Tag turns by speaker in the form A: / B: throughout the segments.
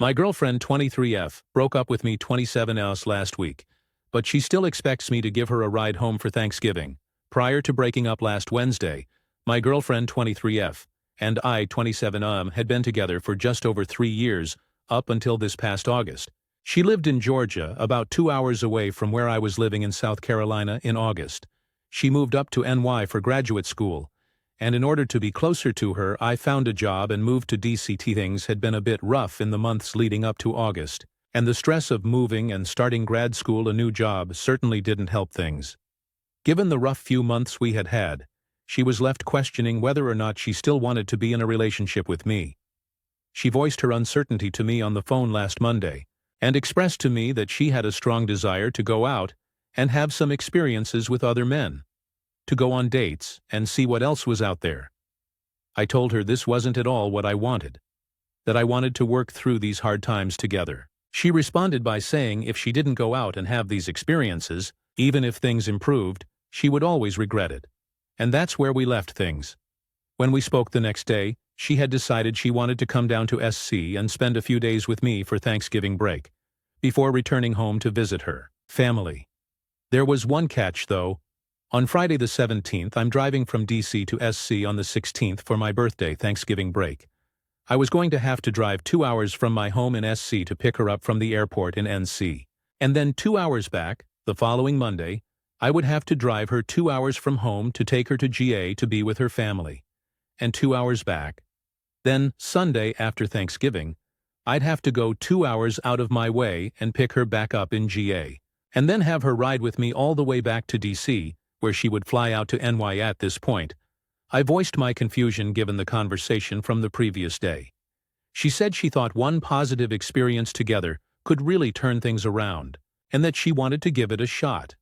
A: My girlfriend 23F broke up with me 27 last week, but she still expects me to give her a ride home for Thanksgiving. Prior to breaking up last Wednesday, my girlfriend 23F and I 27 had been together for just over 3 years, up until this past August. She lived in Georgia, about 2 hours away from where I was living in South Carolina in August. She moved up to NY for graduate school, and in order to be closer to her, I found a job and moved to DC. Things had been a bit rough in the months leading up to August, and the stress of moving and starting grad school, a new job, certainly didn't help things. Given the rough few months we had had, she was left questioning whether or not she still wanted to be in a relationship with me. She voiced her uncertainty to me on the phone last Monday, and expressed to me that she had a strong desire to go out and have some experiences with other men, to go on dates and see what else was out there. I told her this wasn't at all what I wanted, that I wanted to work through these hard times together. She responded by saying if she didn't go out and have these experiences, even if things improved, she would always regret it. And that's where we left things. When we spoke the next day, she had decided she wanted to come down to SC and spend a few days with me for Thanksgiving break, before returning home to visit her family. There was one catch, though. On Friday the 17th, I'm driving from DC to SC on the 16th for my birthday Thanksgiving break. I was going to have to drive 2 hours from my home in SC to pick her up from the airport in NC. And then 2 hours back, the following Monday, I would have to drive her 2 hours from home to take her to GA to be with her family. And 2 hours back. Then, Sunday after Thanksgiving, I'd have to go 2 hours out of my way and pick her back up in GA. And then have her ride with me all the way back to DC, where she would fly out to NY at this point. I voiced my confusion given the conversation from the previous day. She said she thought one positive experience together could really turn things around, and that she wanted to give it a shot.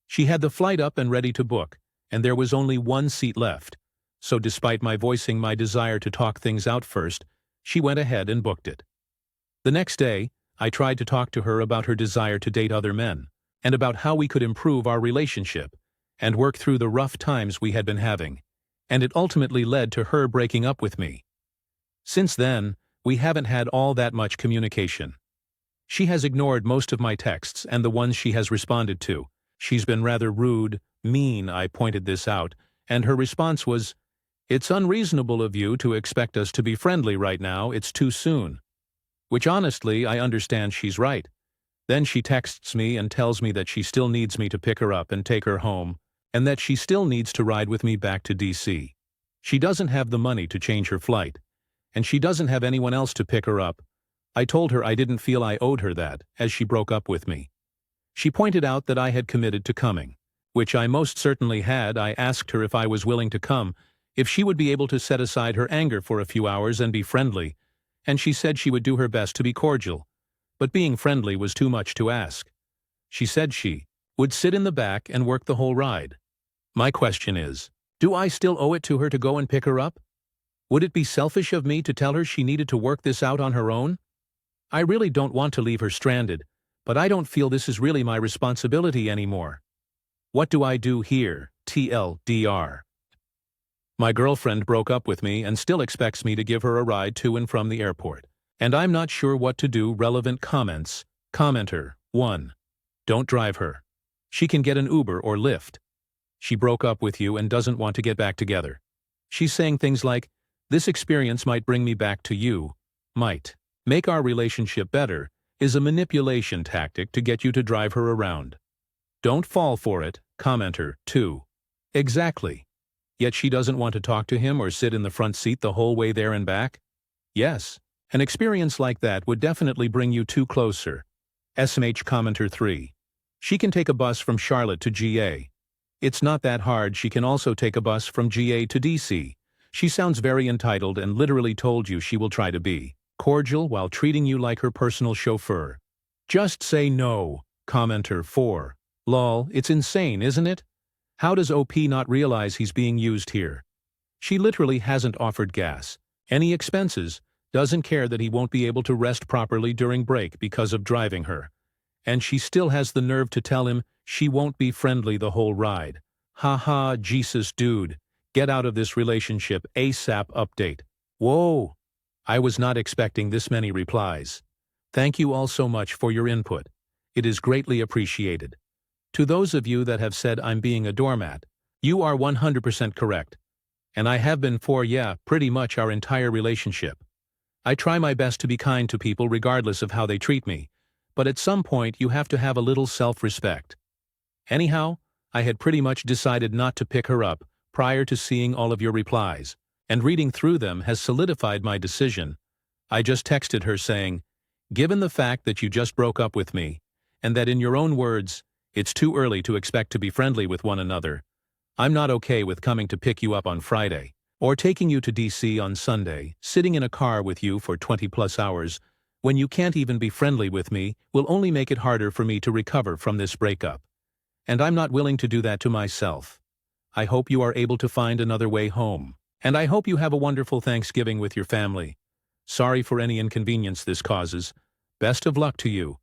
A: She had the flight up and ready to book, and there was only one seat left, so despite my voicing my desire to talk things out first, she went ahead and booked it. The next day, I tried to talk to her about her desire to date other men, and about how we could improve our relationship, and work through the rough times we had been having, and it ultimately led to her breaking up with me. Since then, we haven't had all that much communication. She has ignored most of my texts and the ones she has responded to. She's been rather rude, mean. I pointed this out, and her response was, "It's unreasonable of you to expect us to be friendly right now, it's too soon." Which honestly, I understand she's right. Then she texts me and tells me that she still needs me to pick her up and take her home, and that she still needs to ride with me back to DC. She doesn't have the money to change her flight, and she doesn't have anyone else to pick her up. I told her I didn't feel I owed her that, as she broke up with me. She pointed out that I had committed to coming, which I most certainly had. I asked her if I was willing to come, if she would be able to set aside her anger for a few hours and be friendly, and she said she would do her best to be cordial, but being friendly was too much to ask. She said she would sit in the back and work the whole ride. My question is, do I still owe it to her to go and pick her up? Would it be selfish of me to tell her she needed to work this out on her own? I really don't want to leave her stranded, but I don't feel this is really my responsibility anymore. What do I do here? TLDR. My girlfriend broke up with me and still expects me to give her a ride to and from the airport, and I'm not sure what to do. Relevant comments. Commenter 1. Don't drive her. She can get an Uber or Lyft. She broke up with you and doesn't want to get back together. She's saying things like, "This experience might bring me back to you, might make our relationship better," is a manipulation tactic to get you to drive her around. Don't fall for it. Commenter 2. Exactly. Yet she doesn't want to talk to him or sit in the front seat the whole way there and back? Yes, an experience like that would definitely bring you two closer. SMH Commenter 3. She can take a bus from Charlotte to GA. It's not that hard. She can also take a bus from GA to DC. She sounds very entitled and literally told you she will try to be cordial while treating you like her personal chauffeur. Just say no. Commenter 4. Lol, it's insane, isn't it? How does OP not realize he's being used here? She literally hasn't offered gas, any expenses, doesn't care that he won't be able to rest properly during break because of driving her. And she still has the nerve to tell him she won't be friendly the whole ride. Haha, Jesus dude. Get out of this relationship ASAP. Update. Whoa. I was not expecting this many replies. Thank you all so much for your input. It is greatly appreciated. To those of you that have said I'm being a doormat, you are 100% correct. And I have been for, pretty much our entire relationship. I try my best to be kind to people regardless of how they treat me, but at some point you have to have a little self-respect. Anyhow, I had pretty much decided not to pick her up prior to seeing all of your replies, and reading through them has solidified my decision. I just texted her saying, given the fact that you just broke up with me, and that in your own words, it's too early to expect to be friendly with one another, I'm not okay with coming to pick you up on Friday, or taking you to DC on Sunday, sitting in a car with you for 20+ hours, when you can't even be friendly with me, will only make it harder for me to recover from this breakup. And I'm not willing to do that to myself. I hope you are able to find another way home. And I hope you have a wonderful Thanksgiving with your family. Sorry for any inconvenience this causes. Best of luck to you.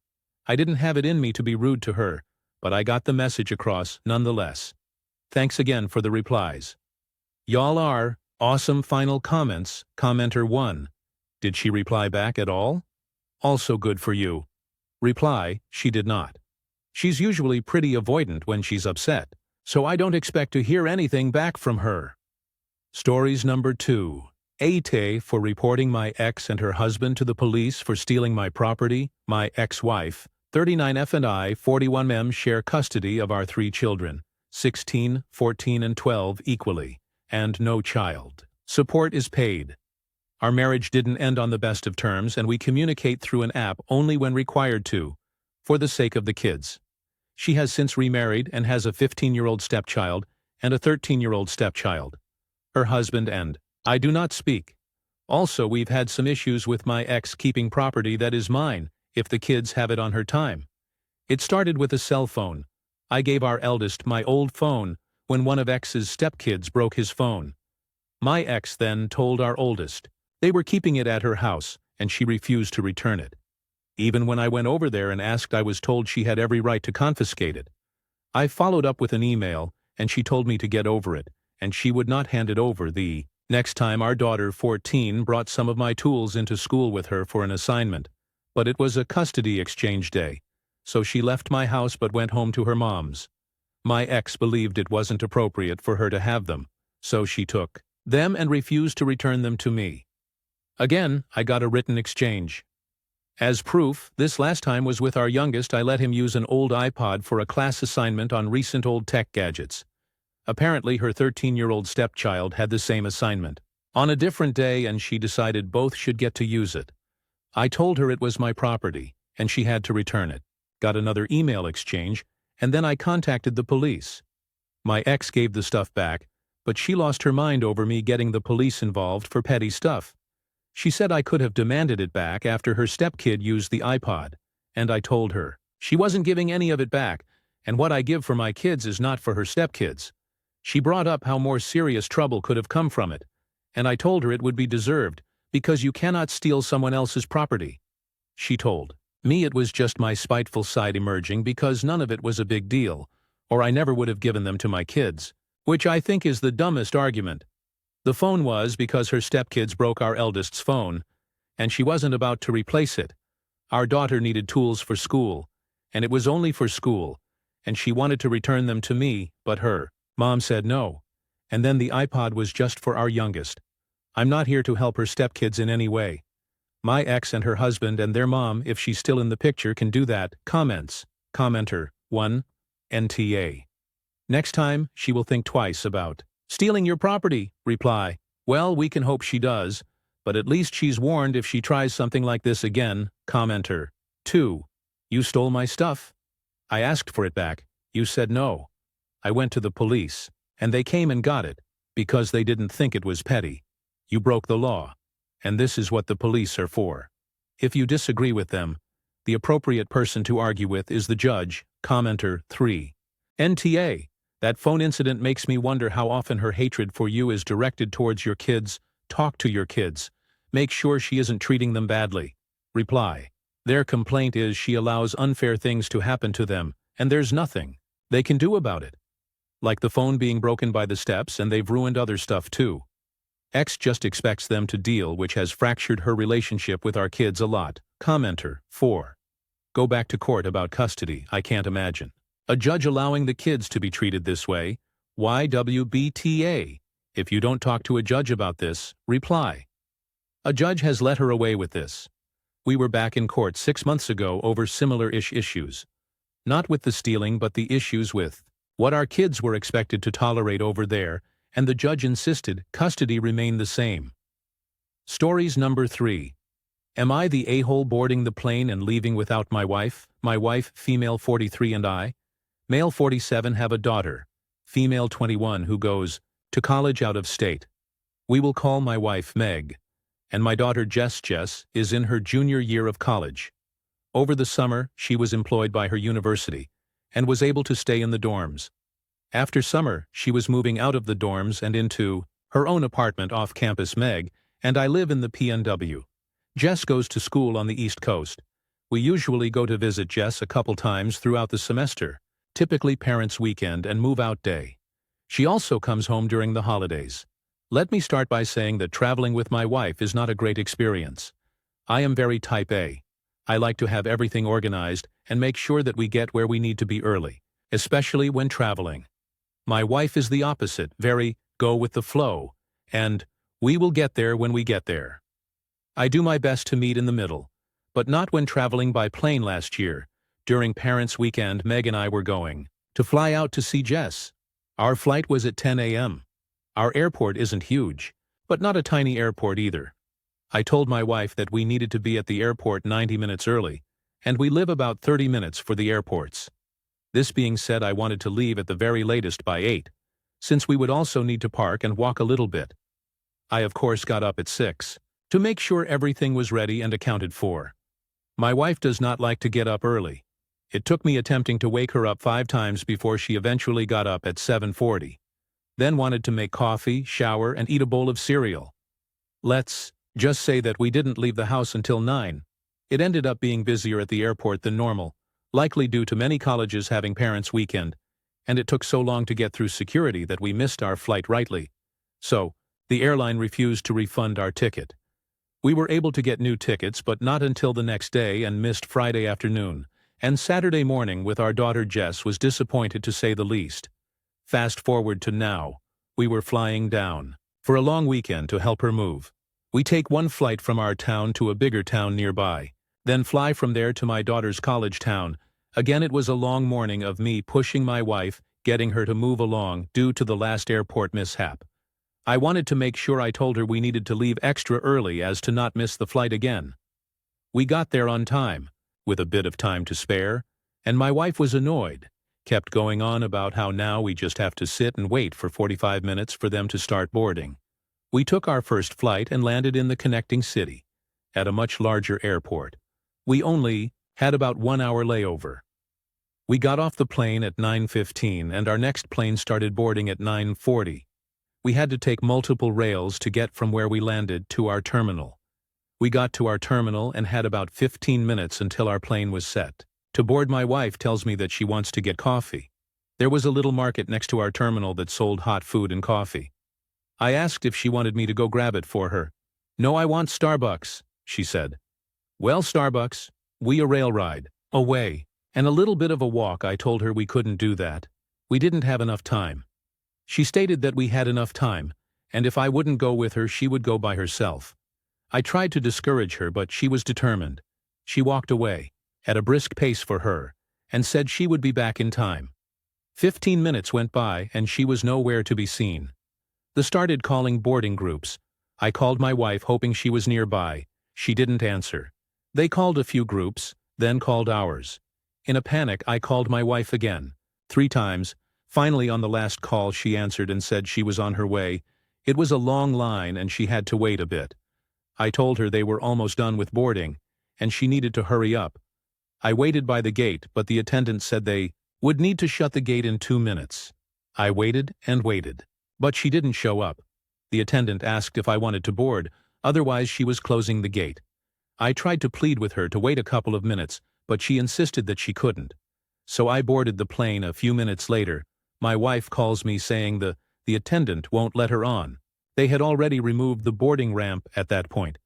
A: I didn't have it in me to be rude to her, but I got the message across nonetheless. Thanks again for the replies. Y'all are awesome. Final comments. Commenter 1. Did she reply back at all? Also good for you. Reply, she did not. She's usually pretty avoidant when she's upset, so I don't expect to hear anything back from her. Stories number 2. Aita for reporting my ex and her husband to the police for stealing my property. My ex-wife, 39F and I, 41M, share custody of our 3 children, 16, 14 and 12 equally, and no child support is paid. Our marriage didn't end on the best of terms, and we communicate through an app only when required to, for the sake of the kids. She has since remarried and has a 15-year-old stepchild and a 13-year-old stepchild. Her husband and I do not speak. Also, we've had some issues with my ex keeping property that is mine if the kids have it on her time. It started with a cell phone. I gave our eldest my old phone when one of ex's stepkids broke his phone. My ex then told our oldest they were keeping it at her house, and she refused to return it. Even when I went over there and asked, I was told she had every right to confiscate it. I followed up with an email, and she told me to get over it, and she would not hand it over. The next time our daughter, 14, brought some of my tools into school with her for an assignment, but it was a custody exchange day, so she left my house but went home to her mom's. My ex believed it wasn't appropriate for her to have them, so she took them and refused to return them to me. Again, I got a written exchange. As proof, this last time was with our youngest. I let him use an old iPod for a class assignment on recent old tech gadgets. Apparently, her 13-year-old stepchild had the same assignment on a different day, and she decided both should get to use it. I told her it was my property, and she had to return it. Got another email exchange, and then I contacted the police. My ex gave the stuff back, but she lost her mind over me getting the police involved for petty stuff. She said I could have demanded it back after her stepkid used the iPod, and I told her she wasn't giving any of it back, and what I give for my kids is not for her stepkids. She brought up how more serious trouble could have come from it, and I told her it would be deserved, because you cannot steal someone else's property. She told me it was just my spiteful side emerging because none of it was a big deal, or I never would have given them to my kids, which I think is the dumbest argument. The phone was because her stepkids broke our eldest's phone, and she wasn't about to replace it. Our daughter needed tools for school, and it was only for school, and she wanted to return them to me, but her mom said no, and then the iPod was just for our youngest. I'm not here to help her stepkids in any way. My ex and her husband and their mom, if she's still in the picture, can do that. Comments. Commenter 1. NTA. Next time, she will think twice about stealing your property. Reply, well, we can hope she does, but at least she's warned if she tries something like this again. Commenter 2. You stole my stuff. I asked for it back. You said no. I went to the police, and they came and got it, because they didn't think it was petty. You broke the law, and this is what the police are for. If you disagree with them, the appropriate person to argue with is the judge. Commenter 3. NTA. That phone incident makes me wonder how often her hatred for you is directed towards your kids. Talk to your kids. Make sure she isn't treating them badly. Reply. Their complaint is she allows unfair things to happen to them, and there's nothing they can do about it. Like the phone being broken by the steps, and they've ruined other stuff too. Ex just expects them to deal, which has fractured her relationship with our kids a lot. Commenter 4. Go back to court about custody, I can't imagine. A judge allowing the kids to be treated this way? YWBTA. If you don't talk to a judge about this, reply. A judge has let her away with this. We were back in court 6 months ago over similar-ish issues. Not with the stealing, but the issues with what our kids were expected to tolerate over there, and the judge insisted custody remain the same. Stories number 3. Am I the a-hole boarding the plane and leaving without my wife? My wife, female 43, and I, male 47, have a daughter, female 21, who goes to college out of state. We will call my wife Meg, and my daughter Jess is in her junior year of college. Over the summer, she was employed by her university and was able to stay in the dorms. After summer, she was moving out of the dorms and into her own apartment off campus. Meg and I live in the PNW. Jess goes to school on the East Coast. We usually go to visit Jess a couple times throughout the semester, typically parents' weekend and move-out day. She also comes home during the holidays. Let me start by saying that traveling with my wife is not a great experience. I am very type A. I like to have everything organized and make sure that we get where we need to be early, especially when traveling. My wife is the opposite, very go with the flow, and we will get there when we get there. I do my best to meet in the middle, but not when traveling by plane. Last year, during parents' weekend, Meg and I were going to fly out to see Jess. Our flight was at 10 a.m. Our airport isn't huge, but not a tiny airport either. I told my wife that we needed to be at the airport 90 minutes early, and we live about 30 minutes for the airports. This being said, I wanted to leave at the very latest by 8, since we would also need to park and walk a little bit. I of course got up at 6, to make sure everything was ready and accounted for. My wife does not like to get up early. It took me attempting to wake her up 5 times before she eventually got up at 7:40. Then wanted to make coffee, shower, and eat a bowl of cereal. Let's just say that we didn't leave the house until 9. It ended up being busier at the airport than normal, likely due to many colleges having parents' weekend, and it took so long to get through security that we missed our flight rightly. So, the airline refused to refund our ticket. We were able to get new tickets, but not until the next day, and missed Friday afternoon. And Saturday morning with our daughter Jess was disappointed, to say the least. Fast forward to now. We were flying down for a long weekend to help her move. We take one flight from our town to a bigger town nearby, then fly from there to my daughter's college town. Again, it was a long morning of me pushing my wife, getting her to move along due to the last airport mishap. I wanted to make sure I told her we needed to leave extra early as to not miss the flight again. We got there on time, with a bit of time to spare, and my wife was annoyed, kept going on about how now we just have to sit and wait for 45 minutes for them to start boarding. We took our first flight and landed in the connecting city, at a much larger airport. We only had about 1 hour layover. We got off the plane at 9:15 and our next plane started boarding at 9:40. We had to take multiple rails to get from where we landed to our terminal. We got to our terminal and had about 15 minutes until our plane was set to board. My wife tells me that she wants to get coffee. There was a little market next to our terminal that sold hot food and coffee. I asked if she wanted me to go grab it for her. "No, I want Starbucks," she said. "Well, Starbucks, we a rail ride away, and a little bit of a walk." I told her we couldn't do that. We didn't have enough time. She stated that we had enough time, and if I wouldn't go with her, she would go by herself. I tried to discourage her, but she was determined. She walked away, at a brisk pace for her, and said she would be back in time. 15 minutes went by, and she was nowhere to be seen. They started calling boarding groups. I called my wife, hoping she was nearby. She didn't answer. They called a few groups, then called ours. In a panic, I called my wife again, 3 times. Finally, on the last call, she answered and said she was on her way. It was a long line, and she had to wait a bit. I told her they were almost done with boarding, and she needed to hurry up. I waited by the gate, but the attendant said they would need to shut the gate in 2 minutes. I waited and waited, but she didn't show up. The attendant asked if I wanted to board, otherwise she was closing the gate. I tried to plead with her to wait a couple of minutes, but she insisted that she couldn't. So I boarded the plane. A few minutes later, my wife calls me saying the attendant won't let her on. They had already removed the boarding ramp at that point.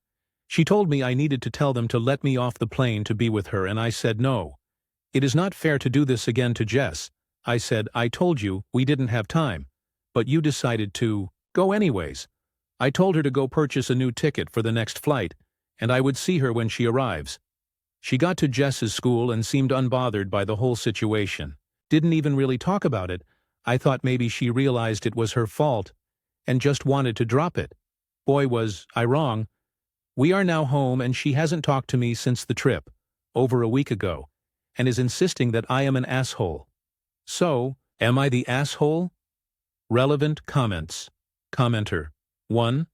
A: She told me I needed to tell them to let me off the plane to be with her, and I said no. It is not fair to do this again to Jess. I said, I told you we didn't have time. But you decided to go anyways. I told her to go purchase a new ticket for the next flight, and I would see her when she arrives. She got to Jess's school and seemed unbothered by the whole situation. Didn't even really talk about it. I thought maybe she realized it was her fault and just wanted to drop it. Boy, was I wrong. We are now home and she hasn't talked to me since the trip, over a week ago, and is insisting that I am an asshole. So, am I the asshole? Relevant comments. Commenter. 1.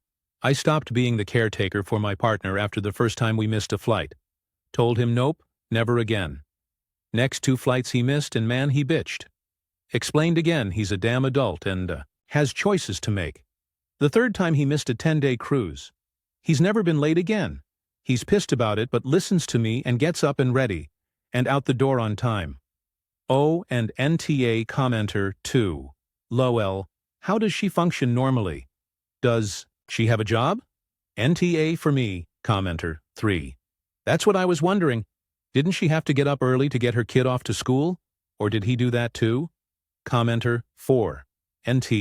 A: I stopped being the caretaker for my partner after the first time we missed a flight. Told him nope, never again. Next 2 flights he missed and man he bitched. Explained again he's a damn adult and has choices to make. The 3rd time he missed a 10-day cruise. He's never been late again. He's pissed about it but listens to me and gets up and ready, and out the door on time. O and NTA commenter 2. LOL, how does she function normally? Does she have a job? NTA for me, commenter 3. That's what I was wondering. Didn't she have to get up early to get her kid off to school? Or did he do that too? Commenter 4. NT.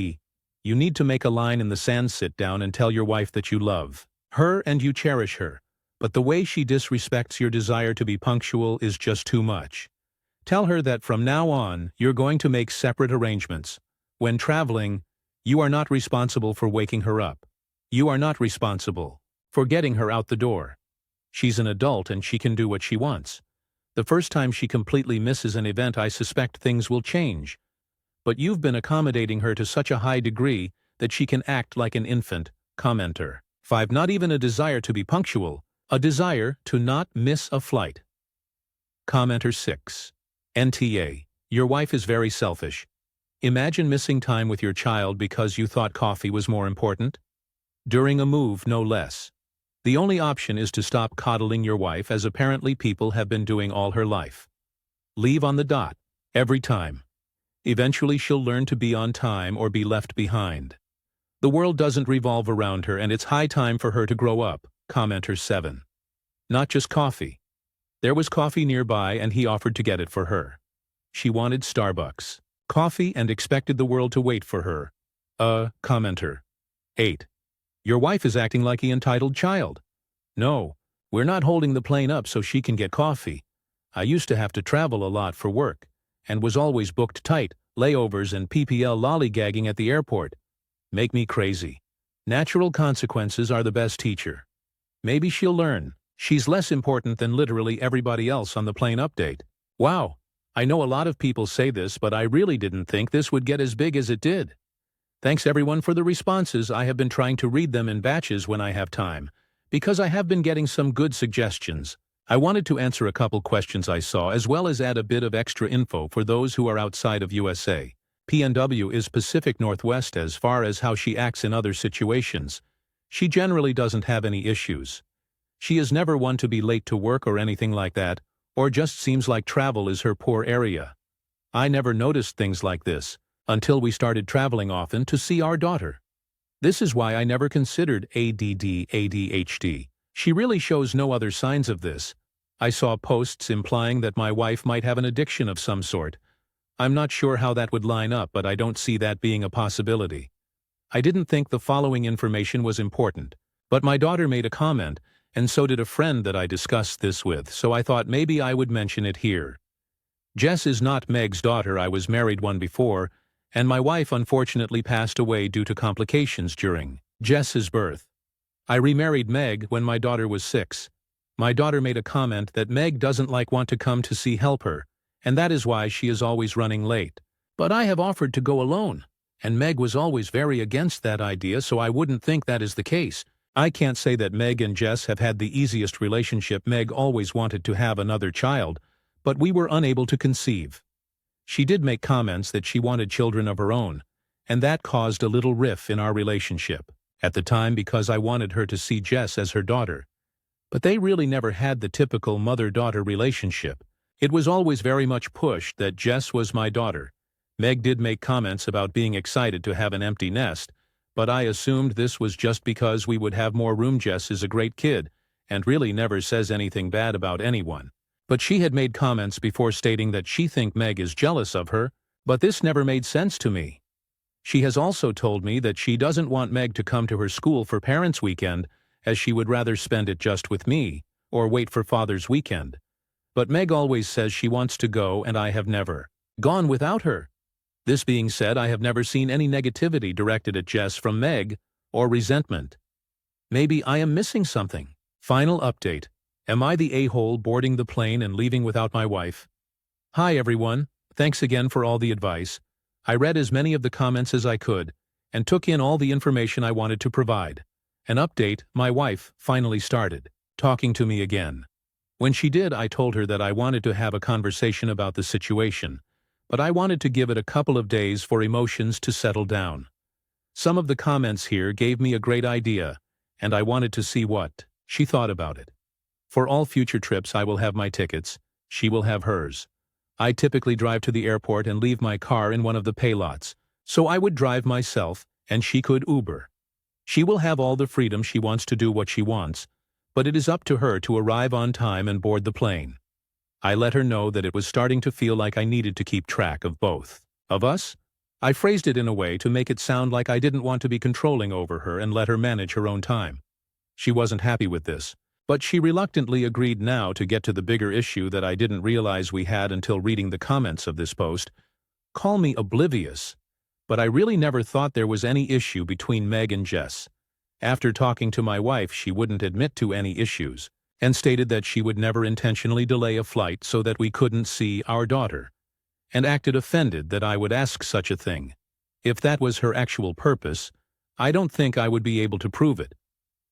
A: You need to make a line in the sand, sit down and tell your wife that you love her and you cherish her. But the way she disrespects your desire to be punctual is just too much. Tell her that from now on, you're going to make separate arrangements. When traveling, you are not responsible for waking her up. You are not responsible for getting her out the door. She's an adult and she can do what she wants. The first time she completely misses an event, I suspect things will change. But you've been accommodating her to such a high degree that she can act like an infant. Commenter. 5. Not even a desire to be punctual, a desire to not miss a flight. Commenter 6. NTA. Your wife is very selfish. Imagine missing time with your child because you thought coffee was more important. During a move, no less. The only option is to stop coddling your wife, as apparently people have been doing all her life. Leave on the dot. Every time. Eventually she'll learn to be on time or be left behind. The world doesn't revolve around her and it's high time for her to grow up. Commenter 7. Not just coffee. There was coffee nearby and he offered to get it for her. She wanted Starbucks coffee and expected the world to wait for her. Commenter. 8. Your wife is acting like an entitled child. No, we're not holding the plane up so she can get coffee. I used to have to travel a lot for work, and was always booked tight, layovers and PPL lollygagging at the airport. Make me crazy. Natural consequences are the best teacher. Maybe she'll learn. She's less important than literally everybody else on the plane update. Wow, I know a lot of people say this, but I really didn't think this would get as big as it did. Thanks everyone for the responses. I have been trying to read them in batches when I have time, because I have been getting some good suggestions. I wanted to answer a couple questions I saw, as well as add a bit of extra info for those who are outside of USA. PNW is Pacific Northwest as far as how she acts in other situations. She generally doesn't have any issues. She is never one to be late to work or anything like that, or just seems like travel is her poor area. I never noticed things like this until we started traveling often to see our daughter. This is why I never considered ADD, ADHD. She really shows no other signs of this. I saw posts implying that my wife might have an addiction of some sort. I'm not sure how that would line up, but I don't see that being a possibility. I didn't think the following information was important, but my daughter made a comment, and so did a friend that I discussed this with, so I thought maybe I would mention it here. Jess is not Meg's daughter. I was married one before, and my wife unfortunately passed away due to complications during Jess's birth. I remarried Meg when my daughter was 6. My daughter made a comment that Meg doesn't want to come to see help her, and that is why she is always running late. But I have offered to go alone, and Meg was always very against that idea, so I wouldn't think that is the case. I can't say that Meg and Jess have had the easiest relationship. Meg always wanted to have another child, but we were unable to conceive. She did make comments that she wanted children of her own, and that caused a little riff in our relationship at the time because I wanted her to see Jess as her daughter. But they really never had the typical mother-daughter relationship. It was always very much pushed that Jess was my daughter. Meg did make comments about being excited to have an empty nest, but I assumed this was just because we would have more room. Jess is a great kid, and really never says anything bad about anyone. But she had made comments before stating that she thinks Meg is jealous of her, but this never made sense to me. She has also told me that she doesn't want Meg to come to her school for Parents' Weekend, as she would rather spend it just with me, or wait for Father's Weekend. But Meg always says she wants to go, and I have never gone without her. This being said, I have never seen any negativity directed at Jess from Meg, or resentment. Maybe I am missing something. Final update. Am I the a-hole boarding the plane and leaving without my wife? Hi everyone, thanks again for all the advice. I read as many of the comments as I could, and took in all the information I wanted to provide. An update, my wife finally started talking to me again. When she did, I told her that I wanted to have a conversation about the situation, but I wanted to give it a couple of days for emotions to settle down. Some of the comments here gave me a great idea, and I wanted to see what she thought about it. For all future trips I will have my tickets, she will have hers. I typically drive to the airport and leave my car in one of the paylots, so I would drive myself and she could Uber. She will have all the freedom she wants to do what she wants, but it is up to her to arrive on time and board the plane. I let her know that it was starting to feel like I needed to keep track of both of us. I phrased it in a way to make it sound like I didn't want to be controlling over her and let her manage her own time. She wasn't happy with this, but she reluctantly agreed now to get to the bigger issue that I didn't realize we had until reading the comments of this post. Call me oblivious, but I really never thought there was any issue between Meg and Jess. After talking to my wife, she wouldn't admit to any issues, and stated that she would never intentionally delay a flight so that we couldn't see our daughter, and acted offended that I would ask such a thing. If that was her actual purpose, I don't think I would be able to prove it.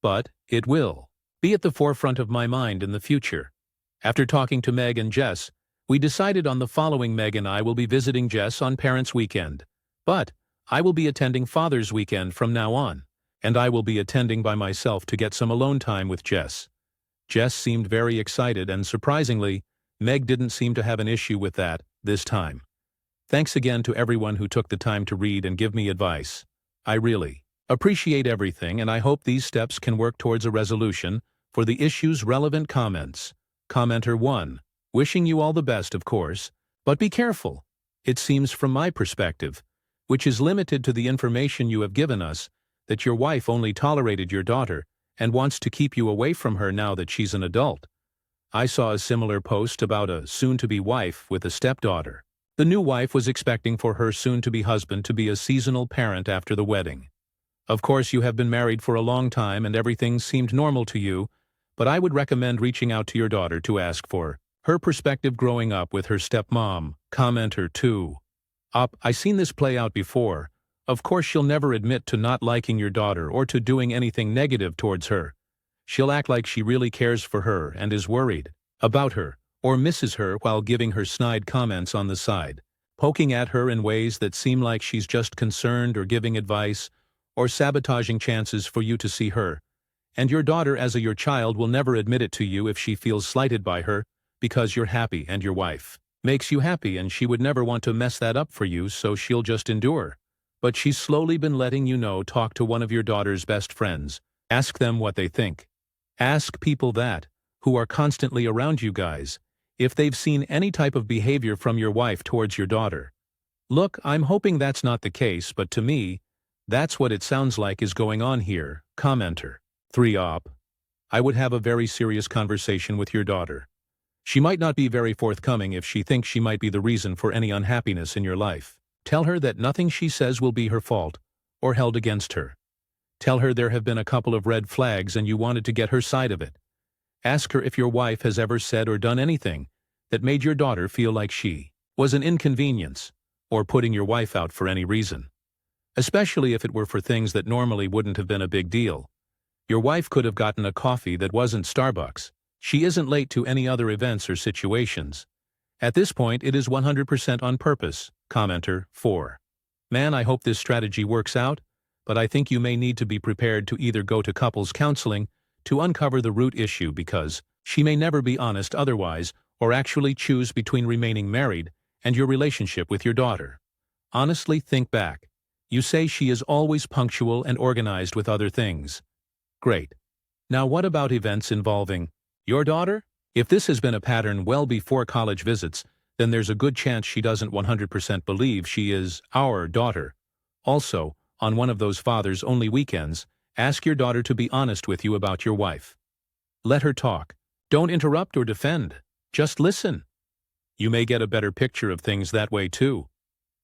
A: But it will be at the forefront of my mind in the future. After talking to Meg and Jess, we decided on the following. Meg and I will be visiting Jess on Parents' Weekend, but I will be attending Father's Weekend from now on, and I will be attending by myself to get some alone time with Jess. Jess seemed very excited, and surprisingly, Meg didn't seem to have an issue with that this time. Thanks again to everyone who took the time to read and give me advice. I really appreciate everything, and I hope these steps can work towards a resolution for the issue's relevant comments. Commenter 1. Wishing you all the best, of course, but be careful. It seems from my perspective, which is limited to the information you have given us, that your wife only tolerated your daughter and wants to keep you away from her now that she's an adult. I saw a similar post about a soon-to-be wife with a stepdaughter. The new wife was expecting for her soon-to-be husband to be a seasonal parent after the wedding. Of course, you have been married for a long time and everything seemed normal to you, but I would recommend reaching out to your daughter to ask for her perspective growing up with her stepmom. Commenter 2. I seen this play out before. Of course, she'll never admit to not liking your daughter or to doing anything negative towards her. She'll act like she really cares for her and is worried about her, or misses her while giving her snide comments on the side, poking at her in ways that seem like she's just concerned or giving advice, or sabotaging chances for you to see her. And your daughter, as your child, will never admit it to you if she feels slighted by her, because you're happy and your wife makes you happy, and she would never want to mess that up for you, so she'll just endure. But she's slowly been letting you know. Talk to one of your daughter's best friends. Ask them what they think. Ask people that, who are constantly around you guys, if they've seen any type of behavior from your wife towards your daughter. Look, I'm hoping that's not the case, but to me, that's what it sounds like is going on here. Commenter 3. I would have a very serious conversation with your daughter. She might not be very forthcoming if she thinks she might be the reason for any unhappiness in your life. Tell her that nothing she says will be her fault or held against her. Tell her there have been a couple of red flags and you wanted to get her side of it. Ask her if your wife has ever said or done anything that made your daughter feel like she was an inconvenience or putting your wife out for any reason. Especially if it were for things that normally wouldn't have been a big deal. Your wife could have gotten a coffee that wasn't Starbucks. She isn't late to any other events or situations. At this point, it is 100% on purpose. Commenter 4. Man, I hope this strategy works out, but I think you may need to be prepared to either go to couples counseling to uncover the root issue, because she may never be honest otherwise, or actually choose between remaining married and your relationship with your daughter. Honestly, think back. You say she is always punctual and organized with other things. Great. Now what about events involving your daughter? If this has been a pattern well before college visits, then there's a good chance she doesn't 100% believe she is our daughter. Also, on one of those fathers-only weekends, ask your daughter to be honest with you about your wife. Let her talk. Don't interrupt or defend. Just listen. You may get a better picture of things that way too.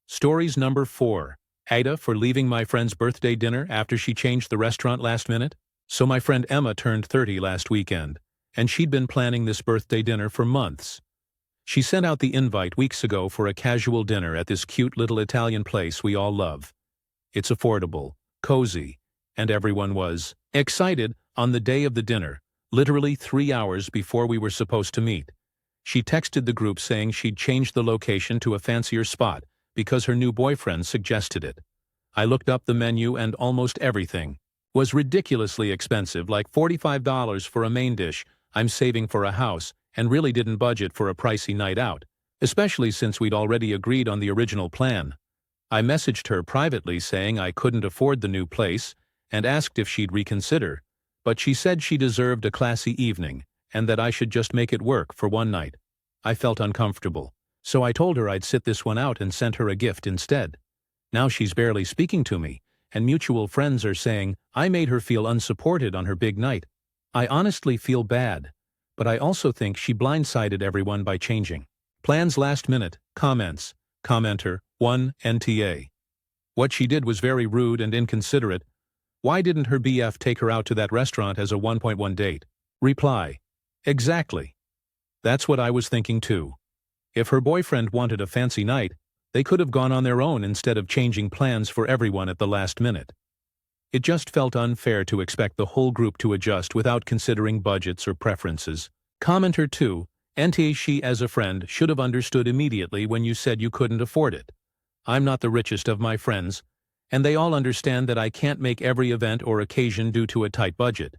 A: Stories number 4. Aita for leaving my friend's birthday dinner after she changed the restaurant last minute. So my friend Emma turned 30 last weekend, and she'd been planning this birthday dinner for months. She sent out the invite weeks ago for a casual dinner at this cute little Italian place we all love. It's affordable, cozy, and everyone was excited on the day of the dinner, literally 3 hours before we were supposed to meet. She texted the group saying she'd changed the location to a fancier spot because her new boyfriend suggested it. I looked up the menu and almost everything was ridiculously expensive, like $45 for a main dish I'm saving for a house, and really didn't budget for a pricey night out, especially since we'd already agreed on the original plan. I messaged her privately saying I couldn't afford the new place and asked if she'd reconsider, but she said she deserved a classy evening and that I should just make it work for one night. I felt uncomfortable, so I told her I'd sit this one out and sent her a gift instead. Now she's barely speaking to me, and mutual friends are saying I made her feel unsupported on her big night. I honestly feel bad, but I also think she blindsided everyone by changing plans last minute. Comments. Commenter 1 NTA. What she did was very rude and inconsiderate. Why didn't her BF take her out to that restaurant as a 1.1 date? Reply. Exactly. That's what I was thinking too. If her boyfriend wanted a fancy night, they could have gone on their own instead of changing plans for everyone at the last minute. It just felt unfair to expect the whole group to adjust without considering budgets or preferences. Commenter 2, NTA. She as a friend should have understood immediately when you said you couldn't afford it. I'm not the richest of my friends, and they all understand that I can't make every event or occasion due to a tight budget.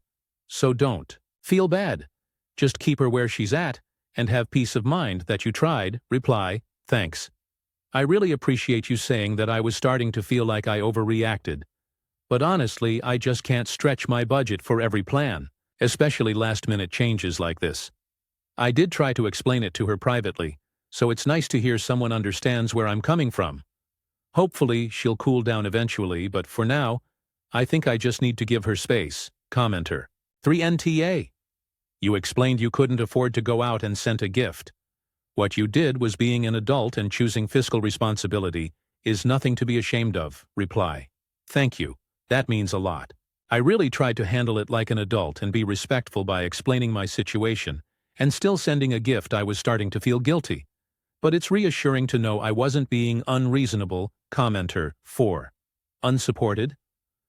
A: So don't feel bad. Just keep her where she's at, and have peace of mind that you tried. Reply, thanks. I really appreciate you saying that. I was starting to feel like I overreacted. But honestly, I just can't stretch my budget for every plan, especially last-minute changes like this. I did try to explain it to her privately, so it's nice to hear someone understands where I'm coming from. Hopefully, she'll cool down eventually, but for now, I think I just need to give her space. Commenter 3 NTA. You explained you couldn't afford to go out and sent a gift. What you did was being an adult and choosing fiscal responsibility is nothing to be ashamed of. Reply. Thank you. That means a lot. I really tried to handle it like an adult and be respectful by explaining my situation, and still sending a gift. I was starting to feel guilty. But it's reassuring to know I wasn't being unreasonable. Commenter 4. Unsupported?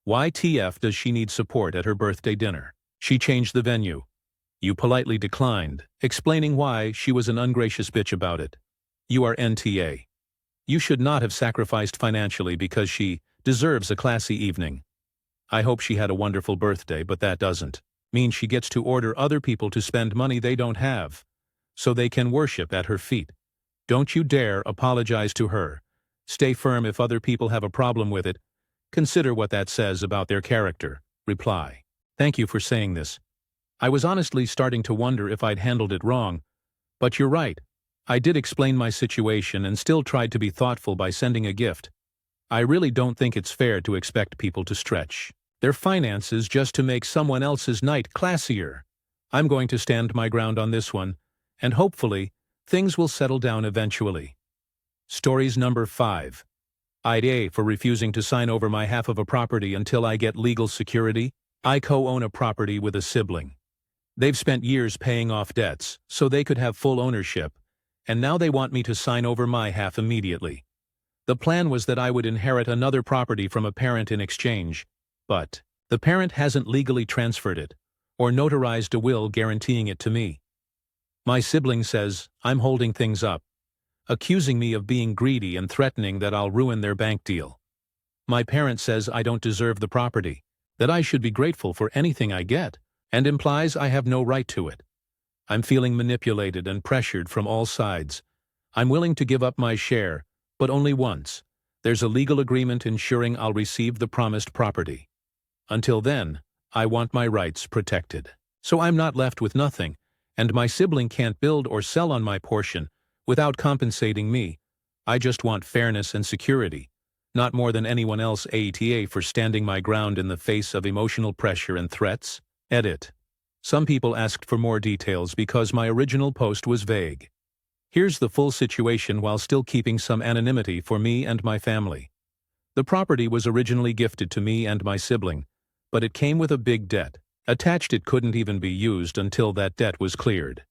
A: Why TF does she need support at her birthday dinner? She changed the venue. You politely declined, explaining why she was an ungracious bitch about it. You are NTA. You should not have sacrificed financially because she deserves a classy evening. I hope she had a wonderful birthday, but that doesn't mean she gets to order other people to spend money they don't have, so they can worship at her feet. Don't you dare apologize to her. Stay firm. If other people have a problem with it, consider what that says about their character. Reply. Thank you for saying this. I was honestly starting to wonder if I'd handled it wrong, but you're right. I did explain my situation and still tried to be thoughtful by sending a gift. I really don't think it's fair to expect people to stretch their finances just to make someone else's night classier. I'm going to stand my ground on this one, and hopefully, things will settle down eventually. Stories number 5. Aita for refusing to sign over my half of a property until I get legal security. I co-own a property with a sibling. They've spent years paying off debts so they could have full ownership, and now they want me to sign over my half immediately. The plan was that I would inherit another property from a parent in exchange, but the parent hasn't legally transferred it or notarized a will guaranteeing it to me. My sibling says I'm holding things up, accusing me of being greedy and threatening that I'll ruin their bank deal. My parent says I don't deserve the property, that I should be grateful for anything I get, and implies I have no right to it. I'm feeling manipulated and pressured from all sides. I'm willing to give up my share, but only once. There's a legal agreement ensuring I'll receive the promised property. Until then, I want my rights protected. So I'm not left with nothing, and my sibling can't build or sell on my portion without compensating me. I just want fairness and security, not more than anyone else. Ata for standing my ground in the face of emotional pressure and threats. Edit. Some people asked for more details because my original post was vague. Here's the full situation while still keeping some anonymity for me and my family. The property was originally gifted to me and my sibling, but it came with a big debt. Attached, it couldn't even be used until that debt was cleared.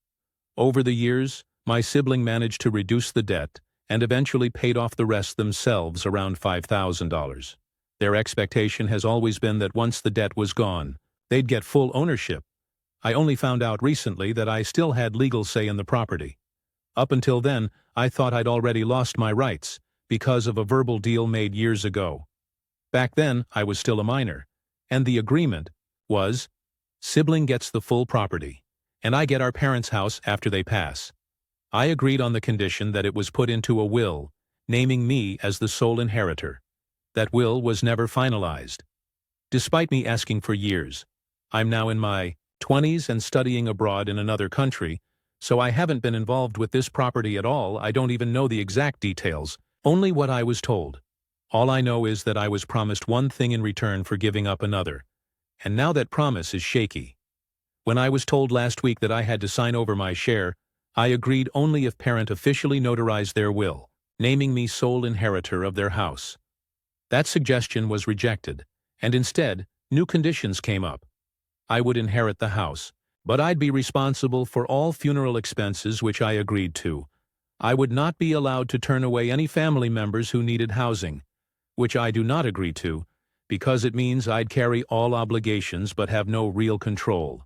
A: Over the years, my sibling managed to reduce the debt and eventually paid off the rest themselves, around $5,000. Their expectation has always been that once the debt was gone, they'd get full ownership. I only found out recently that I still had legal say in the property. Up until then, I thought I'd already lost my rights because of a verbal deal made years ago. Back then, I was still a minor, and the agreement was, sibling gets the full property, and I get our parents' house after they pass. I agreed on the condition that it was put into a will, naming me as the sole inheritor. That will was never finalized. Despite me asking for years, I'm now in my 20s and studying abroad in another country, so I haven't been involved with this property at all. I don't even know the exact details, only what I was told. All I know is that I was promised one thing in return for giving up another, and now that promise is shaky. When I was told last week that I had to sign over my share, I agreed only if parent officially notarized their will, naming me sole inheritor of their house. That suggestion was rejected, and instead, new conditions came up. I would inherit the house, but I'd be responsible for all funeral expenses, which I agreed to. I would not be allowed to turn away any family members who needed housing, which I do not agree to, because it means I'd carry all obligations but have no real control.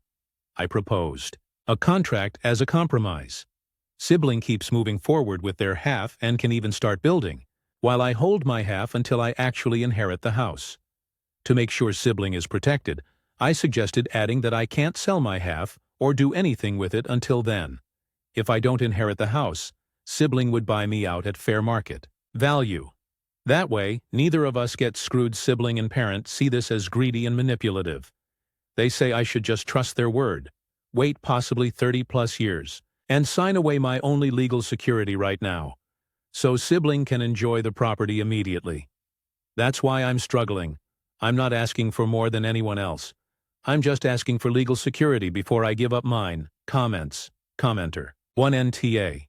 A: I proposed a contract as a compromise. Sibling keeps moving forward with their half and can even start building, while I hold my half until I actually inherit the house. To make sure sibling is protected, I suggested adding that I can't sell my half or do anything with it until then. If I don't inherit the house, sibling would buy me out at fair market value. That way, neither of us gets screwed. Sibling and parent see this as greedy and manipulative. They say I should just trust their word, wait possibly 30+ years, and sign away my only legal security right now, so sibling can enjoy the property immediately. That's why I'm struggling. I'm not asking for more than anyone else. I'm just asking for legal security before I give up mine. Comments. Commenter. 1 NTA.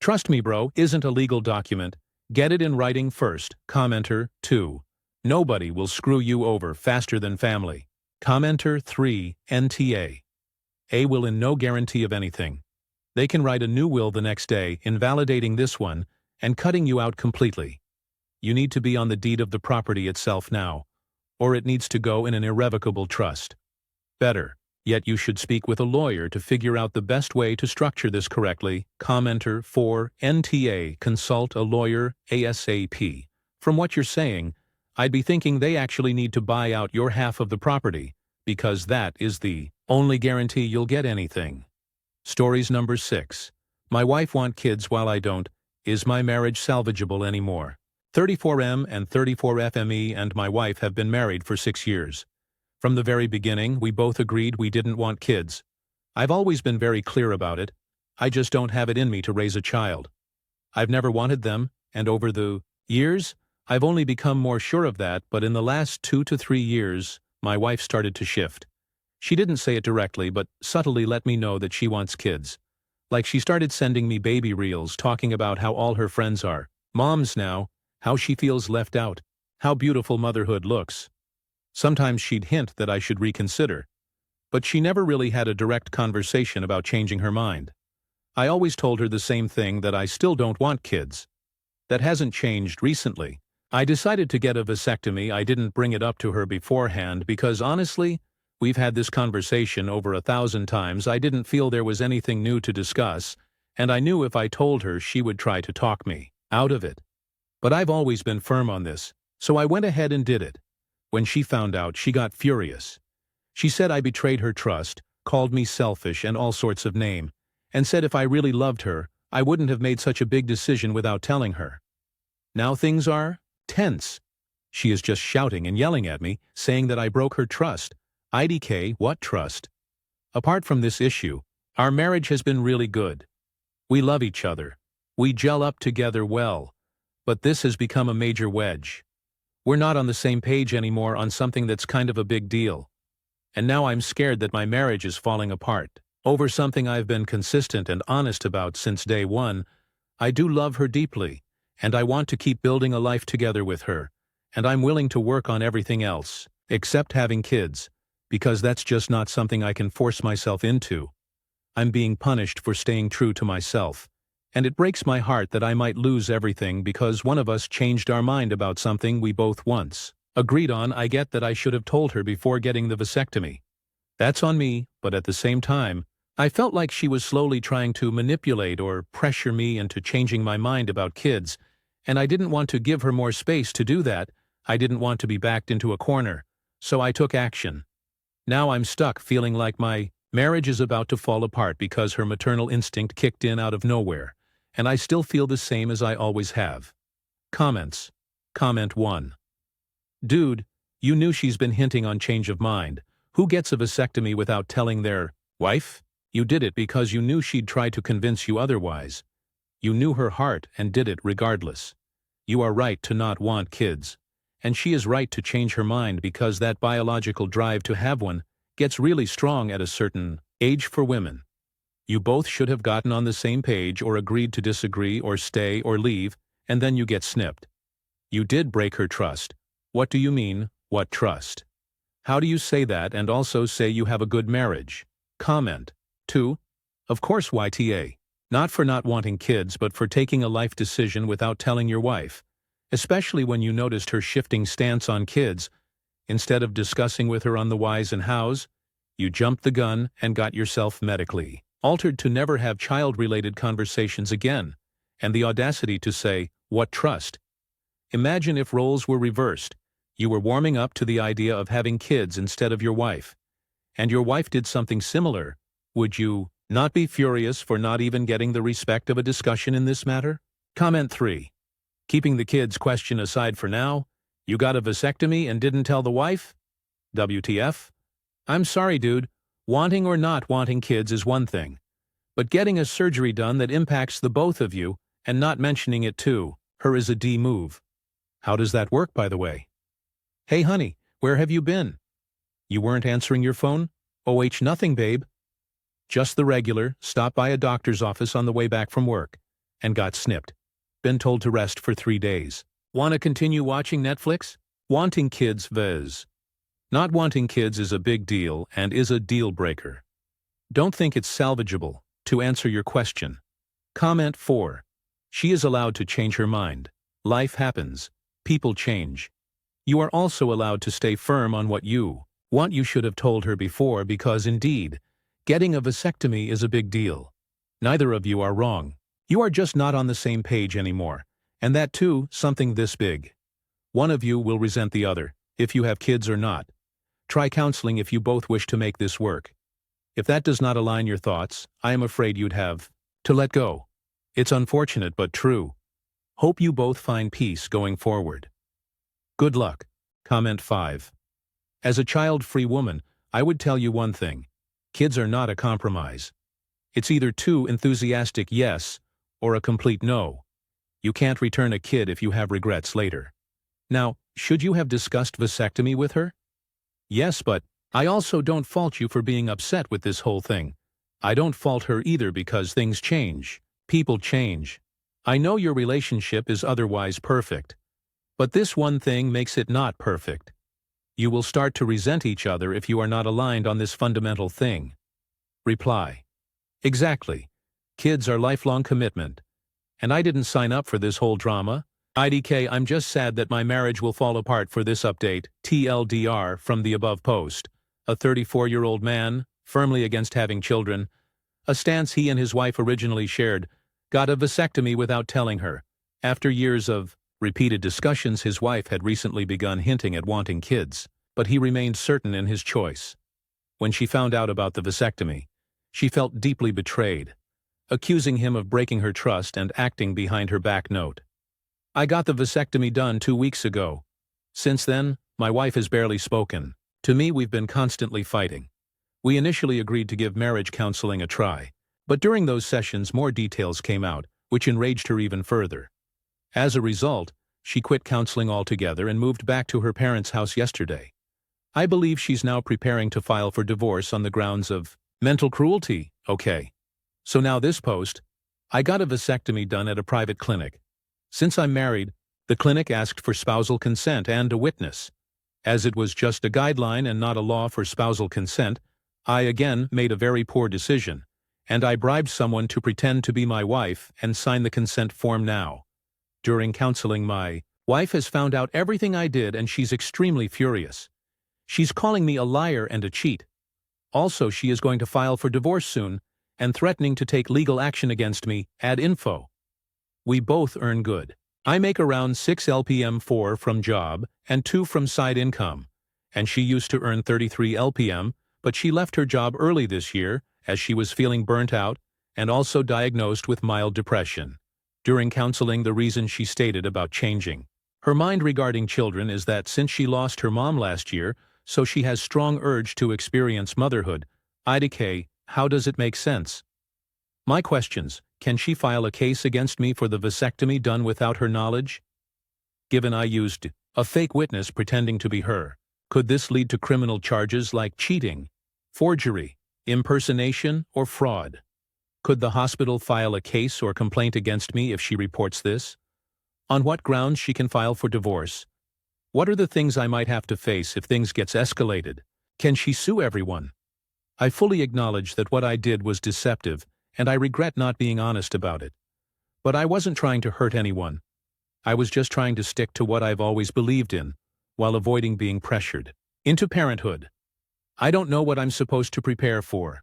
A: Trust me, bro, isn't a legal document. Get it in writing first. Commenter. 2. Nobody will screw you over faster than family. Commenter. 3 NTA. A will in no guarantee of anything. They can write a new will the next day, invalidating this one and cutting you out completely. You need to be on the deed of the property itself now, or it needs to go in an irrevocable trust. Better yet, you should speak with a lawyer to figure out the best way to structure this correctly. Commenter. 4 NTA. Consult a lawyer ASAP. From what you're saying, I'd be thinking they actually need to buy out your half of the property, because that is the only guarantee you'll get anything. Stories number 6. My wife want kids while I don't. Is my marriage salvageable anymore? 34M and 34FME and my wife have been married for 6 years. From the very beginning, we both agreed we didn't want kids. I've always been very clear about it. I just don't have it in me to raise a child. I've never wanted them, and over the years, I've only become more sure of that, but in the last 2 to 3 years, my wife started to shift. She didn't say it directly, but subtly let me know that she wants kids. Like she started sending me baby reels talking about how all her friends are moms now, how she feels left out, how beautiful motherhood looks. Sometimes she'd hint that I should reconsider, but she never really had a direct conversation about changing her mind. I always told her the same thing, that I still don't want kids. That hasn't changed recently. I decided to get a vasectomy. I didn't bring it up to her beforehand because honestly, we've had this conversation over 1,000 times. I didn't feel there was anything new to discuss, and I knew if I told her she would try to talk me out of it. But I've always been firm on this, so I went ahead and did it. When she found out, she got furious. She said I betrayed her trust, called me selfish and all sorts of names, and said if I really loved her, I wouldn't have made such a big decision without telling her. Now things are Tense. She is just shouting and yelling at me, saying that I broke her trust. IDK, what trust? Apart from this issue, our marriage has been really good. We love each other. We gel up together well. But this has become a major wedge. We're not on the same page anymore on something that's kind of a big deal. And now I'm scared that my marriage is falling apart. Over something I've been consistent and honest about since day one. I do love her deeply, and I want to keep building a life together with her, and I'm willing to work on everything else, except having kids, because that's just not something I can force myself into. I'm being punished for staying true to myself, and it breaks my heart that I might lose everything because one of us changed our mind about something we both once agreed on. I get that I should have told her before getting the vasectomy. That's on me, but at the same time, I felt like she was slowly trying to manipulate or pressure me into changing my mind about kids, and I didn't want to give her more space to do that. I didn't want to be backed into a corner, so I took action. Now I'm stuck feeling like my marriage is about to fall apart because her maternal instinct kicked in out of nowhere, and I still feel the same as I always have. Comments. Comment 1. Dude, you knew she's been hinting on change of mind. Who gets a vasectomy without telling their wife? You did it because you knew she'd try to convince you otherwise. You knew her heart and did it regardless. You are right to not want kids. And she is right to change her mind because that biological drive to have one gets really strong at a certain age for women. You both should have gotten on the same page or agreed to disagree or stay or leave, and then you get snipped. You did break her trust. What do you mean, what trust? How do you say that and also say you have a good marriage? Comment. 2. Of course YTA. Not for not wanting kids but for taking a life decision without telling your wife. Especially when you noticed her shifting stance on kids. Instead of discussing with her on the whys and hows, you jumped the gun and got yourself medically altered to never have child-related conversations again. And the audacity to say, what trust? Imagine if roles were reversed. You were warming up to the idea of having kids instead of your wife. And your wife did something similar. Would you not be furious for not even getting the respect of a discussion in this matter? Comment 3. Keeping the kids question aside for now, you got a vasectomy and didn't tell the wife? WTF? I'm sorry, dude. Wanting or not wanting kids is one thing. But getting a surgery done that impacts the both of you and not mentioning it to her is a D move. How does that work, by the way? Hey honey, where have you been? You weren't answering your phone? OH nothing, babe. Just the regular, stopped by a doctor's office on the way back from work, and got snipped. Been told to rest for 3 days. Wanna continue watching Netflix? Wanting kids vs. Not wanting kids is a big deal and is a deal breaker. Don't think it's salvageable, to answer your question. Comment 4. She is allowed to change her mind. Life happens. People change. You are also allowed to stay firm on what you want. You should have told her before because indeed, getting a vasectomy is a big deal. Neither of you are wrong. You are just not on the same page anymore. And that too, something this big. One of you will resent the other, if you have kids or not. Try counseling if you both wish to make this work. If that does not align your thoughts, I am afraid you'd have to let go. It's unfortunate but true. Hope you both find peace going forward. Good luck. Comment 5. As a child-free woman, I would tell you one thing. Kids are not a compromise. It's either too enthusiastic yes or a complete no. You can't return a kid if you have regrets later. Now, should you have discussed vasectomy with her? Yes, but I also don't fault you for being upset with this whole thing. I don't fault her either because things change. People change. I know your relationship is otherwise perfect. But this one thing makes it not perfect. You will start to resent each other if you are not aligned on this fundamental thing. Reply. Exactly. Kids are lifelong commitment. And I didn't sign up for this whole drama. IDK, I'm just sad that my marriage will fall apart for this update, TLDR, from the above post. A 34-year-old man, firmly against having children, a stance he and his wife originally shared, got a vasectomy without telling her. After years of repeated discussions, his wife had recently begun hinting at wanting kids, but he remained certain in his choice. When she found out about the vasectomy, she felt deeply betrayed, accusing him of breaking her trust and acting behind her back. Note. I got the vasectomy done 2 weeks ago. Since then, my wife has barely spoken. To me, we've been constantly fighting. We initially agreed to give marriage counseling a try, but during those sessions more details came out, which enraged her even further. As a result, she quit counseling altogether and moved back to her parents' house yesterday. I believe she's now preparing to file for divorce on the grounds of mental cruelty. Okay. So now this post. I got a vasectomy done at a private clinic. Since I'm married, the clinic asked for spousal consent and a witness. As it was just a guideline and not a law for spousal consent, I again made a very poor decision, and I bribed someone to pretend to be my wife and sign the consent form now. During counseling, my wife has found out everything I did and she's extremely furious. She's calling me a liar and a cheat. Also, she is going to file for divorce soon and threatening to take legal action against me. Add info. We both earn good. I make around 6 LPM 4 from job and 2 from side income, and she used to earn 33 LPM, but she left her job early this year as she was feeling burnt out and also diagnosed with mild depression. During counseling, the reason she stated about changing her mind regarding children is that since she lost her mom last year, so she has strong urge to experience motherhood. IDK, how does it make sense? My questions: can she file a case against me for the vasectomy done without her knowledge? Given I used a fake witness pretending to be her, could this lead to criminal charges like cheating, forgery, impersonation, or fraud? Could the hospital file a case or complaint against me if she reports this? On what grounds she can file for divorce? What are the things I might have to face if things gets escalated? Can she sue everyone? I fully acknowledge that what I did was deceptive, and I regret not being honest about it. But I wasn't trying to hurt anyone. I was just trying to stick to what I've always believed in, while avoiding being pressured into parenthood. I don't know what I'm supposed to prepare for.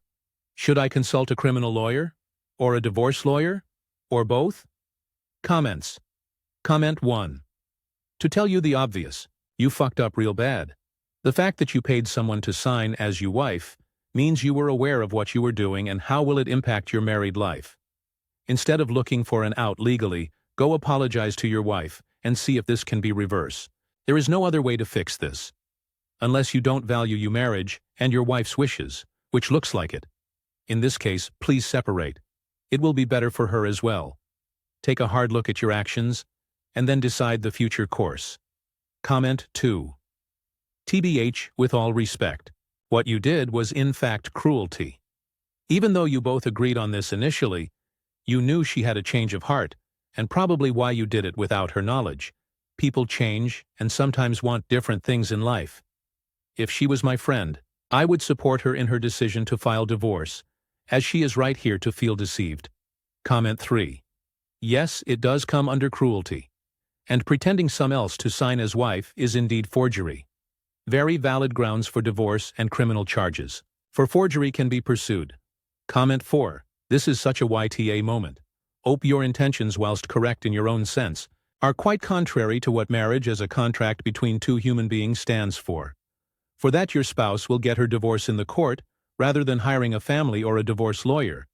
A: Should I consult a criminal lawyer? Or a divorce lawyer? Or both? Comments. Comment 1. To tell you the obvious, you fucked up real bad. The fact that you paid someone to sign as your wife means you were aware of what you were doing and how will it impact your married life. Instead of looking for an out legally, go apologize to your wife and see if this can be reversed. There is no other way to fix this. Unless you don't value your marriage and your wife's wishes, which looks like it. In this case, please separate. It will be better for her as well. Take a hard look at your actions and then decide the future course. Comment 2. TBH, with all respect, what you did was in fact cruelty. Even though you both agreed on this initially, you knew she had a change of heart, and probably why you did it without her knowledge. People change and sometimes want different things in life. If she was my friend, I would support her in her decision to file divorce, as she is right here to feel deceived. Comment 3. Yes, it does come under cruelty. And pretending some else to sign as wife is indeed forgery. Very valid grounds for divorce and criminal charges. For forgery can be pursued. Comment 4. This is such a YTA moment. Hope your intentions, whilst correct in your own sense, are quite contrary to what marriage as a contract between two human beings stands for. For that your spouse will get her divorce in the court, rather than hiring a family or a divorce lawyer.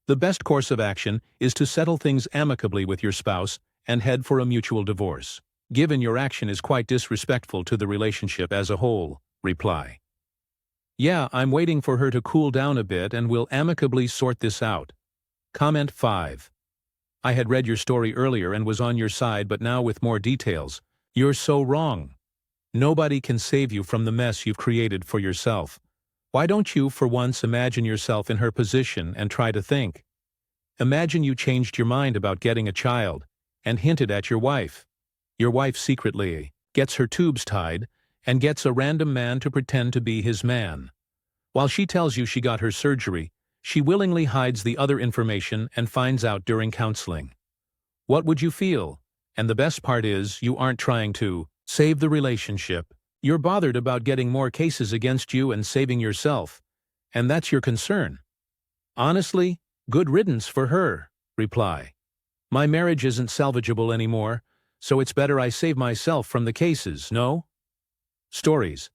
A: The best course of action is to settle things amicably with your spouse and head for a mutual divorce. Given your action is quite disrespectful to the relationship as a whole. Reply. Yeah, I'm waiting for her to cool down a bit and we'll amicably sort this out. Comment 5. I had read your story earlier and was on your side, but now with more details. You're so wrong. Nobody can save you from the mess you've created for yourself. Why don't you for once imagine yourself in her position and try to think? Imagine you changed your mind about getting a child and hinted at your wife. Your wife secretly gets her tubes tied and gets a random man to pretend to be his man. While she tells you she got her surgery, she willingly hides the other information and finds out during counseling. What would you feel? And the best part is, you aren't trying to save the relationship. You're bothered about getting more cases against you and saving yourself. And that's your concern. Honestly, good riddance for her. Reply. My marriage isn't salvageable anymore, so it's better I save myself from the cases, no? Stories.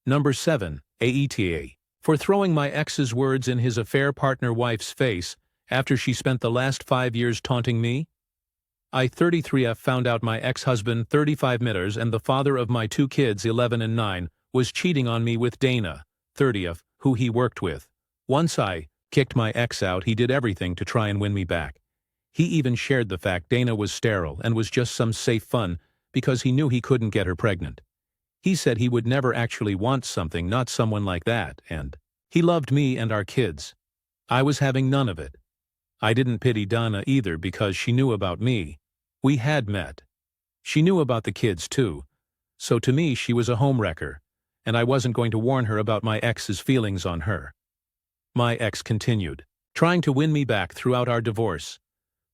A: Number 7, Aita. For throwing my ex's words in his affair partner wife's face after she spent the last 5 years taunting me? I 33F found out my ex-husband 35 mitters and the father of my 2 kids 11 and 9 was cheating on me with Dana, 30F, who he worked with. Once I kicked my ex out, he did everything to try and win me back. He even shared the fact Dana was sterile and was just some safe fun because he knew he couldn't get her pregnant. He said he would never actually want something, not someone like that, and he loved me and our kids. I was having none of it. I didn't pity Dana either because she knew about me. We had met. She knew about the kids too. So to me she was a homewrecker, and I wasn't going to warn her about my ex's feelings on her. My ex continued, trying to win me back throughout our divorce.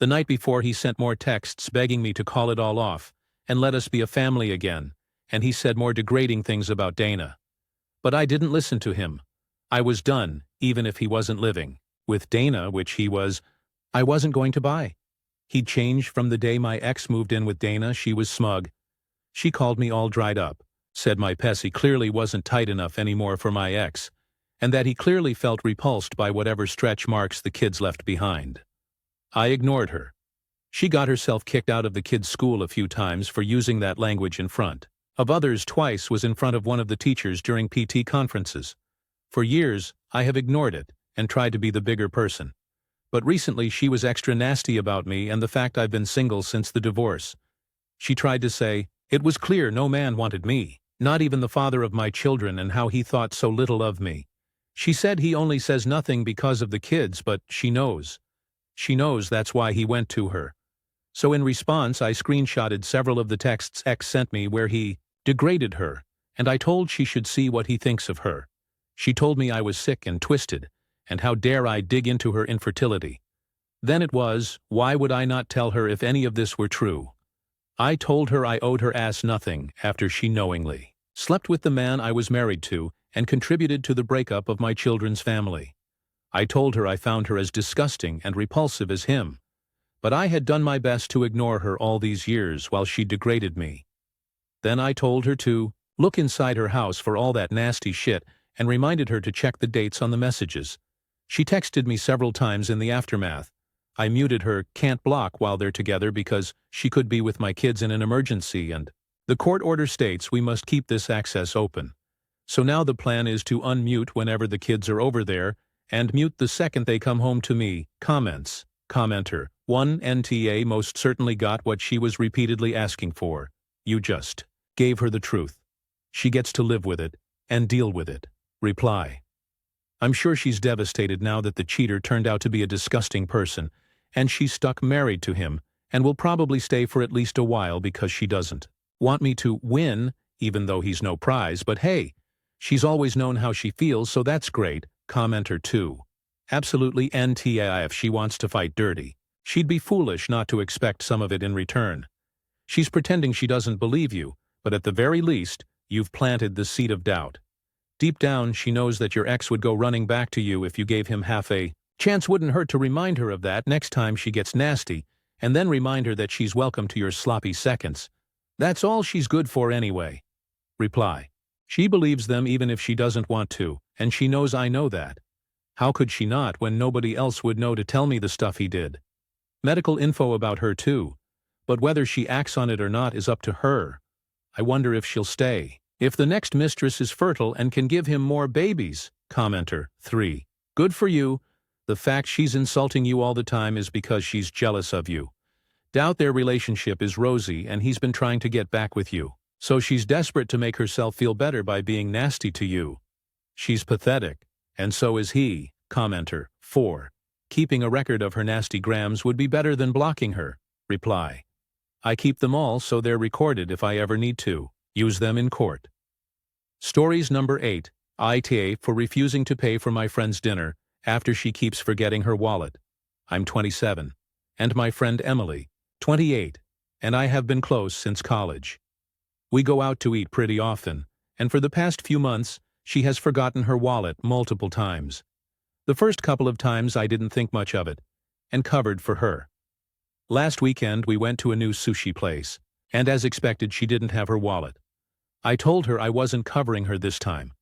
A: The night before he sent more texts begging me to call it all off and let us be a family again, and he said more degrading things about Dana. But I didn't listen to him. I was done, even if he wasn't living. With Dana, which he was, I wasn't going to buy. He'd changed from the day my ex moved in with Dana. She was smug. She called me all dried up, said my pussy clearly wasn't tight enough anymore for my ex, and that he clearly felt repulsed by whatever stretch marks the kids left behind. I ignored her. She got herself kicked out of the kids' school a few times for using that language in front of others. Twice was in front of one of the teachers during PT conferences. For years, I have ignored it and tried to be the bigger person. But recently she was extra nasty about me and the fact I've been single since the divorce. She tried to say, it was clear no man wanted me, not even the father of my children, and how he thought so little of me. She said he only says nothing because of the kids, but she knows. She knows that's why he went to her. So in response I screenshotted several of the texts ex sent me where he degraded her, and I told she should see what he thinks of her. She told me I was sick and twisted, and how dare I dig into her infertility. Then it was, why would I not tell her if any of this were true? I told her I owed her ass nothing after she knowingly slept with the man I was married to and contributed to the breakup of my children's family. I told her I found her as disgusting and repulsive as him, but I had done my best to ignore her all these years while she degraded me. Then I told her to look inside her house for all that nasty shit and reminded her to check the dates on the messages. She texted me several times in the aftermath. I muted her can't block while they're together because she could be with my kids in an emergency, and the court order states we must keep this access open. So now the plan is to unmute whenever the kids are over there and mute the second they come home to me. Comments. Commenter. 1 NTA most certainly got what she was repeatedly asking for. You just gave her the truth. She gets to live with it and deal with it. Reply. I'm sure she's devastated now that the cheater turned out to be a disgusting person, and she's stuck married to him, and will probably stay for at least a while because she doesn't want me to win, even though he's no prize, but hey, she's always known how she feels, so that's great. Commenter 2. Absolutely NTI if she wants to fight dirty. She'd be foolish not to expect some of it in return. She's pretending she doesn't believe you, but at the very least, you've planted the seed of doubt. Deep down, she knows that your ex would go running back to you if you gave him half a chance. Wouldn't hurt to remind her of that next time she gets nasty, and then remind her that she's welcome to your sloppy seconds. That's all she's good for anyway. Reply. She believes them even if she doesn't want to, and she knows I know that. How could she not when nobody else would know to tell me the stuff he did? Medical info about her too, but whether she acts on it or not is up to her. I wonder if she'll stay. If the next mistress is fertile and can give him more babies. Commenter 3. Good for you. The fact she's insulting you all the time is because she's jealous of you. Doubt their relationship is rosy and he's been trying to get back with you. So she's desperate to make herself feel better by being nasty to you. She's pathetic, and so is he. Commenter 4. Keeping a record of her nasty grams would be better than blocking her. Reply. I keep them all so they're recorded if I ever need to use them in court. Stories number 8. Aita for refusing to pay for my friend's dinner after she keeps forgetting her wallet. I'm 27. And my friend Emily, 28, and I have been close since college. We go out to eat pretty often, and for the past few months, she has forgotten her wallet multiple times. The first couple of times I didn't think much of it, and covered for her. Last weekend we went to a new sushi place, and as expected she didn't have her wallet. I told her I wasn't covering her this time.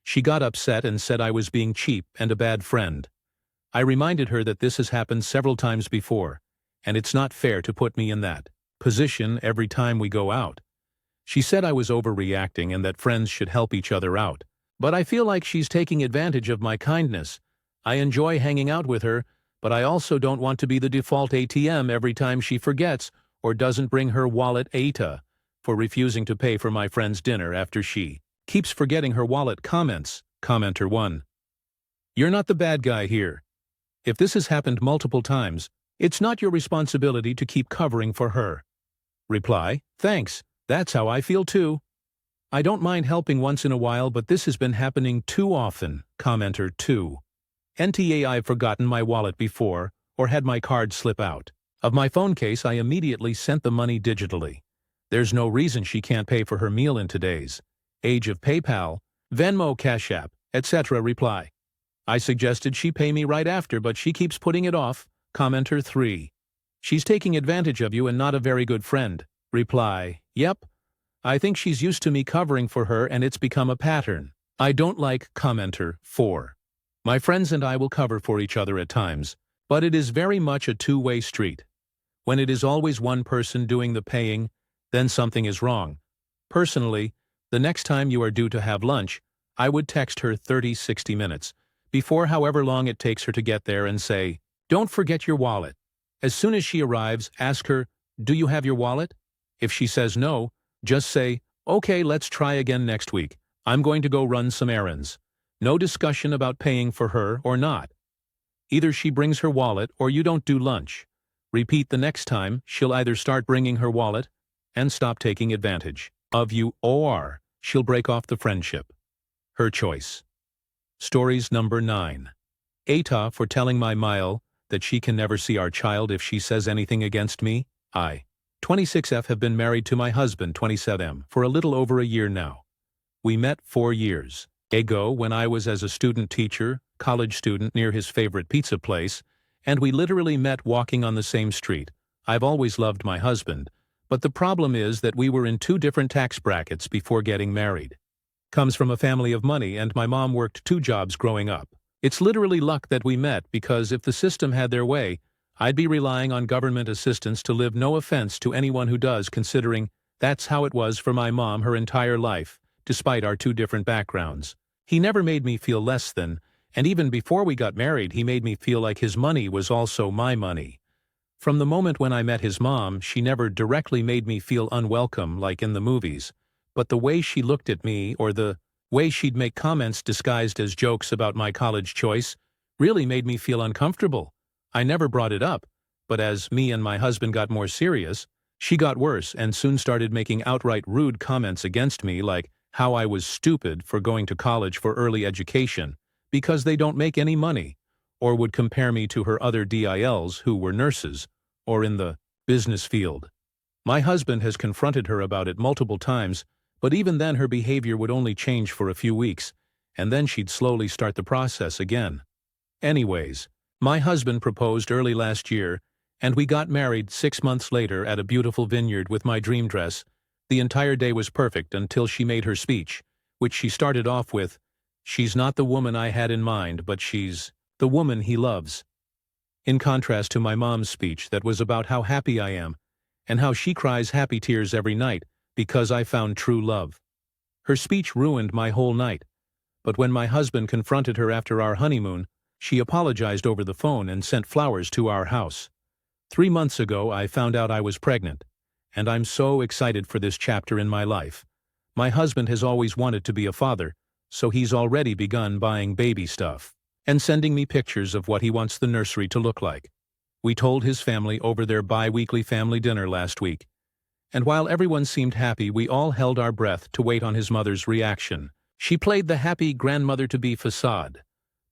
A: She got upset and said I was being cheap and a bad friend. I reminded her that this has happened several times before, and it's not fair to put me in that position every time we go out. She said I was overreacting and that friends should help each other out. But I feel like she's taking advantage of my kindness. I enjoy hanging out with her, but I also don't want to be the default ATM every time she forgets or doesn't bring her wallet. Aita, for refusing to pay for my friend's dinner after she keeps forgetting her wallet. Comments. Commenter 1. You're not the bad guy here. If this has happened multiple times, it's not your responsibility to keep covering for her. Reply. Thanks, that's how I feel too. I don't mind helping once in a while, but this has been happening too often. Commenter 2. NTA, I've forgotten my wallet before, or had my card slip out of my phone case. I immediately sent the money digitally. There's no reason she can't pay for her meal in today's age of PayPal, Venmo, Cash App, etc. Reply. I suggested she pay me right after, but she keeps putting it off. Commenter 3. She's taking advantage of you and not a very good friend. Reply. Yep. I think she's used to me covering for her and it's become a pattern. I don't like. Commenter 4. My friends and I will cover for each other at times, but it is very much a two-way street. When it is always one person doing the paying, then something is wrong. Personally, the next time you are due to have lunch, I would text her 30-60 minutes before, however long it takes her to get there, and say, don't forget your wallet. As soon as she arrives, ask her, do you have your wallet? If she says no, just say, okay, let's try again next week. I'm going to go run some errands. No discussion about paying for her or not. Either she brings her wallet or you don't do lunch. Repeat the next time, she'll either start bringing her wallet and stop taking advantage of you, or she'll break off the friendship. Her choice. Stories number 9. Aita, for telling my Mile that she can never see our child if she says anything against me. I, 26F, have been married to my husband, 27M, for a little over a year now. We met 4 years ago when I was as a student teacher, college student near his favorite pizza place, and we literally met walking on the same street. I've always loved my husband, but the problem is that we were in 2 different tax brackets before getting married. Comes from a family of money, and my mom worked 2 jobs growing up. It's literally luck that we met, because if the system had their way, I'd be relying on government assistance to live. No offense to anyone who does, considering that's how it was for my mom her entire life, despite our 2 different backgrounds. He never made me feel less than, and even before we got married, he made me feel like his money was also my money. From the moment when I met his mom, she never directly made me feel unwelcome like in the movies, but the way she looked at me, or the way she'd make comments disguised as jokes about my college choice, really made me feel uncomfortable. I never brought it up, but as me and my husband got more serious, she got worse and soon started making outright rude comments against me, like how I was stupid for going to college for early education because they don't make any money, or would compare me to her other DILs who were nurses or in the business field. My husband has confronted her about it multiple times, but even then her behavior would only change for a few weeks, and then she'd slowly start the process again. Anyways, my husband proposed early last year, and we got married 6 months later at a beautiful vineyard with my dream dress. The entire day was perfect until she made her speech, which she started off with, "She's not the woman I had in mind, but she's the woman he loves." In contrast to my mom's speech that was about how happy I am, and how she cries happy tears every night because I found true love. Her speech ruined my whole night, but when my husband confronted her after our honeymoon, she apologized over the phone and sent flowers to our house. 3 months ago, I found out I was pregnant, and I'm so excited for this chapter in my life. My husband has always wanted to be a father, so he's already begun buying baby stuff and sending me pictures of what he wants the nursery to look like. We told his family over their bi-weekly family dinner last week, and while everyone seemed happy, we all held our breath to wait on his mother's reaction. She played the happy grandmother-to-be facade.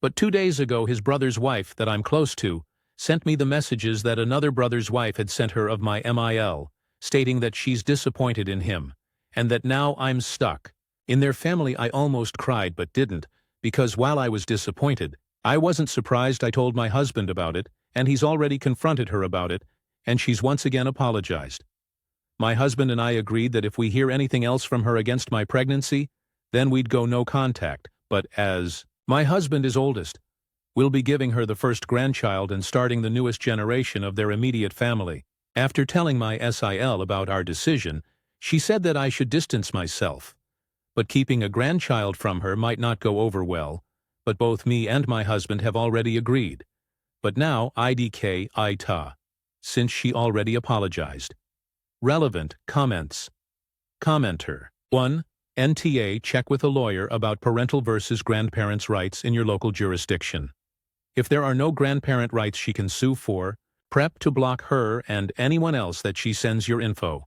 A: But 2 days ago, his brother's wife, that I'm close to, sent me the messages that another brother's wife had sent her of my MIL, stating that she's disappointed in him, and that now I'm stuck. In their family, I almost cried but didn't, because while I was disappointed, I wasn't surprised. I told my husband about it, and he's already confronted her about it, and she's once again apologized. My husband and I agreed that if we hear anything else from her against my pregnancy, then we'd go no contact, but as my husband is oldest, We'll be giving her the first grandchild and starting the newest generation of their immediate family. After telling my SIL about our decision, she said that I should distance myself. But keeping a grandchild from her might not go over well, but both me and my husband have already agreed. But now IDK Aita, since she already apologized. Relevant comments. Commenter. 1. NTA check with a lawyer about parental versus grandparents' rights in your local jurisdiction. If there are no grandparent rights she can sue for, prep to block her and anyone else that she sends your info.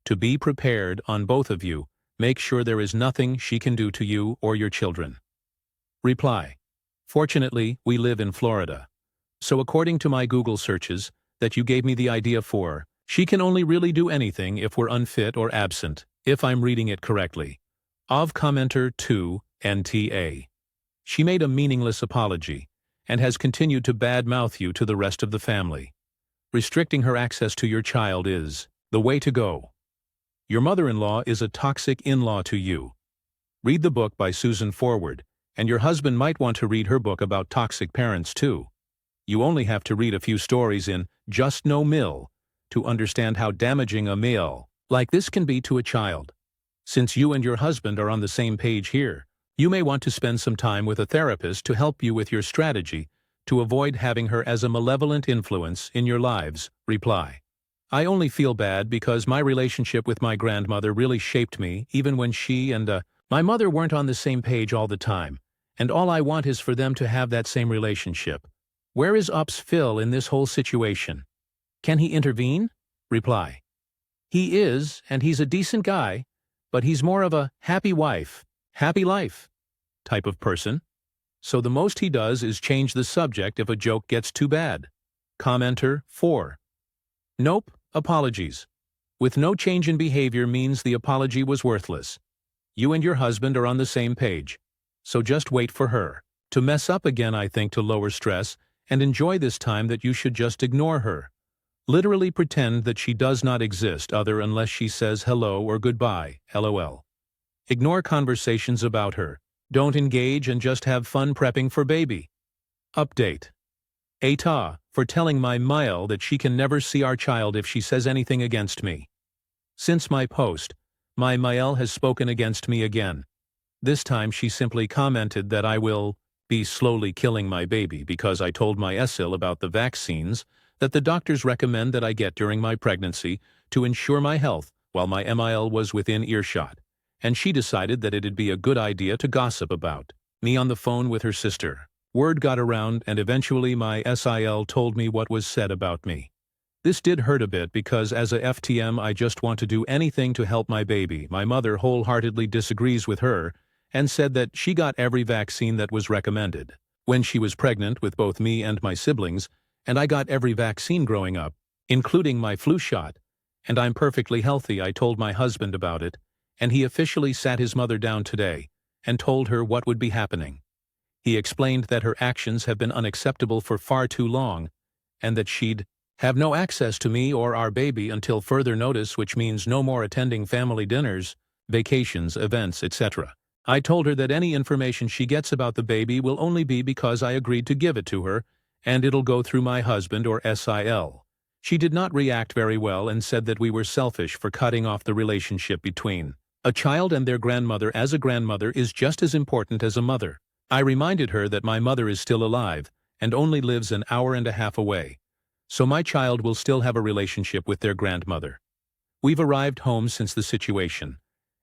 A: To be prepared on both of you, make sure there is nothing she can do to you or your children. Reply. Fortunately, we live in Florida. So according to my Google searches that you gave me the idea for, she can only really do anything if we're unfit or absent, if I'm reading it correctly. Of commenter 2, NTA. She made a meaningless apology and has continued to badmouth you to the rest of the family. Restricting her access to your child is the way to go. Your mother-in-law is a toxic in-law to you. Read the book by Susan Forward, and your husband might want to read her book about toxic parents too. You only have to read a few stories in Just No Mill to understand how damaging a male like this can be to a child. Since you and your husband are on the same page here, you may want to spend some time with a therapist to help you with your strategy to avoid having her as a malevolent influence in your lives. Reply. I only feel bad because my relationship with my grandmother really shaped me even when she and my mother weren't on the same page all the time, and all I want is for them to have that same relationship. Where is Ups Phil in this whole situation? Can he intervene? Reply. He is, and he's a decent guy, but he's more of a happy wife, happy life type of person. So the most he does is change the subject if a joke gets too bad. Commenter 4. Nope, apologies. With no change in behavior means the apology was worthless. You and your husband are on the same page. So just wait for her to mess up again, I think, to lower stress and enjoy this time that you should just ignore her. Literally pretend that she does not exist other unless she says hello or goodbye, LOL. Ignore conversations about her. Don't engage and just have fun prepping for baby. Update. Aita, for telling my Mael that she can never see our child if she says anything against me. Since my post, my Mael has spoken against me again. This time she simply commented that I will be slowly killing my baby because I told my SIL about the vaccines that the doctors recommend that I get during my pregnancy to ensure my health while my MIL was within earshot, and she decided that it'd be a good idea to gossip about me on the phone with her sister. Word got around and eventually my SIL told me what was said about me. This did hurt a bit because as a FTM I just want to do anything to help my baby. My mother wholeheartedly disagrees with her and said that she got every vaccine that was recommended when she was pregnant with both me and my siblings, and I got every vaccine growing up, including my flu shot, and I'm perfectly healthy. I told my husband about it, and he officially sat his mother down today and told her what would be happening. He explained that her actions have been unacceptable for far too long, and that she'd have no access to me or our baby until further notice, which means no more attending family dinners, vacations, events, etc. I told her that any information she gets about the baby will only be because I agreed to give it to her, and it'll go through my husband or SIL. She did not react very well and said that we were selfish for cutting off the relationship between a child and their grandmother, as a grandmother is just as important as a mother. I reminded her that my mother is still alive and only lives an hour and a half away, so my child will still have a relationship with their grandmother. We've arrived home since the situation,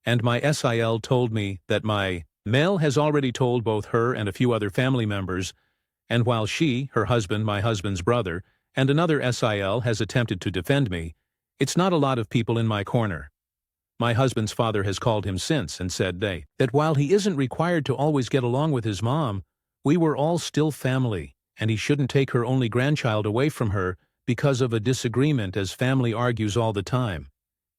A: and my SIL told me that my Mel has already told both her and a few other family members, and while she, her husband, my husband's brother, and another SIL has attempted to defend me, it's not a lot of people in my corner. My husband's father has called him since and said that while he isn't required to always get along with his mom, we were all still family, and he shouldn't take her only grandchild away from her because of a disagreement, as family argues all the time.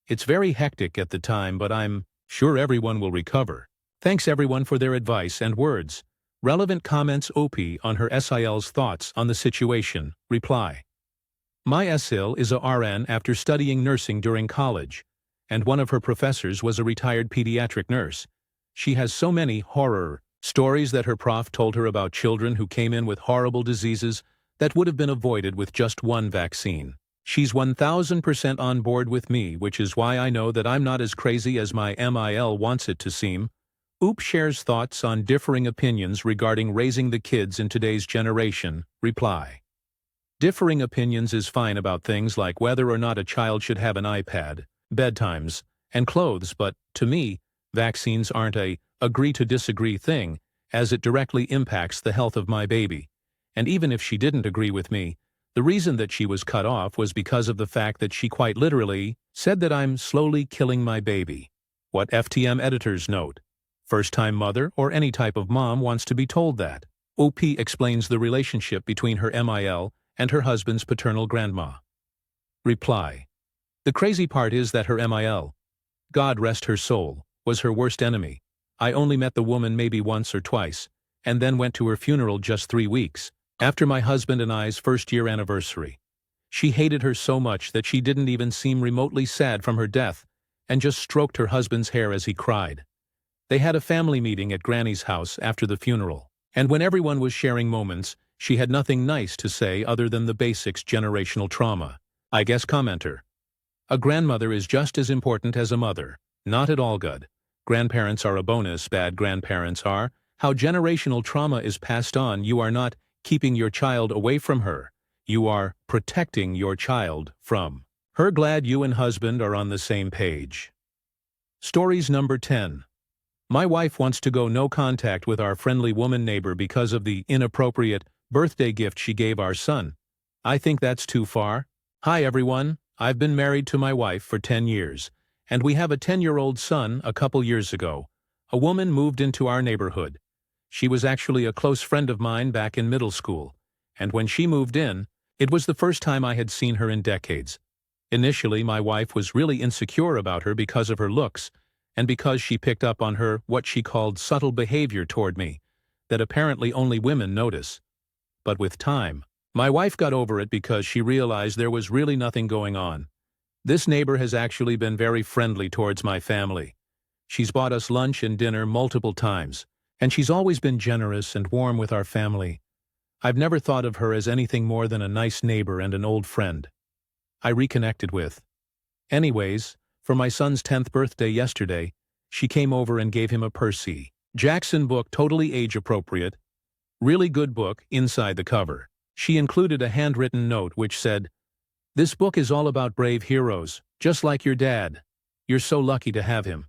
A: It's very hectic at the time, but I'm sure everyone will recover. Thanks everyone for their advice and words. Relevant comments. OP on her SIL's thoughts on the situation. Reply. My SIL is a RN after studying nursing during college, and one of her professors was a retired pediatric nurse. She has so many horror Stories that her prof told her about children who came in with horrible diseases that would have been avoided with just one vaccine. She's 1000% on board with me, which is why I know that I'm not as crazy as my MIL wants it to seem. Oop shares thoughts on differing opinions regarding raising the kids in today's generation. Reply. Differing opinions is fine about things like whether or not a child should have an iPad, bedtimes, and clothes, but, to me, vaccines aren't a agree to disagree thing, as it directly impacts the health of my baby. And even if she didn't agree with me, the reason that she was cut off was because of the fact that she quite literally said that I'm slowly killing my baby. What FTM editors note. First-time mother or any type of mom wants to be told that. OP explains the relationship between her MIL and her husband's paternal grandma. Reply. The crazy part is that her MIL, God rest her soul, was her worst enemy. I only met the woman maybe once or twice, and then went to her funeral just 3 weeks, after my husband and I's first-year anniversary. She hated her so much that she didn't even seem remotely sad from her death, and just stroked her husband's hair as he cried. They had a family meeting at Granny's house after the funeral, and when everyone was sharing moments, she had nothing nice to say other than the basics generational trauma. I guess commenter. A grandmother is just as important as a mother. Not at all good. Grandparents are a bonus, bad grandparents are. How generational trauma is passed on, you are not keeping your child away from her. You are protecting your child from her. Glad you and husband are on the same page. Stories number 10. My wife wants to go no contact with our friendly woman neighbor because of the inappropriate birthday gift she gave our son. I think that's too far. Hi everyone, I've been married to my wife for 10 years, and we have a 10-year-old son. A couple years ago, a woman moved into our neighborhood. She was actually a close friend of mine back in middle school, and when she moved in, it was the first time I had seen her in decades. Initially, my wife was really insecure about her because of her looks, and because she picked up on her what she called subtle behavior toward me, that apparently only women notice. But with time, my wife got over it because she realized there was really nothing going on. This neighbor has actually been very friendly towards my family. She's bought us lunch and dinner multiple times, and she's always been generous and warm with our family. I've never thought of her as anything more than a nice neighbor and an old friend I reconnected with. Anyways, for my son's 10th birthday yesterday, she came over and gave him a Percy Jackson book, totally age-appropriate. Really good book inside the cover. She included a handwritten note which said, "This book is all about brave heroes, just like your dad. You're so lucky to have him."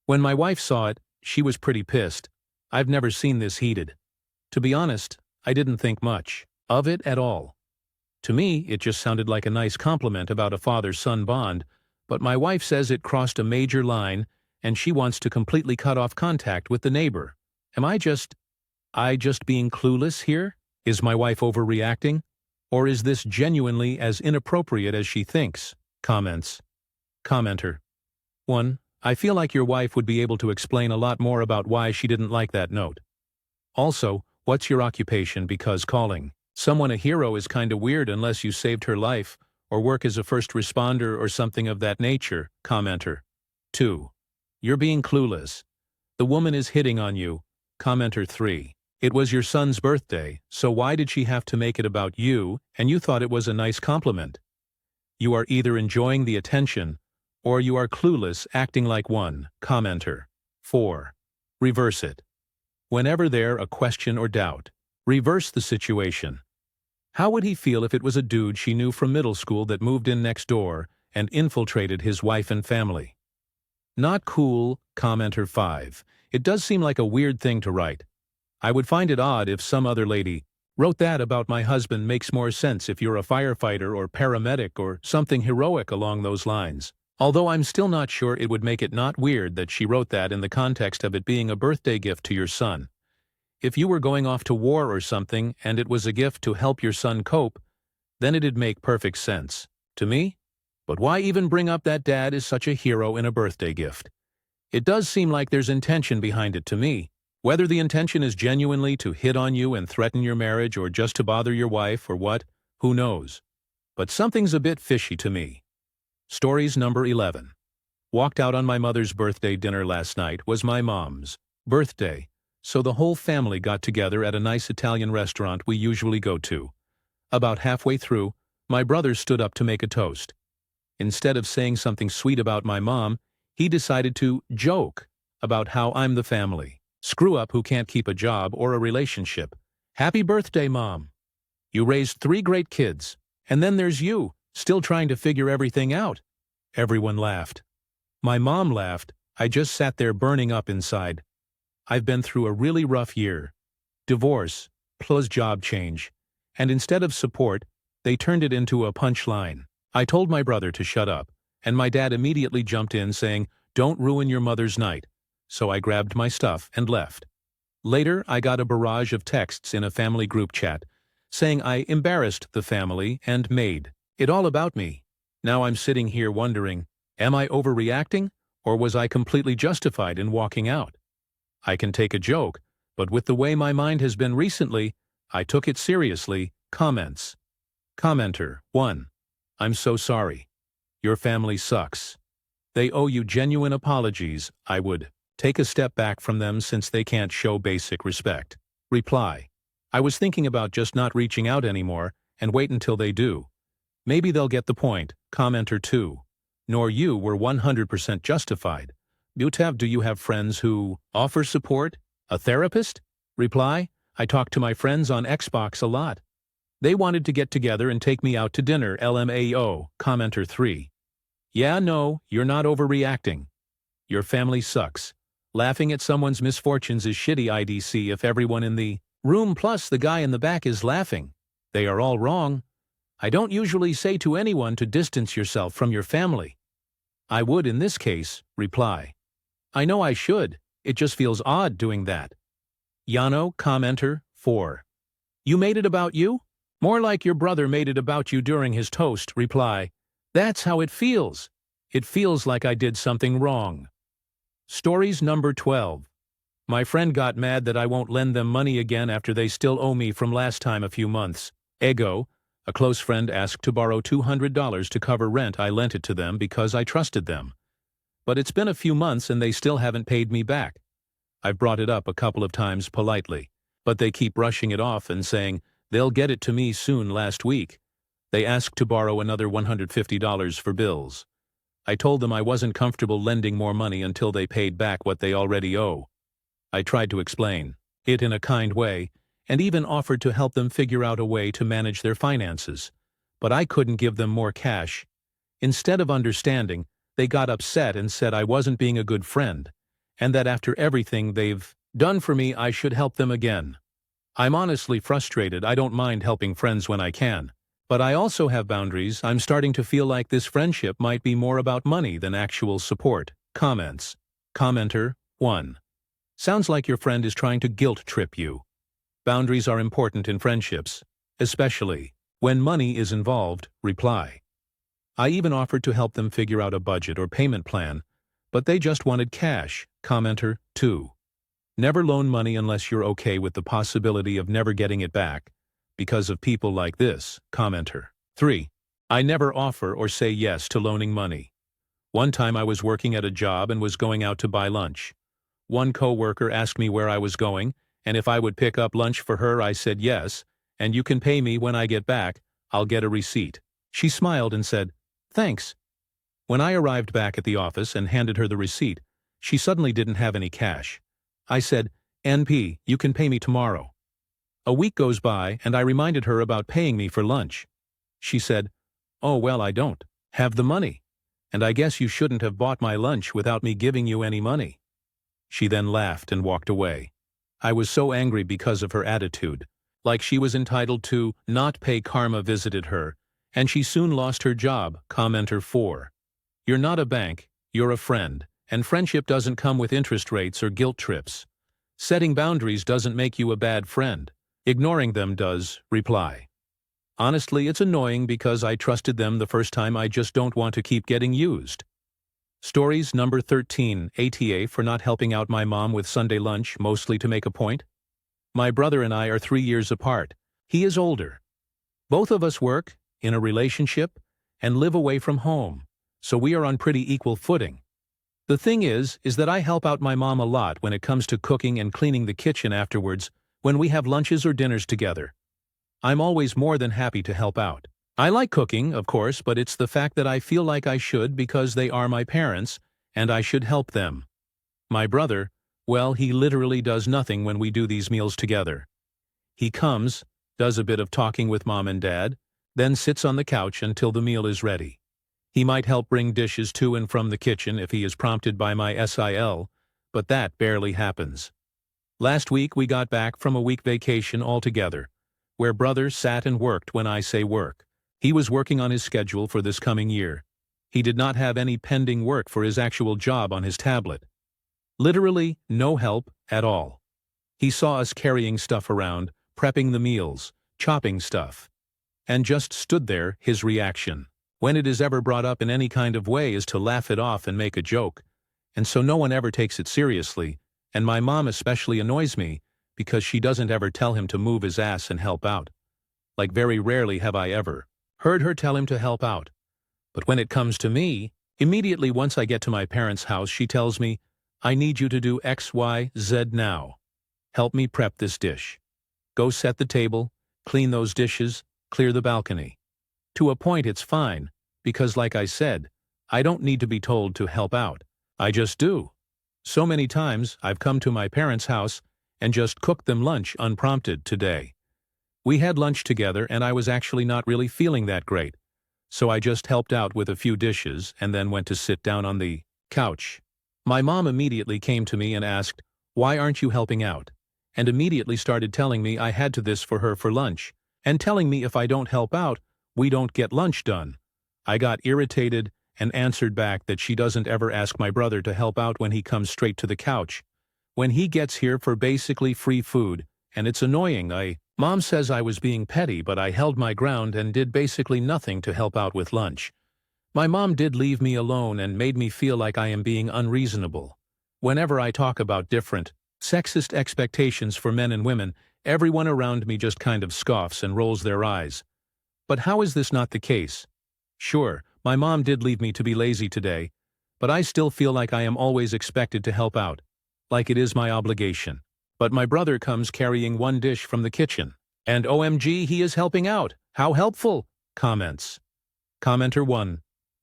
A: When my wife saw it, she was pretty pissed. I've never seen this heated. To be honest, I didn't think much of it at all. To me, it just sounded like a nice compliment about a father-son bond, but my wife says it crossed a major line, and she wants to completely cut off contact with the neighbor. Am I just being clueless here? Is my wife overreacting? Or is this genuinely as inappropriate as she thinks? Comments. Commenter. 1. I feel like your wife would be able to explain a lot more about why she didn't like that note. Also, what's your occupation, because calling someone a hero is kinda weird unless you saved her life or work as a first responder or something of that nature. Commenter. 2. You're being clueless. The woman is hitting on you. Commenter 3. It was your son's birthday, so why did she have to make it about you, and you thought it was a nice compliment? You are either enjoying the attention, or you are clueless, acting like one. Commenter. 4. Reverse it. Whenever there a question or doubt, reverse the situation. How would he feel if it was a dude she knew from middle school that moved in next door and infiltrated his wife and family? Not cool. Commenter 5. It does seem like a weird thing to write. I would find it odd if some other lady wrote that about my husband. Makes more sense if you're a firefighter or paramedic or something heroic along those lines. Although I'm still not sure it would make it not weird that she wrote that in the context of it being a birthday gift to your son. If you were going off to war or something and it was a gift to help your son cope, then it'd make perfect sense to me. But why even bring up that dad is such a hero in a birthday gift? It does seem like there's intention behind it to me. Whether the intention is genuinely to hit on you and threaten your marriage or just to bother your wife or what, who knows? But something's a bit fishy to me. Stories number 11. Walked out on my mother's birthday dinner last night. Was my mom's birthday. so the whole family got together at a nice Italian restaurant we usually go to. About halfway through, my brother stood up to make a toast. Instead of saying something sweet about my mom, he decided to joke about how I'm the family screw-up who can't keep a job or a relationship. Happy birthday, Mom. You raised 3 great kids, and then there's you, still trying to figure everything out. Everyone laughed. My mom laughed. I just sat there burning up inside. I've been through a really rough year. Divorce, plus job change. And instead of support, they turned it into a punchline. I told my brother to shut up, and my dad immediately jumped in saying, "Don't ruin your mother's night." So I grabbed my stuff and left. Later, I got a barrage of texts in a family group chat, saying I embarrassed the family and made it all about me. Now I'm sitting here wondering, am I overreacting, or was I completely justified in walking out? I can take a joke, but with the way my mind has been recently, I took it seriously. Comments. Commenter 1. I'm so sorry. Your family sucks. They owe you genuine apologies. I would take a step back from them since they can't show basic respect. Reply. I was thinking about just not reaching out anymore and wait until they do. Maybe they'll get the point. Commenter 2. Nor you were 100% justified. Butav, do you have friends who offer support? A therapist? Reply. I talk to my friends on Xbox a lot. They wanted to get together and take me out to dinner. LMAO. Commenter 3. Yeah, no, you're not overreacting. Your family sucks. Laughing at someone's misfortunes is shitty. IDC if everyone in the room plus the guy in the back is laughing. They are all wrong. I don't usually say to anyone to distance yourself from your family. I would in this case. Reply. I know I should. It just feels odd doing that. Yano. Commenter 4. You made it about you? More like your brother made it about you during his toast. Reply. That's how it feels. It feels like I did something wrong. Stories number 12. My friend got mad that I won't lend them money again after they still owe me from last time a few months. Ego. A close friend asked to borrow $200 to cover rent. I lent it to them because I trusted them. But it's been a few months and they still haven't paid me back. I've brought it up a couple of times politely, but they keep brushing it off and saying they'll get it to me soon. Last week, they asked to borrow another $150 for bills. I told them I wasn't comfortable lending more money until they paid back what they already owe. I tried to explain it in a kind way, and even offered to help them figure out a way to manage their finances. But I couldn't give them more cash. Instead of understanding, they got upset and said I wasn't being a good friend, and that after everything they've done for me I should help them again. I'm honestly frustrated. I don't mind helping friends when I can. But I also have boundaries. I'm starting to feel like this friendship might be more about money than actual support. Comments. Commenter 1. Sounds like your friend is trying to guilt trip you. Boundaries are important in friendships, especially when money is involved. Reply. I even offered to help them figure out a budget or payment plan, but they just wanted cash. Commenter 2. Never loan money unless you're okay with the possibility of never getting it back, because of people like this. Commenter 3. I never offer or say yes to loaning money. One time I was working at a job and was going out to buy lunch. One coworker asked me where I was going, and if I would pick up lunch for her. I said yes, and you can pay me when I get back. I'll get a receipt. She smiled and said, thanks. When I arrived back at the office and handed her the receipt, she suddenly didn't have any cash. I said, NP, you can pay me tomorrow. A week goes by and I reminded her about paying me for lunch. She said, oh well, I don't have the money, and I guess you shouldn't have bought my lunch without me giving you any money. She then laughed and walked away. I was so angry because of her attitude, like she was entitled to not pay. Karma visited her, and she soon lost her job. Commenter 4. You're not a bank, you're a friend, and friendship doesn't come with interest rates or guilt trips. Setting boundaries doesn't make you a bad friend. Ignoring them does. Reply. Honestly, it's annoying because I trusted them the first time. I just don't want to keep getting used. Stories number 13. ATA for not helping out my mom with Sunday lunch, mostly to make a point. My brother and I are 3 years apart. He is older. Both of us work, in a relationship, and live away from home, so we are on pretty equal footing. The thing is that I help out my mom a lot when it comes to cooking and cleaning the kitchen afterwards when we have lunches or dinners together. I'm always more than happy to help out. I like cooking, of course, but it's the fact that I feel like I should because they are my parents, and I should help them. My brother, well, he literally does nothing when we do these meals together. He comes, does a bit of talking with mom and dad, then sits on the couch until the meal is ready. He might help bring dishes to and from the kitchen if he is prompted by my SIL, but that barely happens. Last week we got back from a week vacation all together, where brother sat and worked when I say work. He was working on his schedule for this coming year. He did not have any pending work for his actual job on his tablet. Literally no help at all. He saw us carrying stuff around, prepping the meals, chopping stuff, and just stood there. His reaction, when it is ever brought up in any kind of way, is to laugh it off and make a joke, and so no one ever takes it seriously, and my mom especially annoys me because she doesn't ever tell him to move his ass and help out. Like, very rarely have I ever heard her tell him to help out. But when it comes to me, immediately once I get to my parents' house, she tells me, I need you to do X, Y, Z now. Help me prep this dish. Go set the table, clean those dishes, clear the balcony. To a point it's fine, because like I said, I don't need to be told to help out. I just do. So many times I've come to my parents' house and just cooked them lunch unprompted today. We had lunch together and I was actually not really feeling that great, so I just helped out with a few dishes and then went to sit down on the couch. My mom immediately came to me and asked, why aren't you helping out? And immediately started telling me I had to this for her for lunch, and telling me if I don't help out, we don't get lunch done. I got irritated and answered back that she doesn't ever ask my brother to help out when he comes straight to the couch, when he gets here for basically free food, and it's annoying. Mom says I was being petty, but I held my ground and did basically nothing to help out with lunch. My mom did leave me alone and made me feel like I am being unreasonable. Whenever I talk about different, sexist expectations for men and women, everyone around me just kind of scoffs and rolls their eyes. But how is this not the case? Sure, my mom did leave me to be lazy today, but I still feel like I am always expected to help out, like it is my obligation. But my brother comes carrying one dish from the kitchen, and OMG, he is helping out. How helpful! Comments. Commenter 1.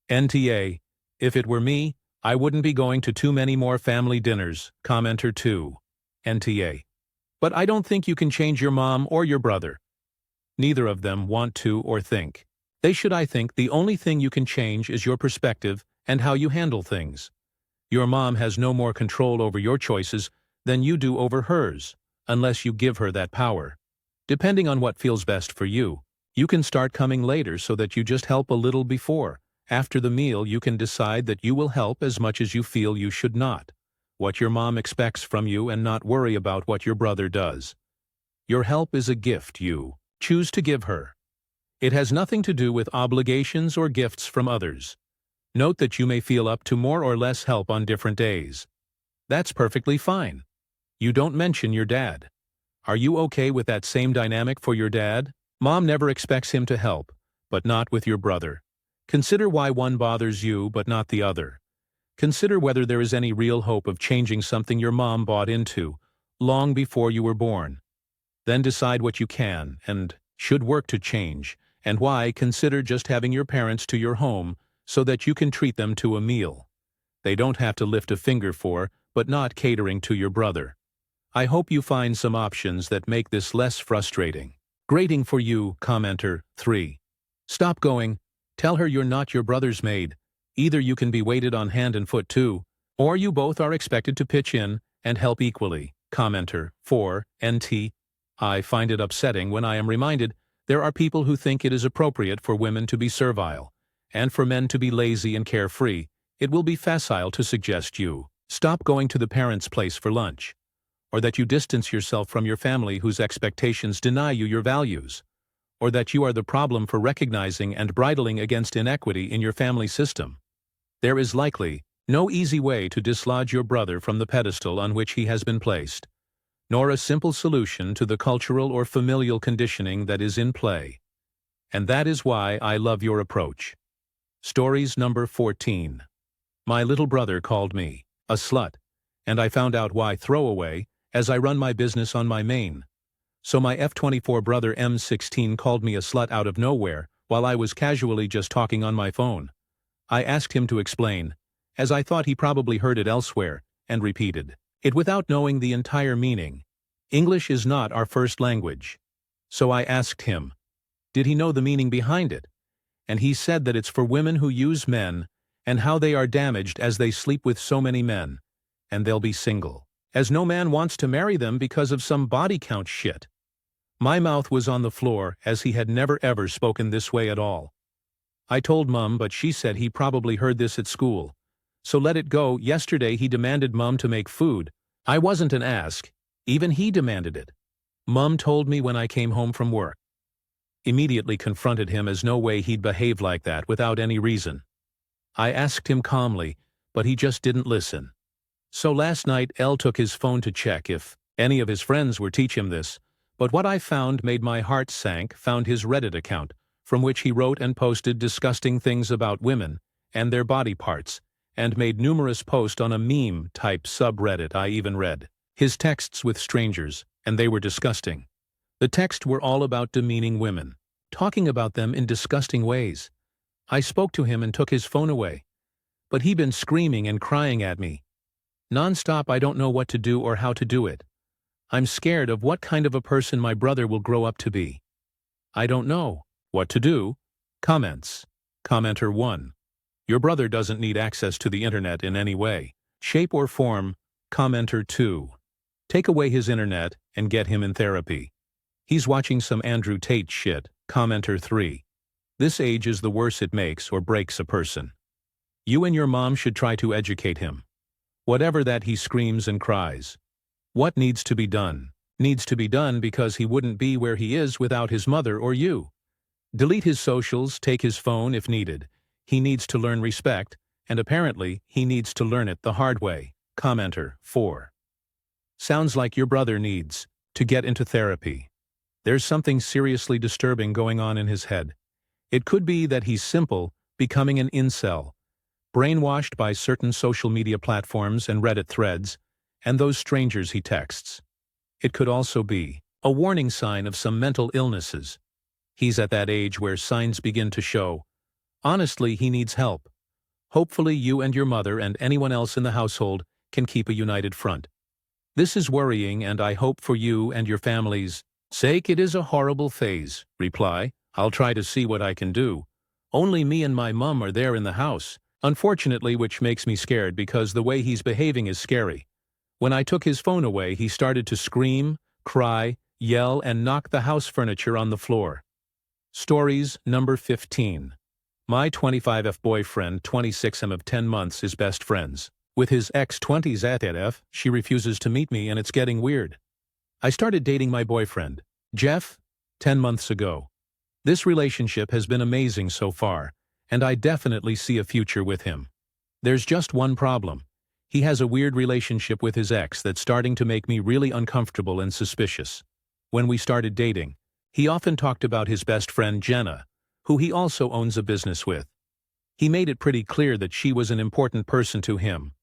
A: NTA. If it were me, I wouldn't be going to too many more family dinners. Commenter 2. NTA. But I don't think you can change your mom or your brother. Neither of them want to or think. They should. I think the only thing you can change is your perspective and how you handle things. Your mom has no more control over your choices than you do over hers, unless you give her that power. Depending on what feels best for you, you can start coming later so that you just help a little before. After the meal, you can decide that you will help as much as you feel you should not. What your mom expects from you and not worry about what your brother does. Your help is a gift you choose to give her. It has nothing to do with obligations or gifts from others. Note that you may feel up to more or less help on different days. That's perfectly fine. You don't mention your dad. Are you okay with that same dynamic for your dad? Mom never expects him to help, but not with your brother. Consider why one bothers you but not the other. Consider whether there is any real hope of changing something your mom bought into long before you were born. Then decide what you can and should work to change, and why. Consider just having your parents to your home so that you can treat them to a meal. They don't have to lift a finger for, but not catering to your brother. I hope you find some options that make this less frustrating. Grating for you. Commenter 3. Stop going. Tell her you're not your brother's maid. Either you can be waited on hand and foot too, or you both are expected to pitch in and help equally. Commenter 4. NT. I find it upsetting when I am reminded there are people who think it is appropriate for women to be servile, and for men to be lazy and carefree. It will be facile to suggest you stop going to the parents' place for lunch, or that you distance yourself from your family whose expectations deny you your values, or that you are the problem for recognizing and bridling against inequity in your family system. There is likely no easy way to dislodge your brother from the pedestal on which he has been placed, nor a simple solution to the cultural or familial conditioning that is in play. And that is why I love your approach. Stories number 14. My little brother called me a slut, and I found out why throwaway, as I run my business on my main. So my F24 brother M16 called me a slut out of nowhere while I was casually just talking on my phone. I asked him to explain, as I thought he probably heard it elsewhere, and repeated it without knowing the entire meaning. English is not our first language. So I asked him, did he know the meaning behind it? And he said that it's for women who use men, and how they are damaged as they sleep with so many men, and they'll be single, as no man wants to marry them because of some body count shit. My mouth was on the floor, as he had never ever spoken this way at all. I told Mum, but she said he probably heard this at school. So let it go. Yesterday he demanded Mum to make food. I wasn't an ask. Even he demanded it. Mum told me when I came home from work. Immediately confronted him, as no way he'd behave like that without any reason. I asked him calmly, but he just didn't listen. So last night L took his phone to check if any of his friends would teach him this, but what I found made my heart sank. Found his Reddit account, from which he wrote and posted disgusting things about women and their body parts, and made numerous posts on a meme-type subreddit. I even read his texts with strangers, and they were disgusting. The texts were all about demeaning women, talking about them in disgusting ways. I spoke to him and took his phone away, but he'd been screaming and crying at me non-stop. I don't know what to do or how to do it. I'm scared of what kind of a person my brother will grow up to be. I don't know what to do. Comments. Commenter 1. Your brother doesn't need access to the internet in any way, shape or form. Commenter 2. Take away his internet and get him in therapy. He's watching some Andrew Tate shit. Commenter 3. This age is the worse it makes or breaks a person. You and your mom should try to educate him. Whatever that he screams and cries. What needs to be done? Needs to be done because he wouldn't be where he is without his mother or you. Delete his socials, take his phone if needed. He needs to learn respect, and apparently he needs to learn it the hard way. Commenter 4. Sounds like your brother needs to get into therapy. There's something seriously disturbing going on in his head. It could be that he's simple, becoming an incel, brainwashed by certain social media platforms and Reddit threads, and those strangers he texts. It could also be a warning sign of some mental illnesses. He's at that age where signs begin to show. Honestly, he needs help. Hopefully you and your mother and anyone else in the household can keep a united front. This is worrying, and I hope for you and your family's sake it is a horrible phase. Reply, I'll try to see what I can do. Only me and my mum are there in the house, unfortunately, which makes me scared because the way he's behaving is scary. When I took his phone away, he started to scream, cry, yell, and knock the house furniture on the floor. Stories number 15. My 25F boyfriend, 26M of 10 months, is best friends with his ex-20s at F. She refuses to meet me, and it's getting weird. I started dating my boyfriend, Jeff, 10 months ago. This relationship has been amazing so far, and I definitely see a future with him. There's just one problem. He has a weird relationship with his ex that's starting to make me really uncomfortable and suspicious. When we started dating, he often talked about his best friend Jenna, who he also owns a business with. He made it pretty clear that she was an important person to him.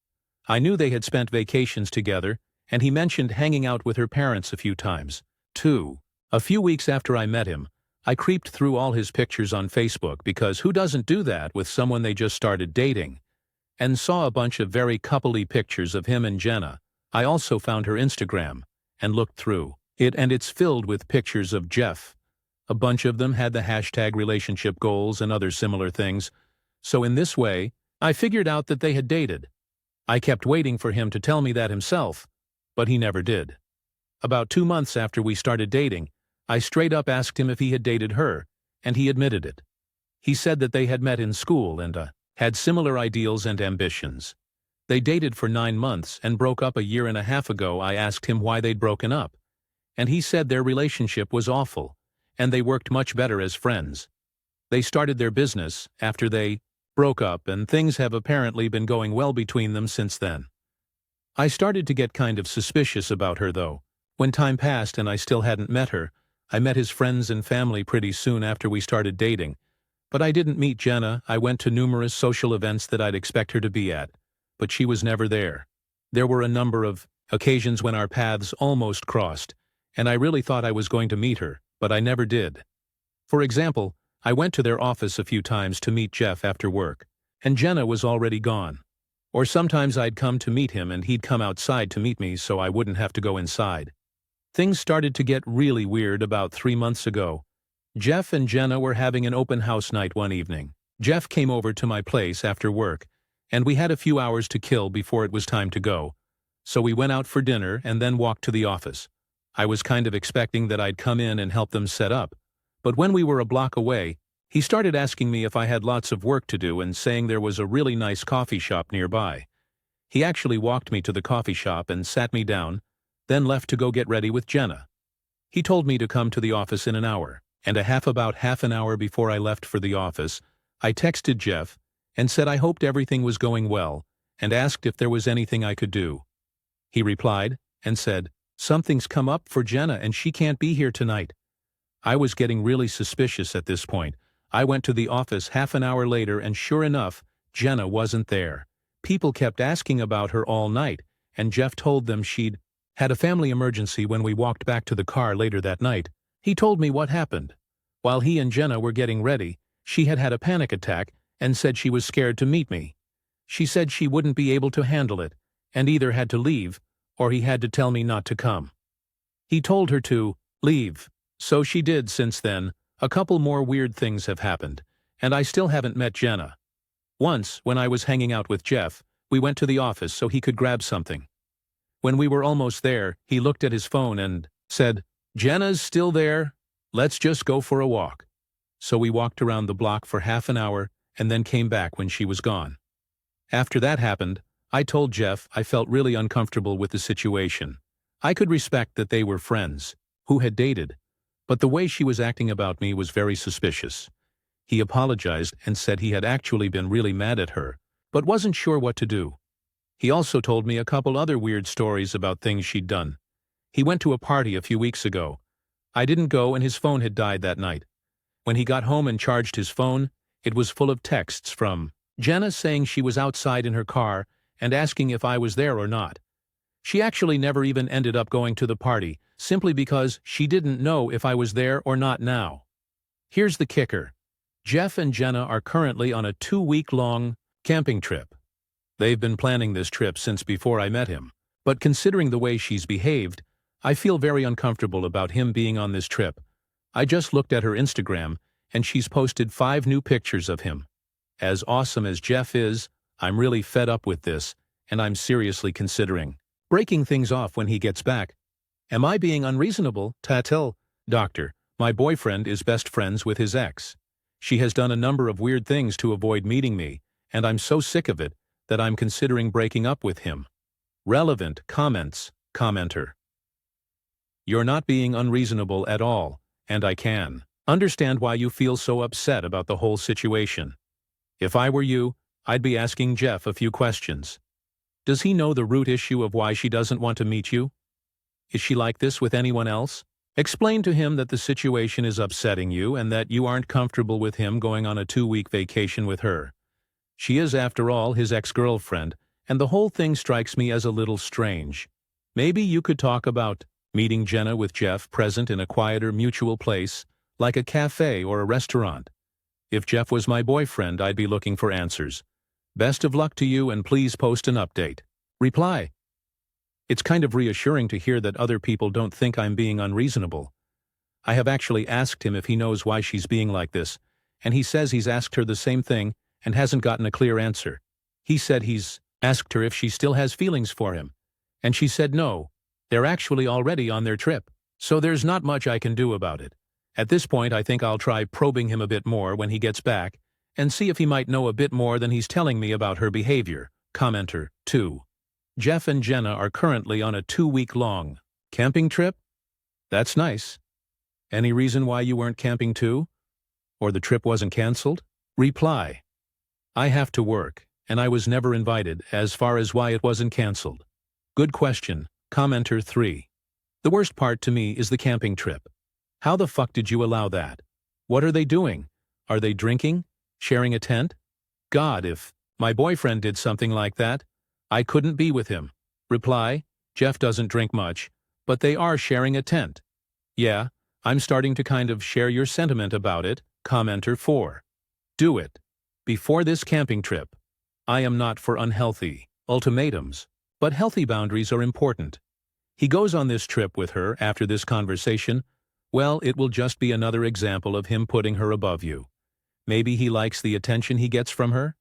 A: I knew they had spent vacations together, and he mentioned hanging out with her parents a few times, too. A few weeks after I met him, I creeped through all his pictures on Facebook, because who doesn't do that with someone they just started dating, and saw a bunch of very coupley pictures of him and Jenna. I also found her Instagram, and looked through it, and it's filled with pictures of Jeff. A bunch of them had the hashtag relationship goals and other similar things, so in this way, I figured out that they had dated. I kept waiting for him to tell me that himself, but he never did. About 2 months after we started dating, I straight up asked him if he had dated her, and he admitted it. He said that they had met in school and had similar ideals and ambitions. They dated for 9 months and broke up a year and a half ago. I asked him why they'd broken up, and he said their relationship was awful, and they worked much better as friends. They started their business after they broke up, and things have apparently been going well between them since then. I started to get kind of suspicious about her, though. When time passed and I still hadn't met her, I met his friends and family pretty soon after we started dating, But I didn't meet Jenna. I went to numerous social events that I'd expect her to be at, but she was never there. There were a number of occasions when our paths almost crossed, and I really thought I was going to meet her, but I never did. For example, I went to their office a few times to meet Jeff after work, and Jenna was already gone. Or sometimes I'd come to meet him and he'd come outside to meet me so I wouldn't have to go inside. Things started to get really weird about 3 months ago. Jeff and Jenna were having an open house night one evening. Jeff came over to my place after work, and we had a few hours to kill before it was time to go. So we went out for dinner and then walked to the office. I was kind of expecting that I'd come in and help them set up. But when we were a block away, he started asking me if I had lots of work to do and saying there was a really nice coffee shop nearby. He actually walked me to the coffee shop and sat me down, then left to go get ready with Jenna. He told me to come to the office in an hour, and about half an hour before I left for the office, I texted Jeff and said I hoped everything was going well and asked if there was anything I could do. He replied and said, "Something's come up for Jenna and she can't be here tonight." I was getting really suspicious at this point. I went to the office half an hour later and sure enough, Jenna wasn't there. People kept asking about her all night, and Jeff told them she'd had a family emergency when we walked back to the car later that night. He told me what happened. While he and Jenna were getting ready, she had a panic attack and said she was scared to meet me. She said she wouldn't be able to handle it, and either had to leave, or he had to tell me not to come. He told her to leave, so she did. Since then, a couple more weird things have happened, and I still haven't met Jenna. Once, when I was hanging out with Jeff, we went to the office so he could grab something. When we were almost there, he looked at his phone and said, "Jenna's still there. Let's just go for a walk." So we walked around the block for half an hour and then came back when she was gone. After that happened, I told Jeff I felt really uncomfortable with the situation. I could respect that they were friends, who had dated, but the way she was acting about me was very suspicious. He apologized and said he had actually been really mad at her, but wasn't sure what to do. He also told me a couple other weird stories about things she'd done. He went to a party a few weeks ago. I didn't go and his phone had died that night. When he got home and charged his phone, it was full of texts from Jenna saying she was outside in her car and asking if I was there or not. She actually never even ended up going to the party, simply because she didn't know if I was there or not now. Here's the kicker. Jeff and Jenna are currently on a 2-week-long camping trip. They've been planning this trip since before I met him, but considering the way she's behaved, I feel very uncomfortable about him being on this trip. I just looked at her Instagram, and she's posted 5 new pictures of him. As awesome as Jeff is, I'm really fed up with this, and I'm seriously considering breaking things off when he gets back. Am I being unreasonable? Tatil, doctor, my boyfriend is best friends with his ex. She has done a number of weird things to avoid meeting me, and I'm so sick of it that I'm considering breaking up with him. Relevant comments, commenter. You're not being unreasonable at all, and I can understand why you feel so upset about the whole situation. If I were you, I'd be asking Jeff a few questions. Does he know the root issue of why she doesn't want to meet you? Is she like this with anyone else? Explain to him that the situation is upsetting you and that you aren't comfortable with him going on a 2-week vacation with her. She is, after all, his ex-girlfriend, and the whole thing strikes me as a little strange. Maybe you could talk about meeting Jenna with Jeff present in a quieter mutual place, like a cafe or a restaurant. If Jeff was my boyfriend, I'd be looking for answers. Best of luck to you and please post an update. Reply. It's kind of reassuring to hear that other people don't think I'm being unreasonable. I have actually asked him if he knows why she's being like this, and he says he's asked her the same thing and hasn't gotten a clear answer. He said he's asked her if she still has feelings for him, and she said no. They're actually already on their trip, so there's not much I can do about it. At this point, I think I'll try probing him a bit more when he gets back and see if he might know a bit more than he's telling me about her behavior. Commenter 2. Jeff and Jenna are currently on a 2-week-long camping trip? That's nice. Any reason why you weren't camping too? Or the trip wasn't canceled? Reply. I have to work, and I was never invited as far as why it wasn't canceled. Good question. Commenter 3. The worst part to me is the camping trip. How the fuck did you allow that? What are they doing? Are they drinking? Sharing a tent? God, if my boyfriend did something like that, I couldn't be with him. Reply, Jeff doesn't drink much, but they are sharing a tent. Yeah, I'm starting to kind of share your sentiment about it. Commenter 4. Do it. Before this camping trip. I am not for unhealthy ultimatums, but healthy boundaries are important. He goes on this trip with her after this conversation. Well, it will just be another example of him putting her above you. Maybe he likes the attention he gets from her?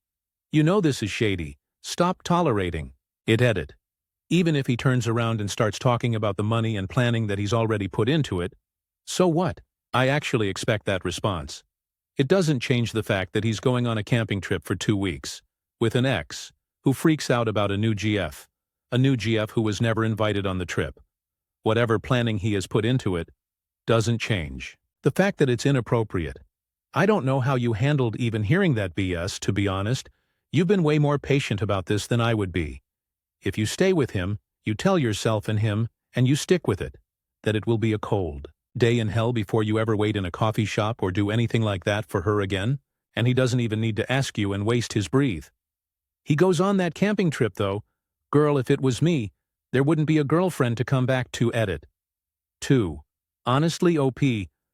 A: You know this is shady. Stop tolerating it. Edit. Even if he turns around and starts talking about the money and planning that he's already put into it, so what? I actually expect that response. It doesn't change the fact that he's going on a camping trip for 2 weeks, with an ex, who freaks out about a new GF who was never invited on the trip. Whatever planning he has put into it, doesn't change the fact that it's inappropriate. I don't know how you handled even hearing that BS, to be honest. You've been way more patient about this than I would be. If you stay with him, you tell yourself and him, and you stick with it, that it will be a cold day in hell before you ever wait in a coffee shop or do anything like that for her again, and he doesn't even need to ask you and waste his breath. He goes on that camping trip though. Girl, if it was me, there wouldn't be a girlfriend to come back to. Edit. 2. Honestly, OP,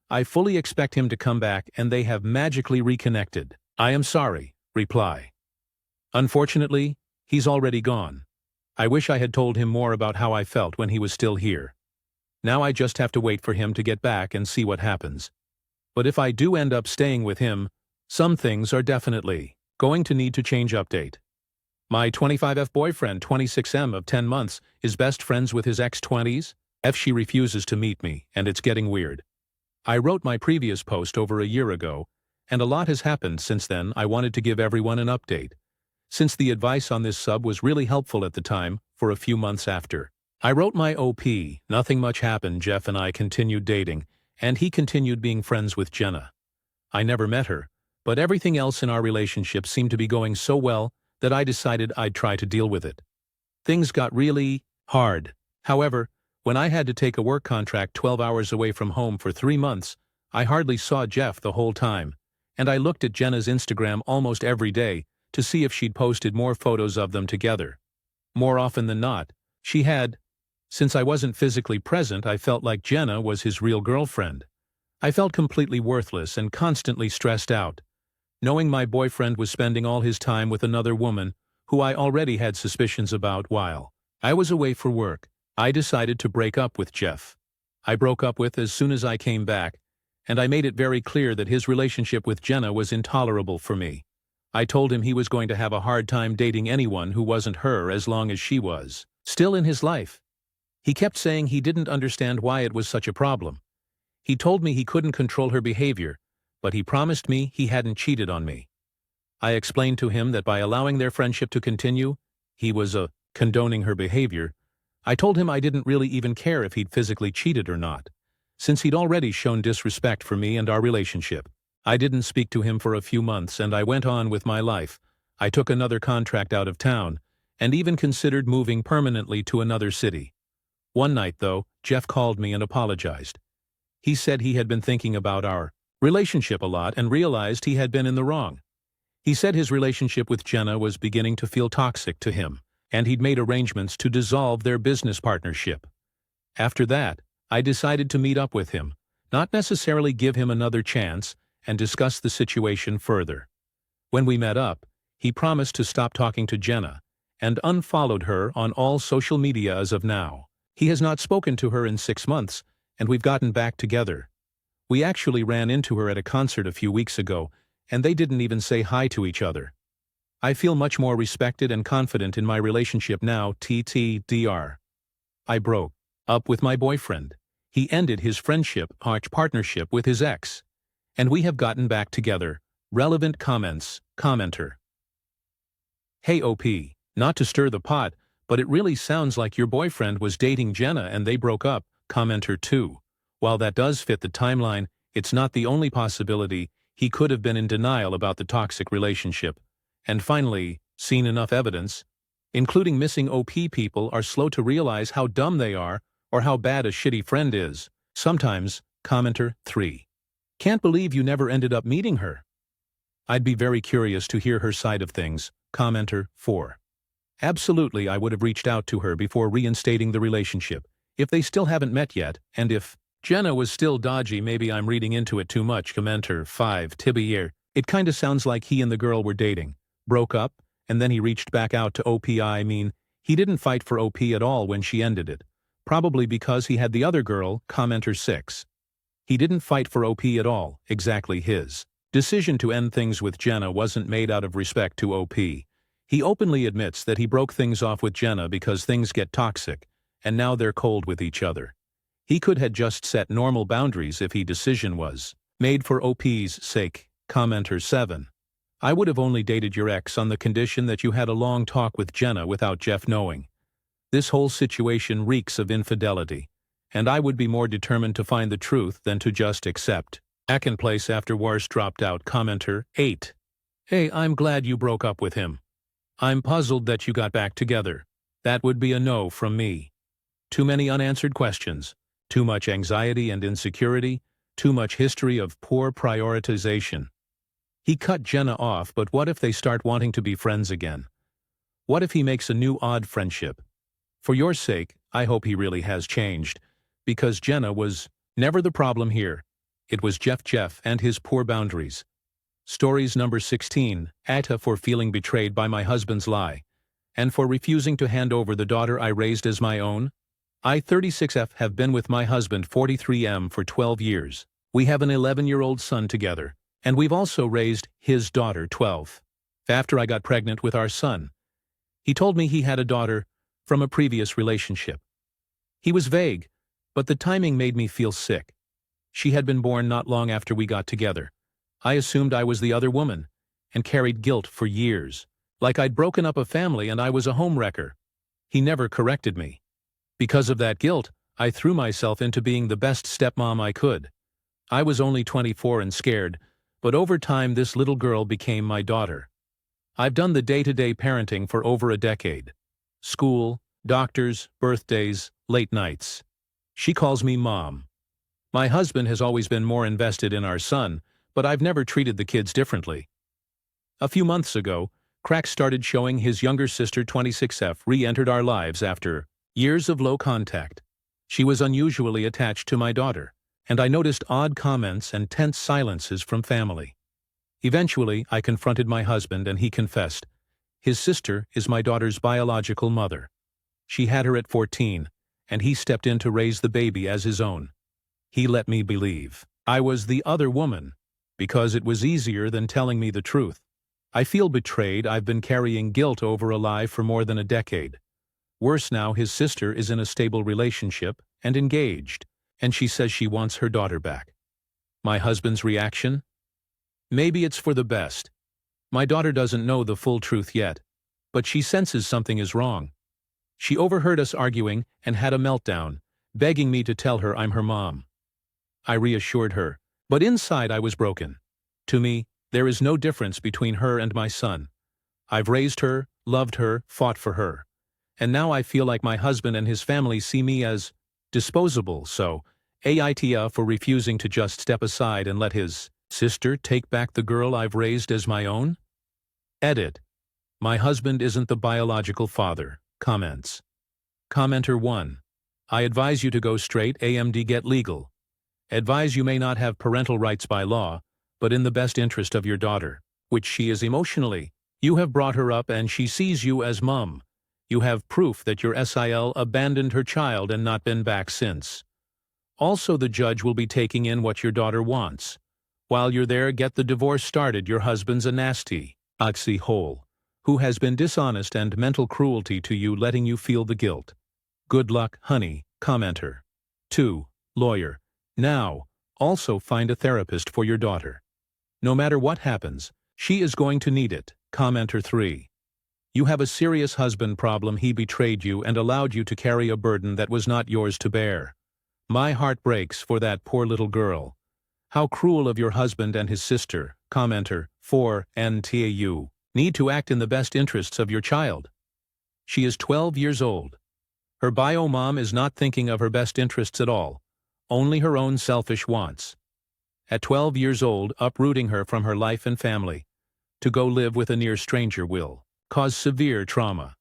A: I fully expect him to come back and they have magically reconnected. I am sorry. Reply. Unfortunately, he's already gone. I wish I had told him more about how I felt when he was still here. Now I just have to wait for him to get back and see what happens. But if I do end up staying with him, some things are definitely going to need to change. Update. My 25F boyfriend, 26M of 10 months, is best friends with his ex-20s. She refuses to meet me, and it's getting weird. I wrote my previous post over a year ago, and a lot has happened since then. I wanted to give everyone an update, since the advice on this sub was really helpful at the time, for a few months after I wrote my OP, nothing much happened. Jeff and I continued dating, and he continued being friends with Jenna. I never met her, but everything else in our relationship seemed to be going so well that I decided I'd try to deal with it. Things got really hard. However, when I had to take a work contract 12 hours away from home for 3 months, I hardly saw Jeff the whole time, and I looked at Jenna's Instagram almost every day to see if she'd posted more photos of them together. More often than not, she had. Since I wasn't physically present, I felt like Jenna was his real girlfriend. I felt completely worthless and constantly stressed out, knowing my boyfriend was spending all his time with another woman who I already had suspicions about while I was away for work. I decided to break up with Jeff. I broke up with as soon as I came back, and I made it very clear that his relationship with Jenna was intolerable for me. I told him he was going to have a hard time dating anyone who wasn't her as long as she was still in his life. He kept saying he didn't understand why it was such a problem. He told me he couldn't control her behavior, but he promised me he hadn't cheated on me. I explained to him that by allowing their friendship to continue, he was condoning her behavior. I told him I didn't really even care if he'd physically cheated or not, since he'd already shown disrespect for me and our relationship. I didn't speak to him for a few months and I went on with my life. I took another contract out of town, and even considered moving permanently to another city. One night, though, Jeff called me and apologized. He said he had been thinking about our relationship a lot and realized he had been in the wrong. He said his relationship with Jenna was beginning to feel toxic to him, and he'd made arrangements to dissolve their business partnership. After that, I decided to meet up with him, not necessarily give him another chance, and discuss the situation further. When we met up, he promised to stop talking to Jenna, and unfollowed her on all social media as of now. He has not spoken to her in 6 months, and we've gotten back together. We actually ran into her at a concert a few weeks ago, and they didn't even say hi to each other. I feel much more respected and confident in my relationship now. TTDR. I broke up with my boyfriend. He ended his friendship partnership with his ex, and we have gotten back together. Relevant comments. Commenter. Hey OP, not to stir the pot, but it really sounds like your boyfriend was dating Jenna and they broke up. Commenter 2. While that does fit the timeline, it's not the only possibility. He could have been in denial about the toxic relationship. And finally, seen enough evidence, including missing OP. People are slow to realize how dumb they are or how bad a shitty friend is. Sometimes. Commenter 3. Can't believe you never ended up meeting her. I'd be very curious to hear her side of things. Commenter 4. Absolutely, I would have reached out to her before reinstating the relationship, if they still haven't met yet, and if Jenna was still dodgy. Maybe I'm reading into it too much. Commenter 5. Tibier. It kinda sounds like he and the girl were dating, broke up, and then he reached back out to OP. I mean, he didn't fight for OP at all when she ended it. Probably because he had the other girl. Commenter 6. He didn't fight for OP at all. Exactly. His decision to end things with Jenna wasn't made out of respect to OP. He openly admits that he broke things off with Jenna because things get toxic, and now they're cold with each other. He could have just set normal boundaries if his decision was made for OP's sake. Commenter 7. I would have only dated your ex on the condition that you had a long talk with Jenna without Jeff knowing. This whole situation reeks of infidelity, and I would be more determined to find the truth than to just accept Akin place after Wars dropped out. Commenter 8. Hey, I'm glad you broke up with him. I'm puzzled that you got back together. That would be a no from me. Too many unanswered questions, too much anxiety and insecurity, too much history of poor prioritization. He cut Jenna off, but what if they start wanting to be friends again? What if he makes a new odd friendship? For your sake, I hope he really has changed, because Jenna was never the problem here. It was Jeff and his poor boundaries. Stories number 16, Aita for feeling betrayed by my husband's lie, and for refusing to hand over the daughter I raised as my own. I 36F have been with my husband 43M for 12 years. We have an 11-year-old son together, and we've also raised his daughter 12. After I got pregnant with our son, he told me he had a daughter from a previous relationship. He was vague, but the timing made me feel sick. She had been born not long after we got together. I assumed I was the other woman, and carried guilt for years, like I'd broken up a family and I was a homewrecker. He never corrected me. Because of that guilt, I threw myself into being the best stepmom I could. I was only 24 and scared, but over time this little girl became my daughter. I've done the day-to-day parenting for over a decade. School, doctors, birthdays, late nights. She calls me Mom. My husband has always been more invested in our son, but I've never treated the kids differently. A few months ago, cracks started showing. His younger sister 26F re-entered our lives after years of low contact. She was unusually attached to my daughter, and I noticed odd comments and tense silences from family. Eventually, I confronted my husband and he confessed. His sister is my daughter's biological mother. She had her at 14, and he stepped in to raise the baby as his own. He let me believe I was the other woman, because it was easier than telling me the truth. I feel betrayed. I've been carrying guilt over a lie for more than a decade. Worse now, his sister is in a stable relationship and engaged, and she says she wants her daughter back. My husband's reaction? Maybe it's for the best. My daughter doesn't know the full truth yet, but she senses something is wrong. She overheard us arguing and had a meltdown, begging me to tell her I'm her mom. I reassured her, but inside I was broken. To me, there is no difference between her and my son. I've raised her, loved her, fought for her. And now I feel like my husband and his family see me as disposable, so Aita for refusing to just step aside and let his sister take back the girl I've raised as my own? Edit. My husband isn't the biological father. Comments. Commenter 1. I advise you to go straight. AMD get legal. Advise you may not have parental rights by law, but in the best interest of your daughter, which she is emotionally. You have brought her up and she sees you as mom. You have proof that your SIL abandoned her child and not been back since. Also, the judge will be taking in what your daughter wants. While you're there, get the divorce started. Your husband's a nasty oxy hole, who has been dishonest and mental cruelty to you, letting you feel the guilt. Good luck, honey. Commenter. 2. Lawyer. Now, also find a therapist for your daughter. No matter what happens, she is going to need it. Commenter 3. You have a serious husband problem. He betrayed you and allowed you to carry a burden that was not yours to bear. My heart breaks for that poor little girl. How cruel of your husband and his sister. Commenter 4. NTAU. Need to act in the best interests of your child. She is 12 years old. Her bio mom is not thinking of her best interests at all. Only her own selfish wants. At 12 years old, uprooting her from her life and family, to go live with a near stranger will cause severe trauma.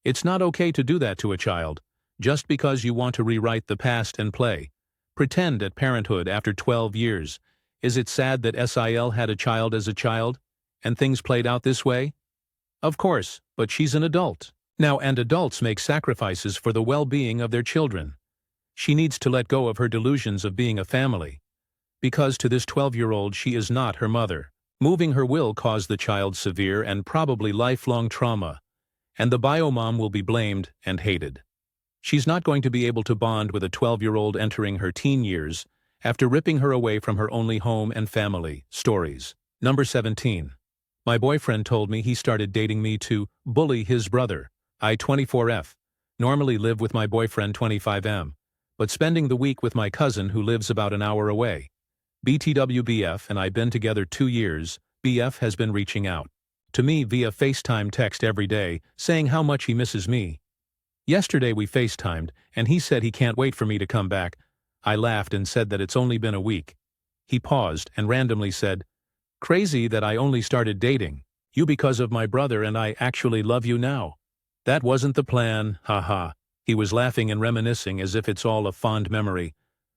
A: It's not okay to do that to a child, just because you want to rewrite the past and play pretend at parenthood after 12 years. Is it sad that SIL had a child as a child, and things played out this way? Of course, but she's an adult now, and adults make sacrifices for the well-being of their children. She needs to let go of her delusions of being a family, because to this 12-year-old she is not her mother. Moving her will cause the child severe and probably lifelong trauma, and the biomom will be blamed and hated. She's not going to be able to bond with a 12-year-old entering her teen years after ripping her away from her only home and family. Stories. Number 17. My boyfriend told me he started dating me to bully his brother. I, 24F, normally live with my boyfriend, 25M, but spending the week with my cousin who lives about an hour away. BTWBF and I been together 2 years. BF has been reaching out to me via FaceTime text every day, saying how much he misses me. Yesterday we FaceTimed, and he said he can't wait for me to come back. I laughed and said that it's only been a week. He paused and randomly said, "Crazy that I only started dating you because of my brother and I actually love you now. That wasn't the plan, haha." He was laughing and reminiscing as if it's all a fond memory.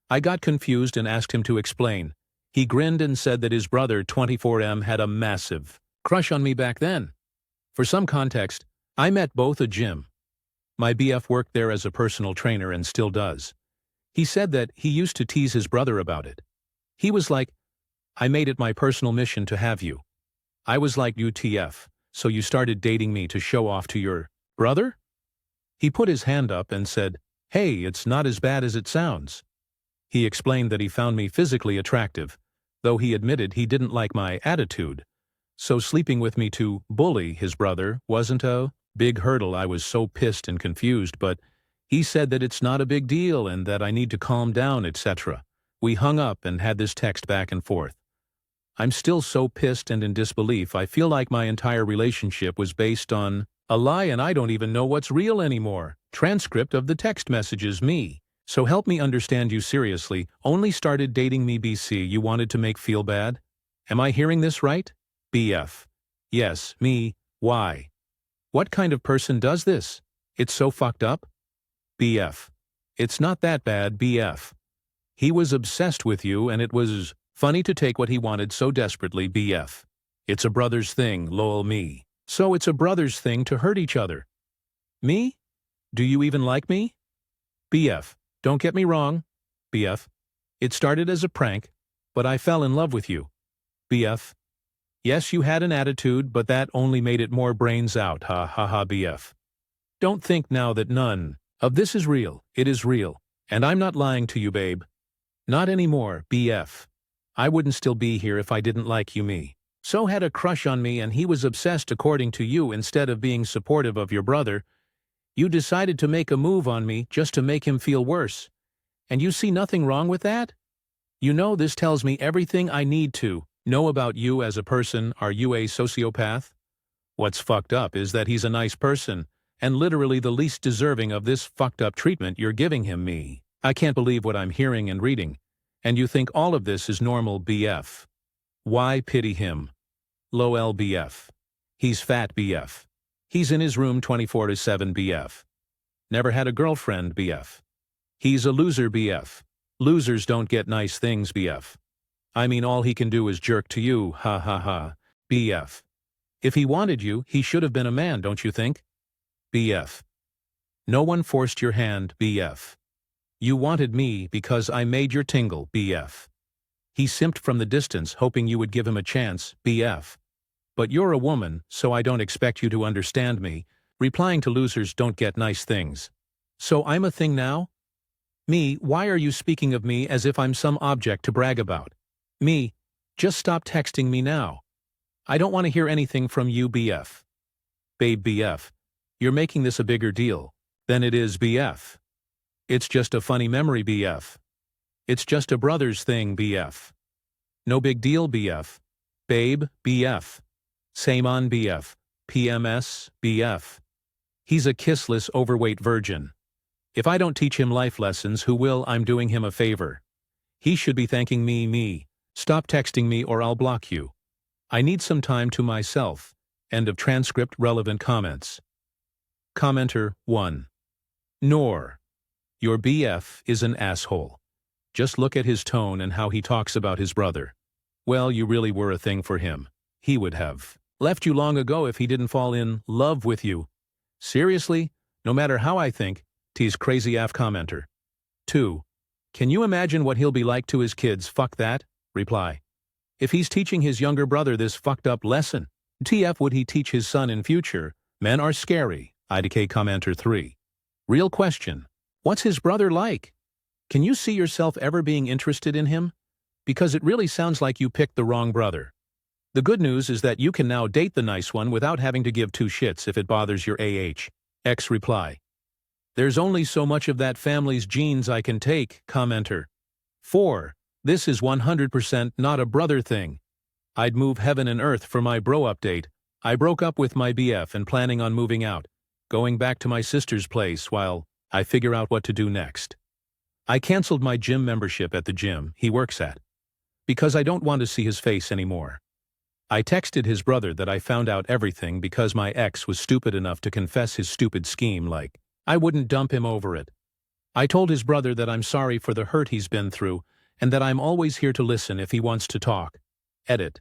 A: I got confused and asked him to explain. He grinned and said that his brother, 24M, had a massive crush on me back then. For some context, I met both a gym. My BF worked there as a personal trainer and still does. He said that he used to tease his brother about it. He was like, "I made it my personal mission to have you." I was like, "UTF, so you started dating me to show off to your brother?" He put his hand up and said, "Hey, it's not as bad as it sounds." He explained that he found me physically attractive, though he admitted he didn't like my attitude. So sleeping with me to bully his brother wasn't a big hurdle. I was so pissed and confused, but he said that it's not a big deal and that I need to calm down, etc. We hung up and had this text back and forth. I'm still so pissed and in disbelief. I feel like my entire relationship was based on a lie and I don't even know what's real anymore. Transcript of the text messages. Me. So help me understand you seriously. Only started dating me BC. You wanted to make feel bad? Am I hearing this right? BF. Yes, me. Why? What kind of person does this? It's so fucked up. BF. It's not that bad, BF. He was obsessed with you and it was funny to take what he wanted so desperately, BF. It's a brother's thing, lol. Me. So it's a brother's thing to hurt each other. Me? Do you even like me? BF. Don't get me wrong. BF. It started as a prank, but I fell in love with you. BF. Yes, you had an attitude, but that only made it more brains out, ha ha ha. BF. Don't think now that none of this is real. It is real. And I'm not lying to you, babe. Not anymore, BF. I wouldn't still be here if I didn't like you. Me. So had a crush on me and he was obsessed according to you. Instead of being supportive of your brother, you decided to make a move on me just to make him feel worse. And you see nothing wrong with that? You know, this tells me everything I need to know about you as a person. Are you a sociopath? What's fucked up is that he's a nice person, and literally the least deserving of this fucked up treatment you're giving him. Me. I can't believe what I'm hearing and reading. And you think all of this is normal, BF. Why pity him? Lol. BF. He's fat, BF. He's in his room 24/7, BF. Never had a girlfriend, BF. He's a loser, BF. Losers don't get nice things, BF. I mean, all he can do is jerk to you, ha ha ha. BF. If he wanted you, he should have been a man, don't you think? BF. No one forced your hand, BF. You wanted me because I made your tingle, BF. He simped from the distance, hoping you would give him a chance, BF. But you're a woman, so I don't expect you to understand me. Replying to losers don't get nice things. So I'm a thing now? Me, why are you speaking of me as if I'm some object to brag about? Me, just stop texting me now. I don't want to hear anything from you, BF. Babe, BF. You're making this a bigger deal than it is, BF. It's just a funny memory, BF. It's just a brother's thing, BF. No big deal, BF. Babe, BF. Same on, BF. PMS, BF. He's a kissless, overweight virgin. If I don't teach him life lessons, who will? I'm doing him a favor. He should be thanking me. Stop texting me or I'll block you. I need some time to myself. End of transcript. Relevant comments. Commenter 1. Nor. Your BF is an asshole. Just look at his tone and how he talks about his brother. Well, you really were a thing for him. He would have left you long ago if he didn't fall in love with you. Seriously? No matter how I think, tease crazy AF commenter. 2. Can you imagine what he'll be like to his kids? Fuck that. Reply. If he's teaching his younger brother this fucked up lesson, TF would he teach his son in future? Men are scary. IDK commenter 3. Real question. What's his brother like? Can you see yourself ever being interested in him? Because it really sounds like you picked the wrong brother. The good news is that you can now date the nice one without having to give two shits if it bothers your AH. X reply. There's only so much of that family's genes I can take, commenter. 4. This is 100% not a brother thing. I'd move heaven and earth for my bro update. I broke up with my BF and planning on moving out, going back to my sister's place while I figure out what to do next. I canceled my gym membership at the gym he works at because I don't want to see his face anymore. I texted his brother that I found out everything because my ex was stupid enough to confess his stupid scheme, like I wouldn't dump him over it. I told his brother that I'm sorry for the hurt he's been through and that I'm always here to listen if he wants to talk. Edit.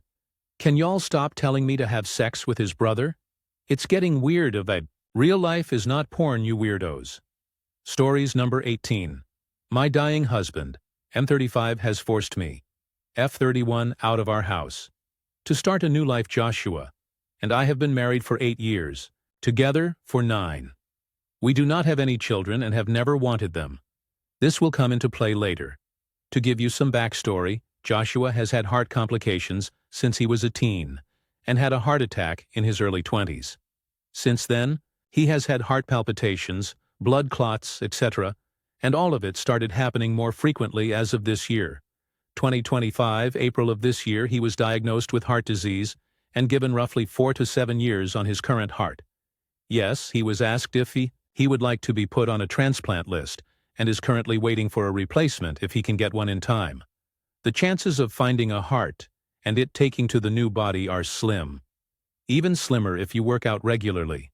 A: Can y'all stop telling me to have sex with his brother? It's getting weird of a real life is not porn, you weirdos. Stories number 18. My dying husband, M35, has forced me, F31, out of our house to start a new life. Joshua and I have been married for 8 years, together for 9. We do not have any children and have never wanted them. This will come into play later. To give you some backstory, Joshua has had heart complications since he was a teen and had a heart attack in his early 20s. Since then, he has had heart palpitations, blood clots, etc., and all of it started happening more frequently as of this year. 2025, April of this year, he was diagnosed with heart disease and given roughly 4 to 7 years on his current heart. Yes, he was asked if he would like to be put on a transplant list and is currently waiting for a replacement if he can get one in time. The chances of finding a heart and it taking to the new body are slim. Even slimmer if you work out regularly.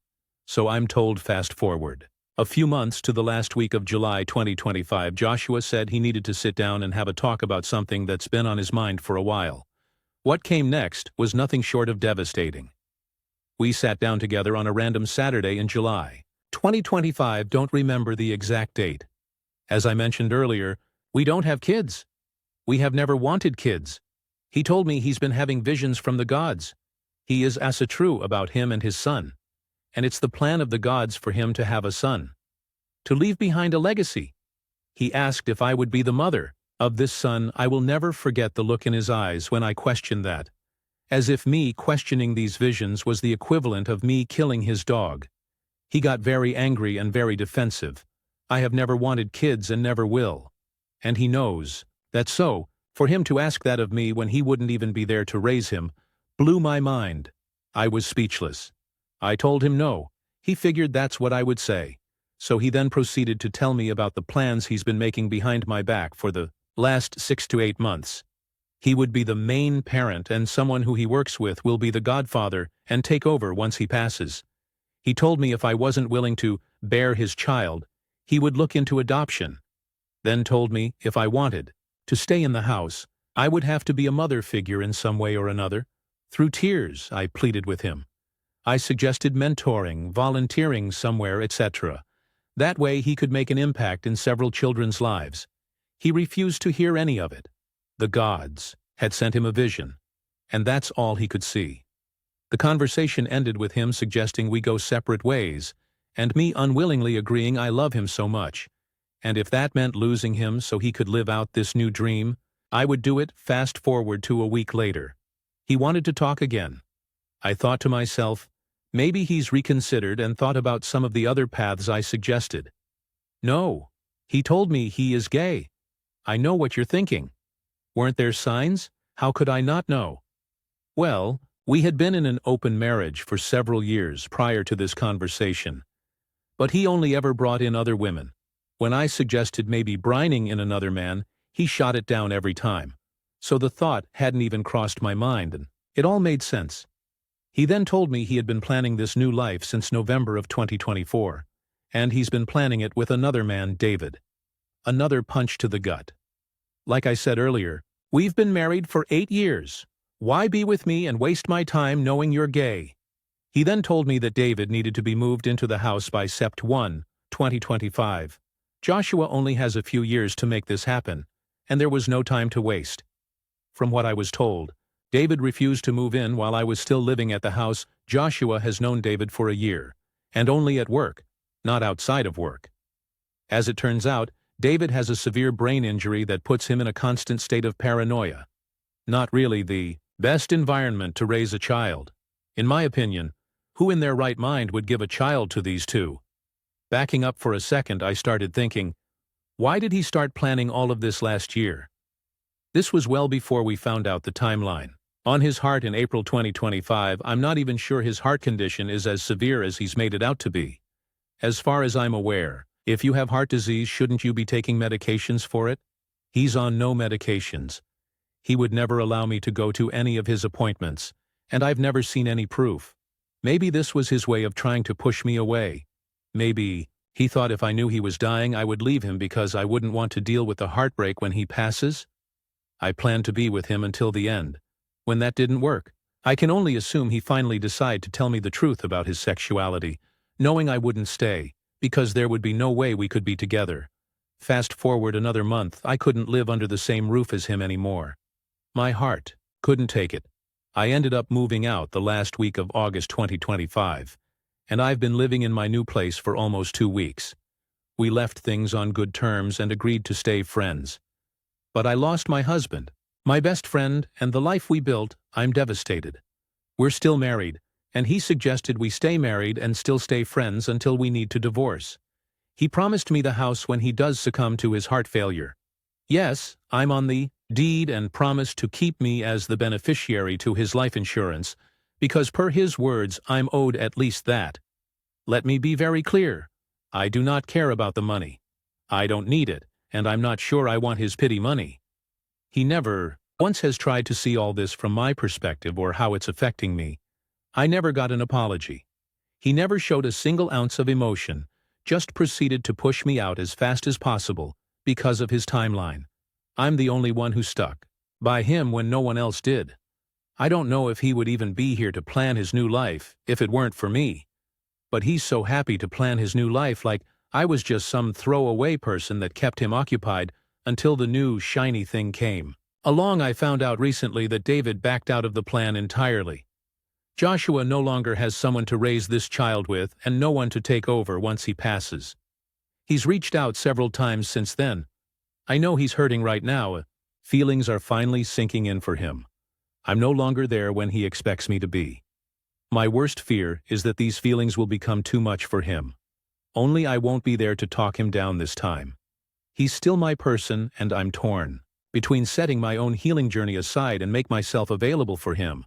A: So I'm told. Fast forward a few months to the last week of July 2025, Joshua said he needed to sit down and have a talk about something that's been on his mind for a while. What came next was nothing short of devastating. We sat down together on a random Saturday in July 2025. Don't remember the exact date. As I mentioned earlier, we don't have kids. We have never wanted kids. He told me he's been having visions from the gods. He is true about him and his son. And it's the plan of the gods for him to have a son, to leave behind a legacy. He asked if I would be the mother of this son. I will never forget the look in his eyes when I questioned that, as if me questioning these visions was the equivalent of me killing his dog. He got very angry and very defensive. I have never wanted kids and never will. And he knows that, so for him to ask that of me when he wouldn't even be there to raise him blew my mind. I was speechless. I told him no. He figured that's what I would say. So he then proceeded to tell me about the plans he's been making behind my back for the last 6 to 8 months. He would be the main parent and someone who he works with will be the godfather and take over once he passes. He told me if I wasn't willing to bear his child, he would look into adoption. Then told me if I wanted to stay in the house, I would have to be a mother figure in some way or another. Through tears, I pleaded with him. I suggested mentoring, volunteering somewhere, etc. That way he could make an impact in several children's lives. He refused to hear any of it. The gods had sent him a vision, and that's all he could see. The conversation ended with him suggesting we go separate ways, and me unwillingly agreeing I love him so much, and if that meant losing him so he could live out this new dream, I would do it. Fast forward to a week later. He wanted to talk again. I thought to myself, maybe he's reconsidered and thought about some of the other paths I suggested. No, he told me he is gay. I know what you're thinking. Weren't there signs? How could I not know? Well, we had been in an open marriage for several years prior to this conversation. But he only ever brought in other women. When I suggested maybe brining in another man, he shot it down every time. So the thought hadn't even crossed my mind, and It all made sense. He then told me he had been planning this new life since November of 2024, and he's been planning it with another man, David. Another punch to the gut. Like I said earlier, we've been married for 8 years. Why be with me and waste my time knowing you're gay? He then told me that David needed to be moved into the house by Sept 1, 2025. Joshua only has a few years to make this happen, and there was no time to waste. From what I was told, David refused to move in while I was still living at the house. Joshua has known David for a year, and only at work, not outside of work. As it turns out, David has a severe brain injury that puts him in a constant state of paranoia. Not really the best environment to raise a child. In my opinion, who in their right mind would give a child to these two? Backing up for a second, I started thinking, why did he start planning all of this last year? This was well before we found out the timeline. On his heart in April 2025, I'm not even sure his heart condition is as severe as he's made it out to be. As far as I'm aware, if you have heart disease, shouldn't you be taking medications for it? He's on no medications. He would never allow me to go to any of his appointments, and I've never seen any proof. Maybe this was his way of trying to push me away. Maybe he thought if I knew he was dying, I would leave him because I wouldn't want to deal with the heartbreak when he passes. I planned to be with him until the end. When that didn't work, I can only assume he finally decided to tell me the truth about his sexuality, knowing I wouldn't stay, because there would be no way we could be together. Fast forward another month, I couldn't live under the same roof as him anymore. My heart couldn't take it. I ended up moving out the last week of August 2025, and I've been living in my new place for almost 2 weeks. We left things on good terms and agreed to stay friends. But I lost my husband, my best friend, and the life we built. I'm devastated. We're still married, and he suggested we stay married and still stay friends until we need to divorce. He promised me the house when he does succumb to his heart failure. Yes, I'm on the deed and promised to keep me as the beneficiary to his life insurance, because per his words I'm owed at least that. Let me be very clear. I do not care about the money. I don't need it, and I'm not sure I want his pity money. He never once has tried to see all this from my perspective or how it's affecting me. I never got an apology. He never showed a single ounce of emotion, just proceeded to push me out as fast as possible because of his timeline. I'm the only one who stuck by him when no one else did. I don't know if he would even be here to plan his new life if it weren't for me. But he's so happy to plan his new life like I was just some throwaway person that kept him occupied until the new shiny thing came along. I found out recently that David backed out of the plan entirely. Joshua no longer has someone to raise this child with and no one to take over once he passes. He's reached out several times since then. I know he's hurting right now. Feelings are finally sinking in for him. I'm no longer there when he expects me to be. My worst fear is that these feelings will become too much for him. Only I won't be there to talk him down this time. He's still my person, and I'm torn between setting my own healing journey aside and make myself available for him.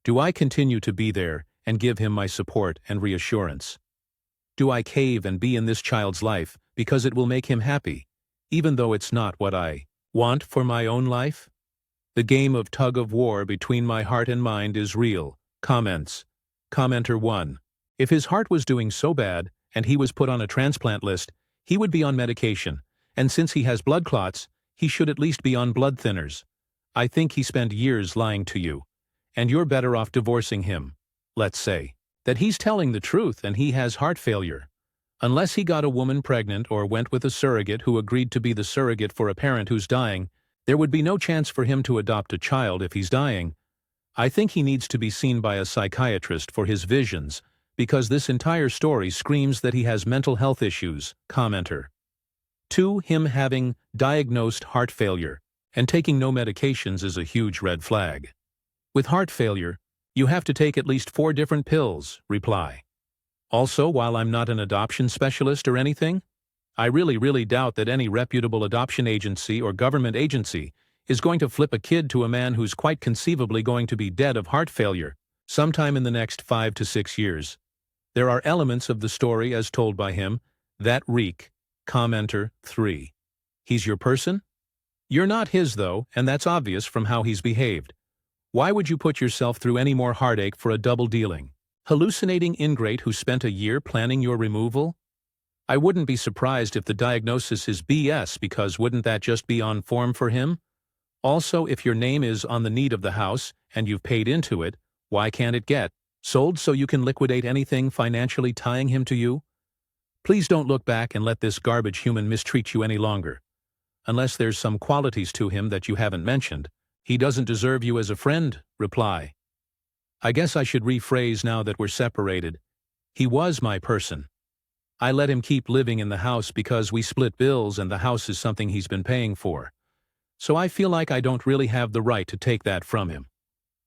A: Do I continue to be there and give him my support and reassurance? Do I cave and be in this child's life because it will make him happy, even though it's not what I want for my own life? The game of tug-of-war between my heart and mind is real. Comments. Commenter 1. If his heart was doing so bad and he was put on a transplant list, he would be on medication, and since he has blood clots, he should at least be on blood thinners. I think he spent years lying to you, and you're better off divorcing him. Let's say that he's telling the truth and he has heart failure. Unless he got a woman pregnant or went with a surrogate who agreed to be the surrogate for a parent who's dying, there would be no chance for him to adopt a child if he's dying. I think he needs to be seen by a psychiatrist for his visions, because this entire story screams that he has mental health issues. Commenter. 2. Him having diagnosed heart failure and taking no medications is a huge red flag. With heart failure, you have to take at least 4 different pills. Reply. Also, while I'm not an adoption specialist or anything, I really doubt that any reputable adoption agency or government agency is going to flip a kid to a man who's quite conceivably going to be dead of heart failure sometime in the next 5 to 6 years. There are elements of the story as told by him that reek. Commenter 3. He's your person? You're not his though, and that's obvious from how he's behaved. Why would you put yourself through any more heartache for a double-dealing, hallucinating ingrate who spent a year planning your removal? I wouldn't be surprised if the diagnosis is BS, because wouldn't that just be on form for him? Also, if your name is on the deed of the house and you've paid into it, why can't it get sold so you can liquidate anything financially tying him to you? Please don't look back and let this garbage human mistreat you any longer. Unless there's some qualities to him that you haven't mentioned, he doesn't deserve you as a friend. Reply. I guess I should rephrase now that we're separated. He was my person. I let him keep living in the house because we split bills and the house is something he's been paying for. So I feel like I don't really have the right to take that from him.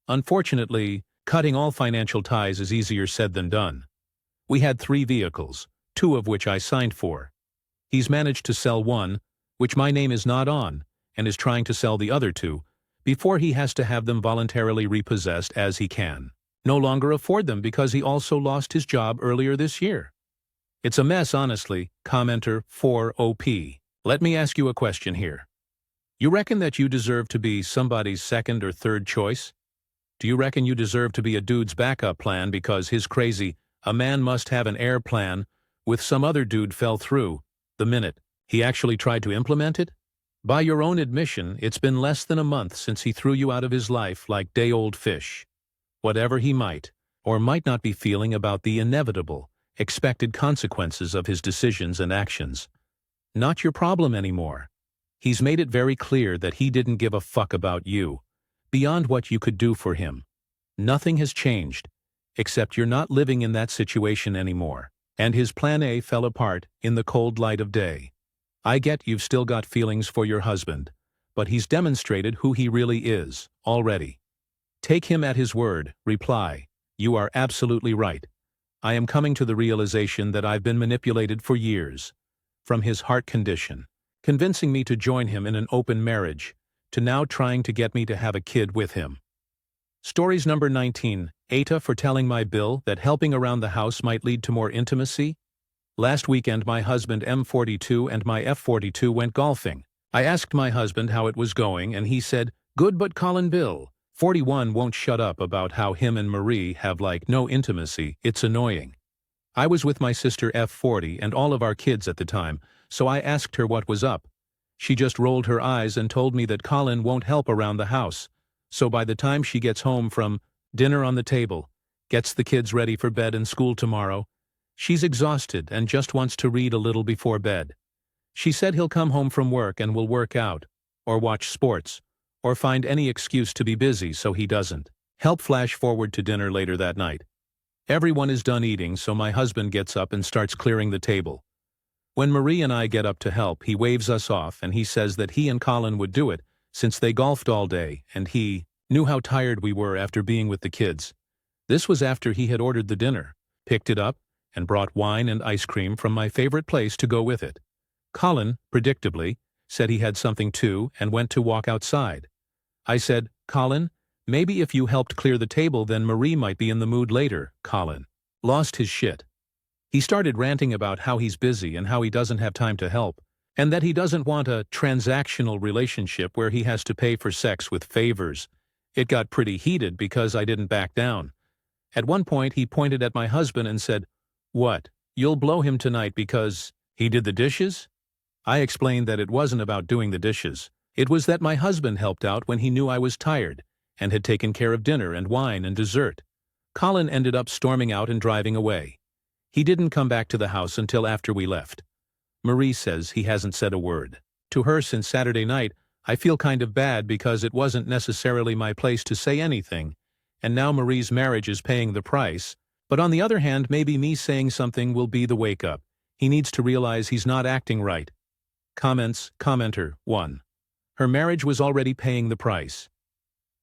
A: Unfortunately, cutting all financial ties is easier said than done. We had 3 vehicles, 2 of which I signed for. He's managed to sell one, which my name is not on, and is trying to sell the other 2, before he has to have them voluntarily repossessed, as he can no longer afford them because he also lost his job earlier this year. It's a mess, honestly. Commenter 4OP. Let me ask you a question here. You reckon that you deserve to be somebody's second or third choice? Do you reckon you deserve to be a dude's backup plan because his crazy, a man must have an heir plan with some other dude fell through the minute he actually tried to implement it? By your own admission, it's been less than a month since he threw you out of his life like day-old fish. Whatever he might or might not be feeling about the inevitable, expected consequences of his decisions and actions, not your problem anymore. He's made it very clear that he didn't give a fuck about you, beyond what you could do for him. Nothing has changed, except you're not living in that situation anymore, and his plan A fell apart in the cold light of day. I get you've still got feelings for your husband, but he's demonstrated who he really is, already. Take him at his word. Reply. You are absolutely right. I am coming to the realization that I've been manipulated for years. From his heart condition, convincing me to join him in an open marriage, to now trying to get me to have a kid with him. Stories number 19. Aita for telling my Bill that helping around the house might lead to more intimacy. Last weekend my husband M42 and my F42 went golfing. I asked my husband how it was going and he said, "Good, but Colin Bill 41 won't shut up about how him and Marie have like no intimacy. It's annoying." I was with my sister F40 and all of our kids at the time, so I asked her what was up. She just rolled her eyes and told me that Colin won't help around the house, so by the time she gets home from dinner on the table, gets the kids ready for bed and school tomorrow, she's exhausted and just wants to read a little before bed. She said he'll come home from work and will work out, or watch sports, or find any excuse to be busy so he doesn't help. Flash forward to dinner later that night. Everyone is done eating, so my husband gets up and starts clearing the table. When Marie and I get up to help, he waves us off and he says that he and Colin would do it since they golfed all day and he knew how tired we were after being with the kids. This was after he had ordered the dinner, picked it up, and brought wine and ice cream from my favorite place to go with it. Colin, predictably, said he had something too and went to walk outside. I said, "Colin, maybe if you helped clear the table then Marie might be in the mood later." Colin lost his shit. He started ranting about how he's busy and how he doesn't have time to help, and that he doesn't want a transactional relationship where he has to pay for sex with favors. It got pretty heated because I didn't back down. At one point he pointed at my husband and said, "What, you'll blow him tonight because he did the dishes?" I explained that it wasn't about doing the dishes. It was that my husband helped out when he knew I was tired and had taken care of dinner and wine and dessert. Colin ended up storming out and driving away. He didn't come back to the house until after we left. Marie says he hasn't said a word to her since Saturday night. I feel kind of bad because it wasn't necessarily my place to say anything, and now Marie's marriage is paying the price. But on the other hand, maybe me saying something will be the wake-up. He needs to realize he's not acting right. Comments. Commenter 1. Her marriage was already paying the price.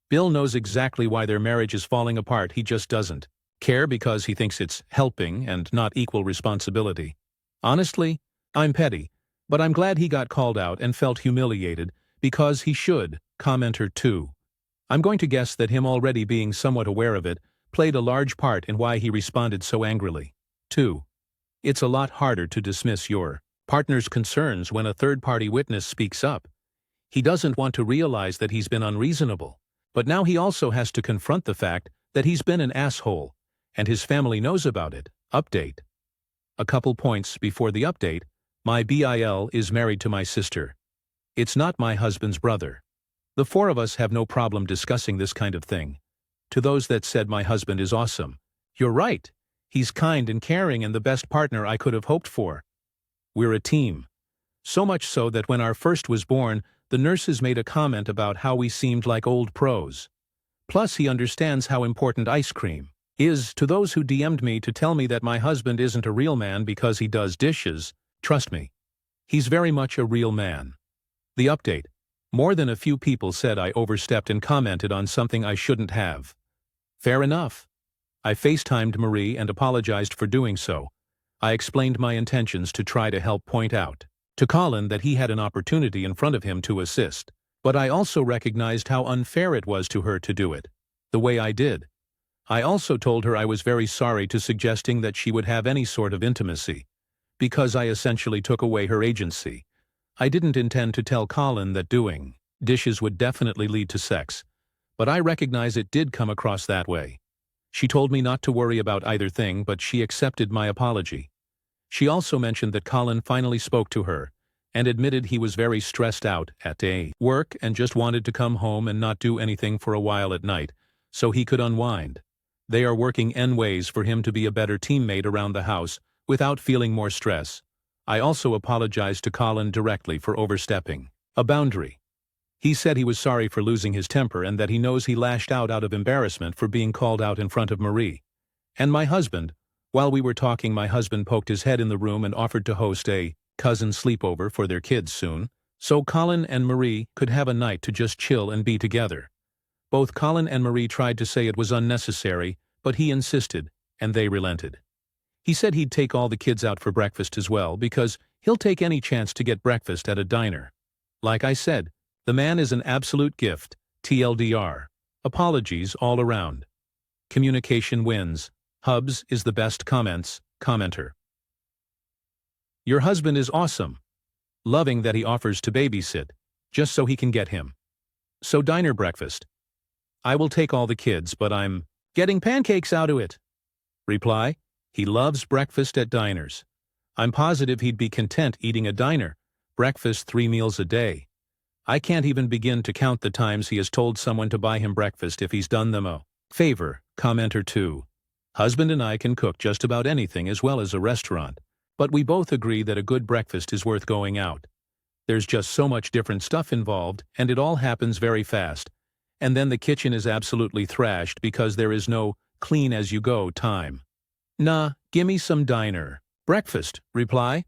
A: Bill knows exactly why their marriage is falling apart, he just doesn't care because he thinks it's helping and not equal responsibility. Honestly, I'm petty, but I'm glad he got called out and felt humiliated, because he should. Commenter 2. I'm going to guess that him already being somewhat aware of it played a large part in why he responded so angrily. 2. It's a lot harder to dismiss your partner's concerns when a third-party witness speaks up. He doesn't want to realize that he's been unreasonable, But now he also has to confront the fact that he's been an asshole, and his family knows about it. Update. A couple points before the update, my BIL is married to my sister. It's not my husband's brother. The four of us have no problem discussing this kind of thing. To those that said my husband is awesome, you're right. He's kind and caring and the best partner I could have hoped for. We're a team. So much so that when our first was born, the nurses made a comment about how we seemed like old pros. Plus, he understands how important ice cream is. To those who DM'd me to tell me that my husband isn't a real man because he does dishes, trust me. He's very much a real man. The update. More than a few people said I overstepped and commented on something I shouldn't have. Fair enough. I FaceTimed Marie and apologized for doing so. I explained my intentions to try to help point out to Colin that he had an opportunity in front of him to assist. But I also recognized how unfair it was to her to do it the way I did. I also told her I was very sorry to suggesting that she would have any sort of intimacy, because I essentially took away her agency. I didn't intend to tell Colin that doing dishes would definitely lead to sex, but I recognize it did come across that way. She told me not to worry about either thing, but she accepted my apology. She also mentioned that Colin finally spoke to her and admitted he was very stressed out at work and just wanted to come home and not do anything for a while at night, so he could unwind. They are working N ways for him to be a better teammate around the house without feeling more stress. I also apologized to Colin directly for overstepping a boundary. He said he was sorry for losing his temper and that he knows he lashed out of embarrassment for being called out in front of Marie. And my husband, while we were talking, my husband poked his head in the room and offered to host a cousin sleepover for their kids soon, so Colin and Marie could have a night to just chill and be together. Both Colin and Marie tried to say it was unnecessary, but he insisted, and they relented. He said he'd take all the kids out for breakfast as well because he'll take any chance to get breakfast at a diner. Like I said, the man is an absolute gift, TLDR. Apologies all around. Communication wins. Hubs is the best commenter. Your husband is awesome. Loving that he offers to babysit, just so he can get him. So diner breakfast. I will take all the kids, but I'm getting pancakes out of it. Reply. He loves breakfast at diners. I'm positive he'd be content eating a diner, breakfast 3 meals a day. I can't even begin to count the times he has told someone to buy him breakfast if he's done them a favor. Commenter 2. Husband and I can cook just about anything as well as a restaurant, but we both agree that a good breakfast is worth going out. There's just so much different stuff involved, and it all happens very fast. And then the kitchen is absolutely thrashed because there is no clean-as-you-go time. Nah, gimme some diner breakfast. Reply.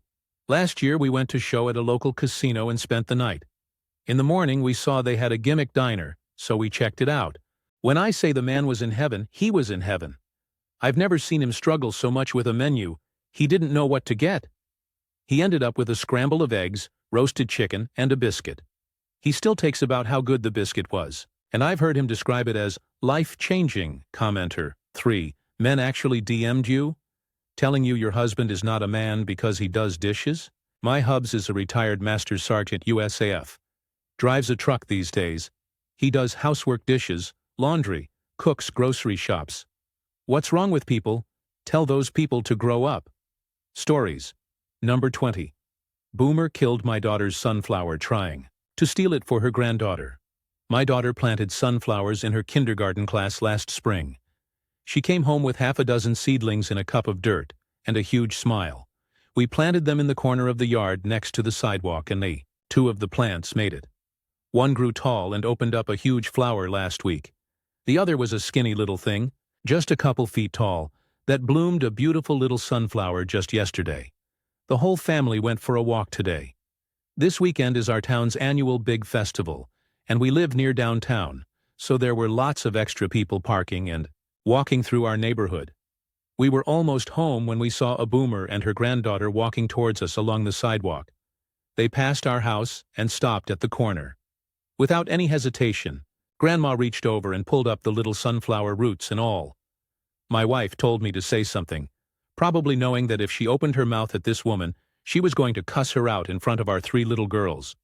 A: Last year we went to show at a local casino and spent the night. In the morning we saw they had a gimmick diner, so we checked it out. When I say the man was in heaven, he was in heaven. I've never seen him struggle so much with a menu. He didn't know what to get. He ended up with a scramble of eggs, roasted chicken, and a biscuit. He still takes about how good the biscuit was, and I've heard him describe it as life-changing. Commenter 3. Men actually DM'd you, telling you your husband is not a man because he does dishes? My hubs is a retired Master Sergeant USAF. Drives a truck these days. He does housework, dishes, laundry, cooks, grocery shops. What's wrong with people? Tell those people to grow up. Stories. Number 20. Boomer killed my daughter's sunflower trying to steal it for her granddaughter. My daughter planted sunflowers in her kindergarten class last spring. She came home with half a dozen seedlings in a cup of dirt and a huge smile. We planted them in the corner of the yard next to the sidewalk, and 2 of the plants made it. One grew tall and opened up a huge flower last week. The other was a skinny little thing, just a couple feet tall, that bloomed a beautiful little sunflower just yesterday. The whole family went for a walk today. This weekend is our town's annual big festival, and we live near downtown, so there were lots of extra people parking and walking through our neighborhood. We were almost home when we saw a boomer and her granddaughter walking towards us along the sidewalk. They passed our house and stopped at the corner. Without any hesitation, Grandma reached over and pulled up the little sunflower roots and all. My wife told me to say something, probably knowing that if she opened her mouth at this woman, she was going to cuss her out in front of our 3 little girls.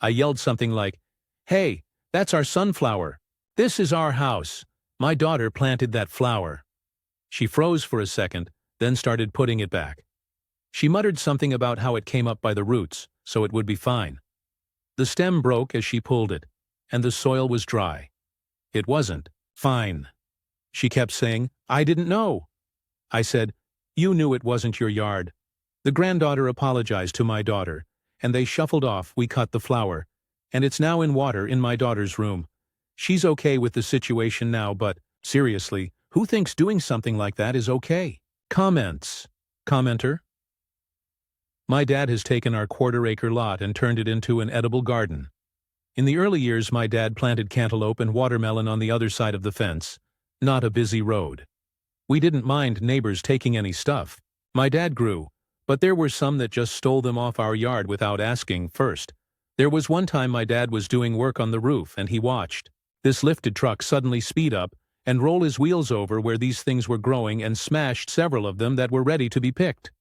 A: I yelled something like, "Hey, that's our sunflower. This is our house. My daughter planted that flower." She froze for a second, then started putting it back. She muttered something about how it came up by the roots, so it would be fine. The stem broke as she pulled it, and the soil was dry. It wasn't fine. She kept saying, "I didn't know." I said, "You knew it wasn't your yard." The granddaughter apologized to my daughter, and they shuffled off. We cut the flower, and it's now in water in my daughter's room. She's okay with the situation now, but, seriously, who thinks doing something like that is okay? Comments. Commenter. My dad has taken our quarter-acre lot and turned it into an edible garden. In the early years, my dad planted cantaloupe and watermelon on the other side of the fence, not a busy road. We didn't mind neighbors taking any stuff. My dad grew, but there were some that just stole them off our yard without asking first. There was one time my dad was doing work on the roof and he watched this lifted truck suddenly speed up and roll his wheels over where these things were growing and smashed several of them that were ready to be picked.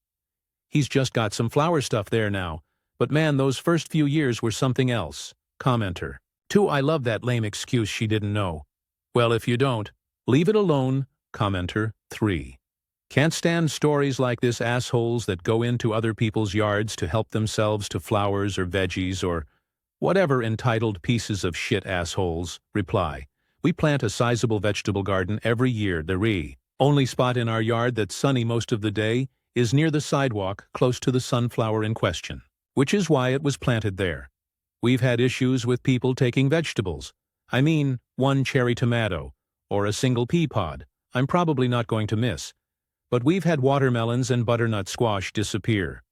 A: He's just got some flower stuff there now, but man, those first few years were something else. Commenter. 2. I love that lame excuse she didn't know. Well, if you don't, leave it alone. Commenter. 3. Can't stand stories like this. Assholes that go into other people's yards to help themselves to flowers or veggies or whatever entitled pieces of shit assholes. Reply. We plant a sizable vegetable garden every year. The only spot in our yard that's sunny most of the day is near the sidewalk close to the sunflower in question, which is why it was planted there. We've had issues with people taking vegetables. I mean, one cherry tomato, or a single pea pod, I'm probably not going to miss. But we've had watermelons and butternut squash disappear.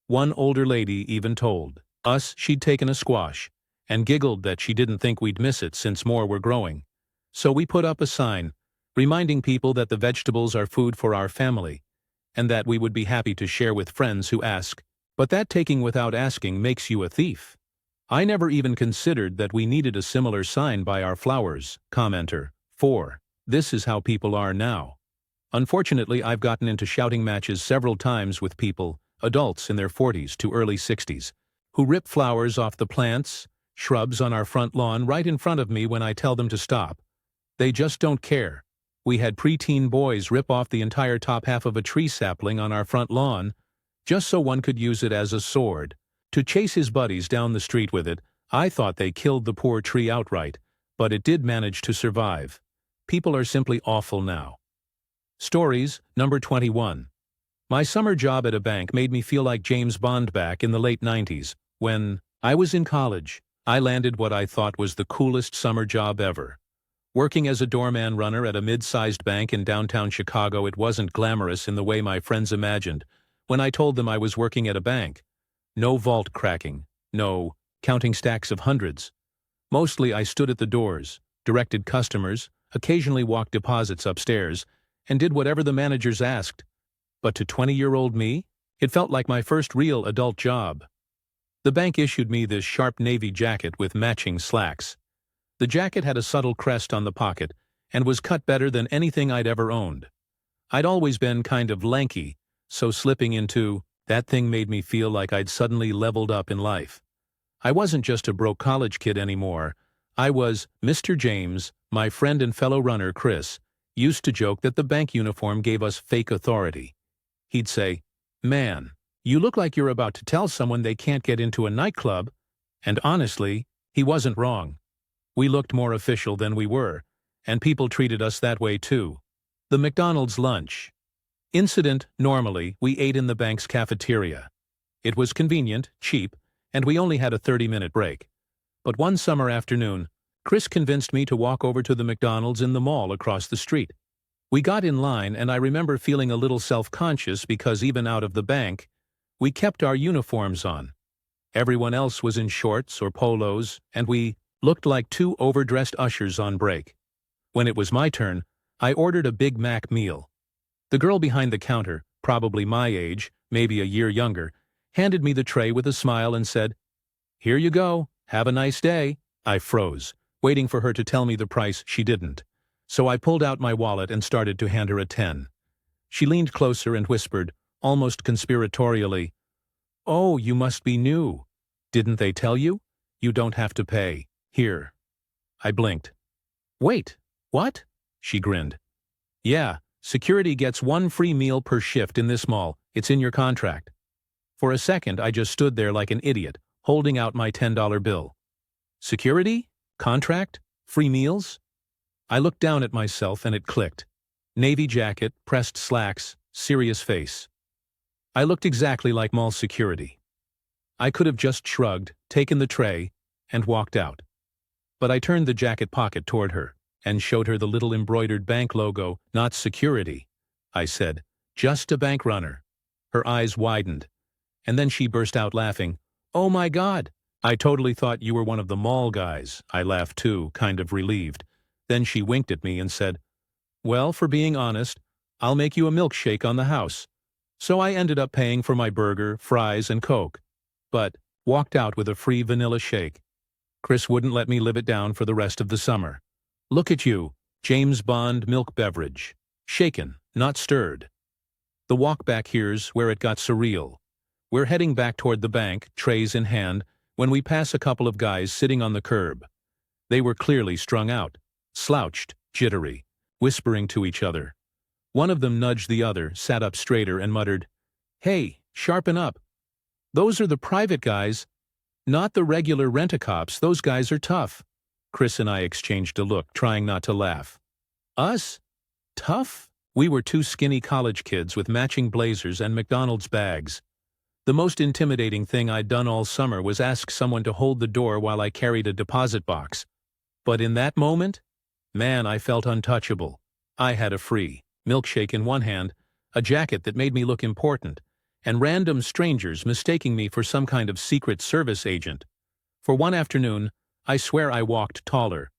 A: One older lady even told us she'd taken a squash, and giggled that she didn't think we'd miss it since more were growing. So we put up a sign, reminding people that the vegetables are food for our family, and that we would be happy to share with friends who ask. But that taking without asking makes you a thief. I never even considered that we needed a similar sign by our flowers. Commenter. 4. This is how people are now. Unfortunately, I've gotten into shouting matches several times with people, adults in their 40s to early 60s, who rip flowers off the plants, shrubs on our front lawn right in front of me when I tell them to stop. They just don't care. We had preteen boys rip off the entire top half of a tree sapling on our front lawn, just so one could use it as a sword to chase his buddies down the street with it. I thought they killed the poor tree outright, but it did manage to survive. People are simply awful now. Stories. Number 21. My summer job at a bank made me feel like James Bond back in the late 90s. When I was in college, I landed what I thought was the coolest summer job ever. Working as a doorman runner at a mid-sized bank in downtown Chicago, it wasn't glamorous in the way my friends imagined when I told them I was working at a bank. No vault cracking, no counting stacks of hundreds. Mostly I stood at the doors, directed customers, occasionally walked deposits upstairs, and did whatever the managers asked. But to 20-year-old me, it felt like my first real adult job. The bank issued me this sharp navy jacket with matching slacks. The jacket had a subtle crest on the pocket and was cut better than anything I'd ever owned. I'd always been kind of lanky, so slipping into that thing made me feel like I'd suddenly leveled up in life. I wasn't just a broke college kid anymore. I was Mr. James. My friend and fellow runner, Chris, used to joke that the bank uniform gave us fake authority. He'd say, "Man, you look like you're about to tell someone they can't get into a nightclub." And honestly, he wasn't wrong. We looked more official than we were, and people treated us that way too. The McDonald's lunch incident. Normally, we ate in the bank's cafeteria. It was convenient, cheap, and we only had a 30-minute break. But one summer afternoon, Chris convinced me to walk over to the McDonald's in the mall across the street. We got in line, and I remember feeling a little self-conscious because even out of the bank, we kept our uniforms on. Everyone else was in shorts or polos, and we looked like two overdressed ushers on break. When it was my turn, I ordered a Big Mac meal. The girl behind the counter, probably my age, maybe a year younger, handed me the tray with a smile and said, "Here you go, have a nice day." I froze, waiting for her to tell me the price. She didn't. So I pulled out my wallet and started to hand her a 10. She leaned closer and whispered, almost conspiratorially, "Oh, you must be new. Didn't they tell you? You don't have to pay. Here." I blinked. Wait, what? She grinned. Yeah, security gets 1 free meal per shift in this mall. It's in your contract. For a second, I just stood there like an idiot, holding out my $10 bill. Security? Contract? Free meals? I looked down at myself and it clicked. Navy jacket, pressed slacks, serious face. I looked exactly like mall security. I could have just shrugged, taken the tray, and walked out. But I turned the jacket pocket toward her and showed her the little embroidered bank logo. Not security, I said, just a bank runner. Her eyes widened, and then she burst out laughing. Oh my God! I totally thought you were one of the mall guys. I laughed too, kind of relieved. Then she winked at me and said, well, for being honest, I'll make you a milkshake on the house. So I ended up paying for my burger, fries, and Coke. But walked out with a free vanilla shake. Chris wouldn't let me live it down for the rest of the summer. Look at you, James Bond milk beverage. Shaken, not stirred. The walk back here's where it got surreal. We're heading back toward the bank, trays in hand, when we pass a couple of guys sitting on the curb. They were clearly strung out, slouched, jittery, whispering to each other. One of them nudged the other, sat up straighter, and muttered, Hey, sharpen up. Those are the private guys, not the regular rent-a-cops. Those guys are tough. Chris and I exchanged a look, trying not to laugh. Us? Tough? We were 2 skinny college kids with matching blazers and McDonald's bags. The most intimidating thing I'd done all summer was ask someone to hold the door while I carried a deposit box. But in that moment, man, I felt untouchable. I had a free milkshake in one hand, a jacket that made me look important, and random strangers mistaking me for some kind of Secret Service agent. For one afternoon, I swear I walked taller.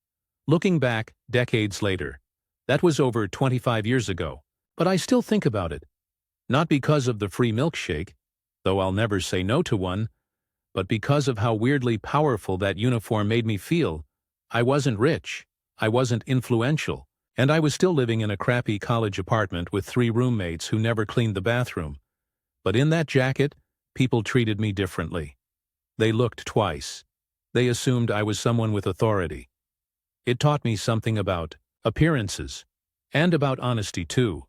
A: Looking back, decades later, that was over 25 years ago, but I still think about it. Not because of the free milkshake, though I'll never say no to one, but because of how weirdly powerful that uniform made me feel. I wasn't rich, I wasn't influential, and I was still living in a crappy college apartment with 3 roommates who never cleaned the bathroom. But in that jacket, people treated me differently. They looked twice. They assumed I was someone with authority. It taught me something about appearances, and about honesty too.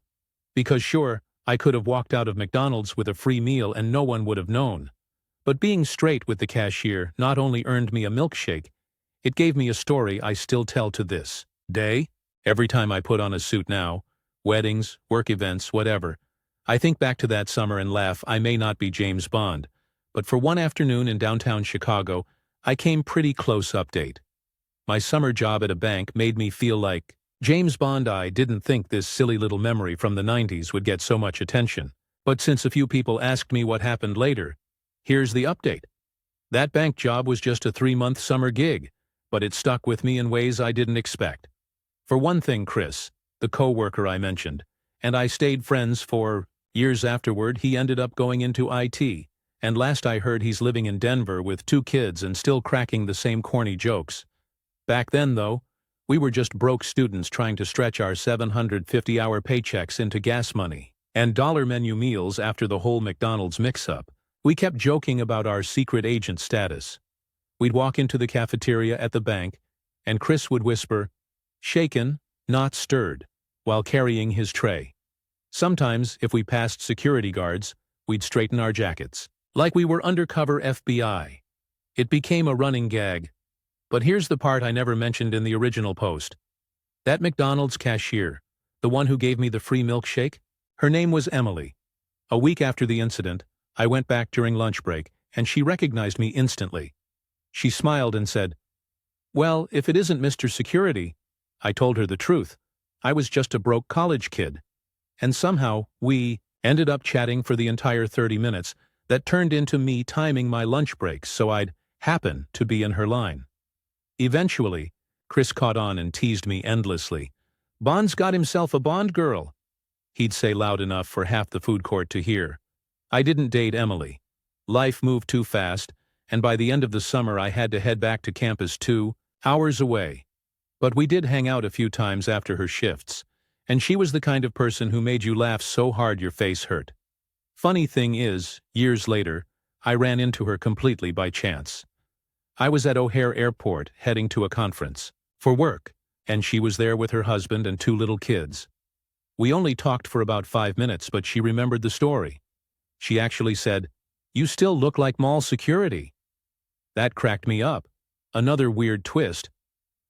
A: Because sure, I could have walked out of McDonald's with a free meal and no one would have known. But being straight with the cashier not only earned me a milkshake, it gave me a story I still tell to this day. Every time I put on a suit now, weddings, work events, whatever, I think back to that summer and laugh. I may not be James Bond, but for one afternoon in downtown Chicago, I came pretty close. Update. My summer job at a bank made me feel like James Bond. I didn't think this silly little memory from the 90s would get so much attention. But since a few people asked me what happened later, here's the update. That bank job was just a 3-month summer gig, but it stuck with me in ways I didn't expect. For one thing, Chris, the co-worker I mentioned, and I stayed friends for years afterward. He ended up going into IT, and last I heard he's living in Denver with 2 kids and still cracking the same corny jokes. Back then, though, we were just broke students trying to stretch our 750-hour paychecks into gas money and dollar menu meals after the whole McDonald's mix-up. We kept joking about our secret agent status. We'd walk into the cafeteria at the bank, and Chris would whisper, shaken, not stirred, while carrying his tray. Sometimes, if we passed security guards, we'd straighten our jackets, like we were undercover FBI. It became a running gag. But here's the part I never mentioned in the original post. That McDonald's cashier, the one who gave me the free milkshake, her name was Emily. A week after the incident, I went back during lunch break, and she recognized me instantly. She smiled and said, well, if it isn't Mr. Security. I told her the truth. I was just a broke college kid. And somehow, we ended up chatting for the entire 30 minutes that turned into me timing my lunch breaks so I'd happen to be in her line. Eventually, Chris caught on and teased me endlessly. Bond's got himself a Bond girl, he'd say loud enough for half the food court to hear. I didn't date Emily. Life moved too fast, and by the end of the summer I had to head back to campus 2 hours away. But we did hang out a few times after her shifts, and she was the kind of person who made you laugh so hard your face hurt. Funny thing is, years later, I ran into her completely by chance. I was at O'Hare Airport heading to a conference for work, and she was there with her husband and 2 little kids. We only talked for about 5 minutes, but she remembered the story. She actually said, "You still look like mall security." That cracked me up. Another weird twist.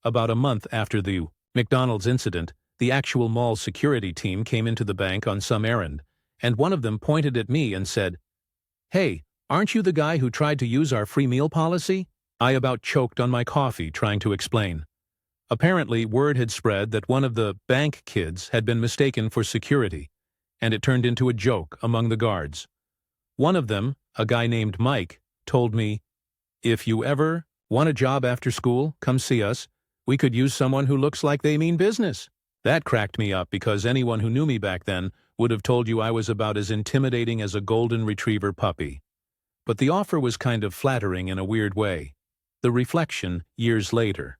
A: About a month after the McDonald's incident, the actual mall security team came into the bank on some errand, and one of them pointed at me and said, "Hey, aren't you the guy who tried to use our free meal policy?" I about choked on my coffee trying to explain. Apparently, word had spread that one of the bank kids had been mistaken for security, and it turned into a joke among the guards. One of them, a guy named Mike, told me, "If you ever want a job after school, come see us. We could use someone who looks like they mean business." That cracked me up because anyone who knew me back then would have told you I was about as intimidating as a golden retriever puppy. But the offer was kind of flattering in a weird way. The reflection years later.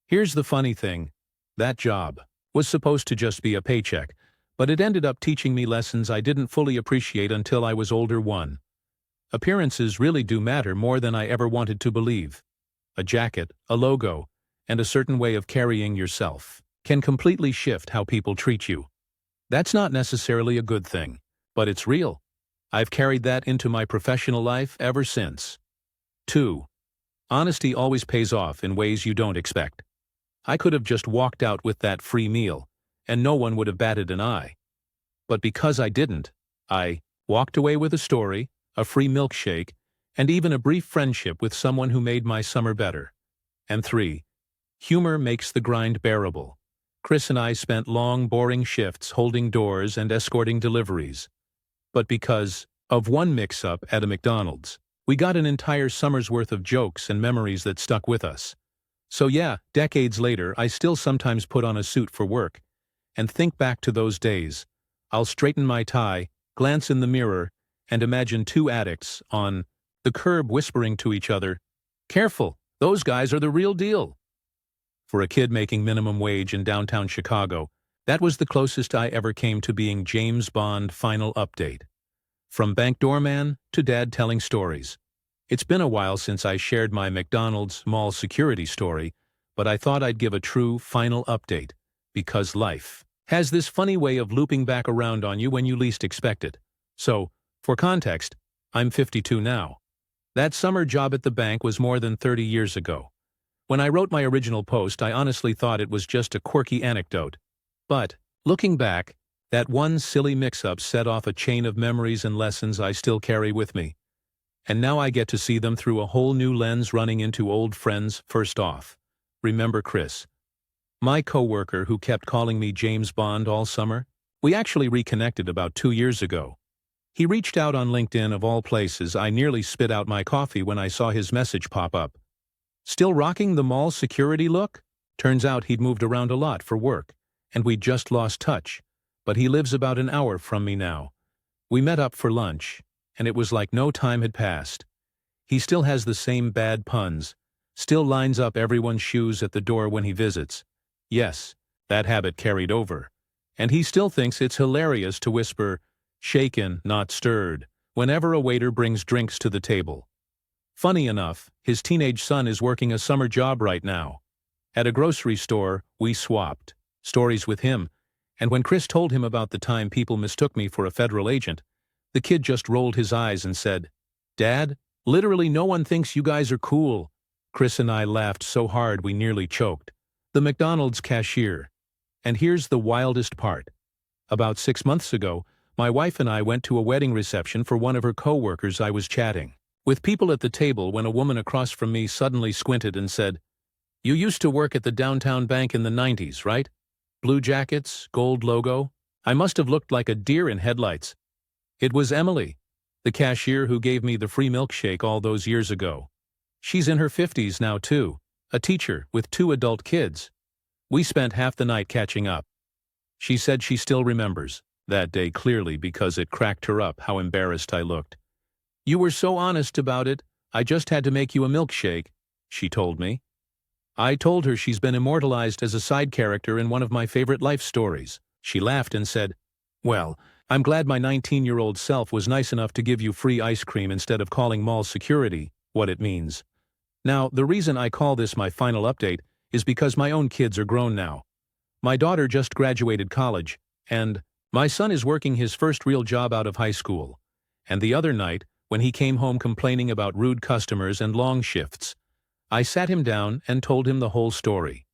A: Here's the funny thing. That job was supposed to just be a paycheck, but it ended up teaching me lessons I didn't fully appreciate until I was older. 1. Appearances really do matter more than I ever wanted to believe. A jacket, a logo, and a certain way of carrying yourself can completely shift how people treat you. That's not necessarily a good thing, but it's real. I've carried that into my professional life ever since. 2. Honesty always pays off in ways you don't expect. I could have just walked out with that free meal, and no one would have batted an eye. But because I didn't, I walked away with a story, a free milkshake, and even a brief friendship with someone who made my summer better. And 3. Humor makes the grind bearable. Chris and I spent long, boring shifts holding doors and escorting deliveries. But because of one mix-up at a McDonald's, we got an entire summer's worth of jokes and memories that stuck with us. So yeah, decades later, I still sometimes put on a suit for work and think back to those days. I'll straighten my tie, glance in the mirror, and imagine 2 addicts on the curb whispering to each other, "Careful, those guys are the real deal." For a kid making minimum wage in downtown Chicago, that was the closest I ever came to being James Bond Final Update. From bank doorman to dad telling stories. It's been a while since I shared my McDonald's mall security story, but I thought I'd give a true final update, because life has this funny way of looping back around on you when you least expect it. So, for context, I'm 52 now. That summer job at the bank was more than 30 years ago. When I wrote my original post, I honestly thought it was just a quirky anecdote. But, looking back, that one silly mix-up set off a chain of memories and lessons I still carry with me. And now I get to see them through a whole new lens, running into old friends. First off, remember Chris, my coworker who kept calling me James Bond all summer? We actually reconnected about 2 years ago. He reached out on LinkedIn of all places. I nearly spit out my coffee when I saw his message pop up. Still rocking the mall security look? Turns out he'd moved around a lot for work, and we'd just lost touch. But he lives about an hour from me now. We met up for lunch, and it was like no time had passed. He still has the same bad puns, still lines up everyone's shoes at the door when he visits. Yes, that habit carried over. And he still thinks it's hilarious to whisper, "Shaken, not stirred," whenever a waiter brings drinks to the table. Funny enough, his teenage son is working a summer job right now. At a grocery store, we swapped stories with him, and when Chris told him about the time people mistook me for a federal agent, the kid just rolled his eyes and said, "Dad, literally no one thinks you guys are cool." Chris and I laughed so hard we nearly choked. The McDonald's cashier. And here's the wildest part. About 6 months ago, my wife and I went to a wedding reception for one of her co-workers. I was chatting with people at the table when a woman across from me suddenly squinted and said, "You used to work at the downtown bank in the 90s, right? Blue jackets, gold logo." I must have looked like a deer in headlights. It was Emily, the cashier who gave me the free milkshake all those years ago. She's in her 50s now too, a teacher with 2 adult kids. We spent half the night catching up. She said she still remembers that day clearly because it cracked her up how embarrassed I looked. "You were so honest about it, I just had to make you a milkshake," she told me. I told her she's been immortalized as a side character in one of my favorite life stories. She laughed and said, "Well, I'm glad my 19-year-old self was nice enough to give you free ice cream instead of calling mall security what it means." Now, the reason I call this my final update is because my own kids are grown now. My daughter just graduated college, and my son is working his first real job out of high school. And the other night, when he came home complaining about rude customers and long shifts, I sat him down and told him the whole story.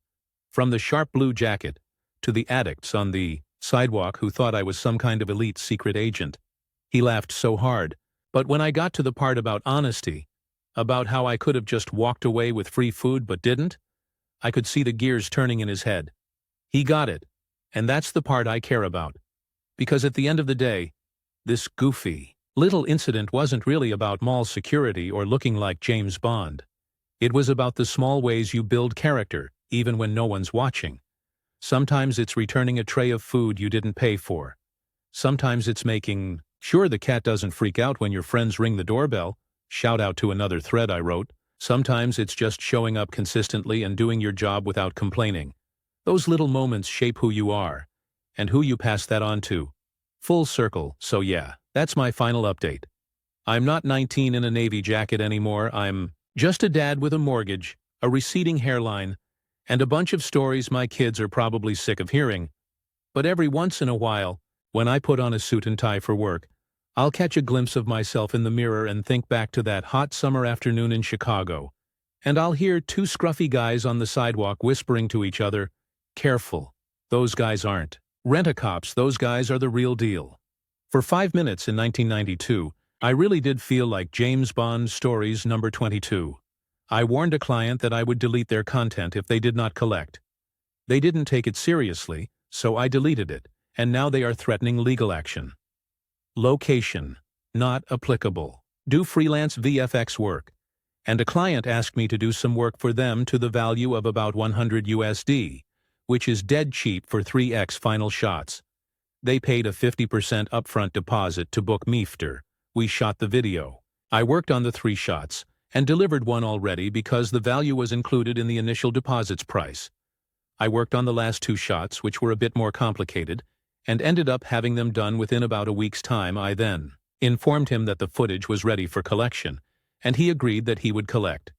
A: From the sharp blue jacket, to the addicts on the sidewalk who thought I was some kind of elite secret agent. He laughed so hard, but when I got to the part about honesty, about how I could have just walked away with free food but didn't, I could see the gears turning in his head. He got it, and that's the part I care about. Because at the end of the day, this goofy little incident wasn't really about mall security or looking like James Bond. It was about the small ways you build character, even when no one's watching. Sometimes it's returning a tray of food you didn't pay for. Sometimes it's making sure the cat doesn't freak out when your friends ring the doorbell. Shout out to another thread I wrote. Sometimes it's just showing up consistently and doing your job without complaining. Those little moments shape who you are, and who you pass that on to. Full circle, so yeah, that's my final update. I'm not 19 in a navy jacket anymore, I'm just a dad with a mortgage, a receding hairline, and a bunch of stories my kids are probably sick of hearing. But every once in a while, when I put on a suit and tie for work, I'll catch a glimpse of myself in the mirror and think back to that hot summer afternoon in Chicago. And I'll hear two scruffy guys on the sidewalk whispering to each other, "Careful, those guys aren't rent-a-cops, those guys are the real deal." For 5 minutes in 1992, I really did feel like James Bond Stories number 22. I warned a client that I would delete their content if they did not collect. They didn't take it seriously, so I deleted it, and now they are threatening legal action. Location: not applicable. Do freelance VFX work. And a client asked me to do some work for them to the value of about $100, which is dead cheap for 3x final shots. They paid a 50% upfront deposit to book me after we shot the video. I worked on the 3 shots, and delivered one already because the value was included in the initial deposit's price. I worked on the last 2 shots, which were a bit more complicated, and ended up having them done within about a week's time. I then informed him that the footage was ready for collection, and he agreed that he would collect.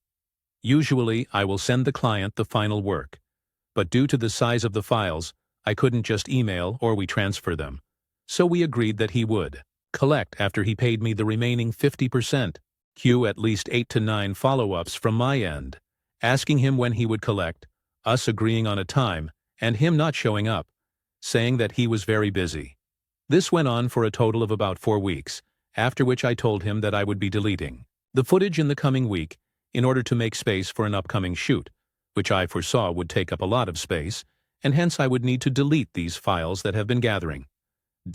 A: Usually, I will send the client the final work, but due to the size of the files, I couldn't just email or we transfer them, so we agreed that he would collect after he paid me the remaining 50%. Cue at least 8 to 9 follow-ups from my end, asking him when he would collect, us agreeing on a time, and him not showing up, saying that he was very busy. This went on for a total of about 4 weeks, after which I told him that I would be deleting the footage in the coming week in order to make space for an upcoming shoot, which I foresaw would take up a lot of space, and hence I would need to delete these files that have been gathering.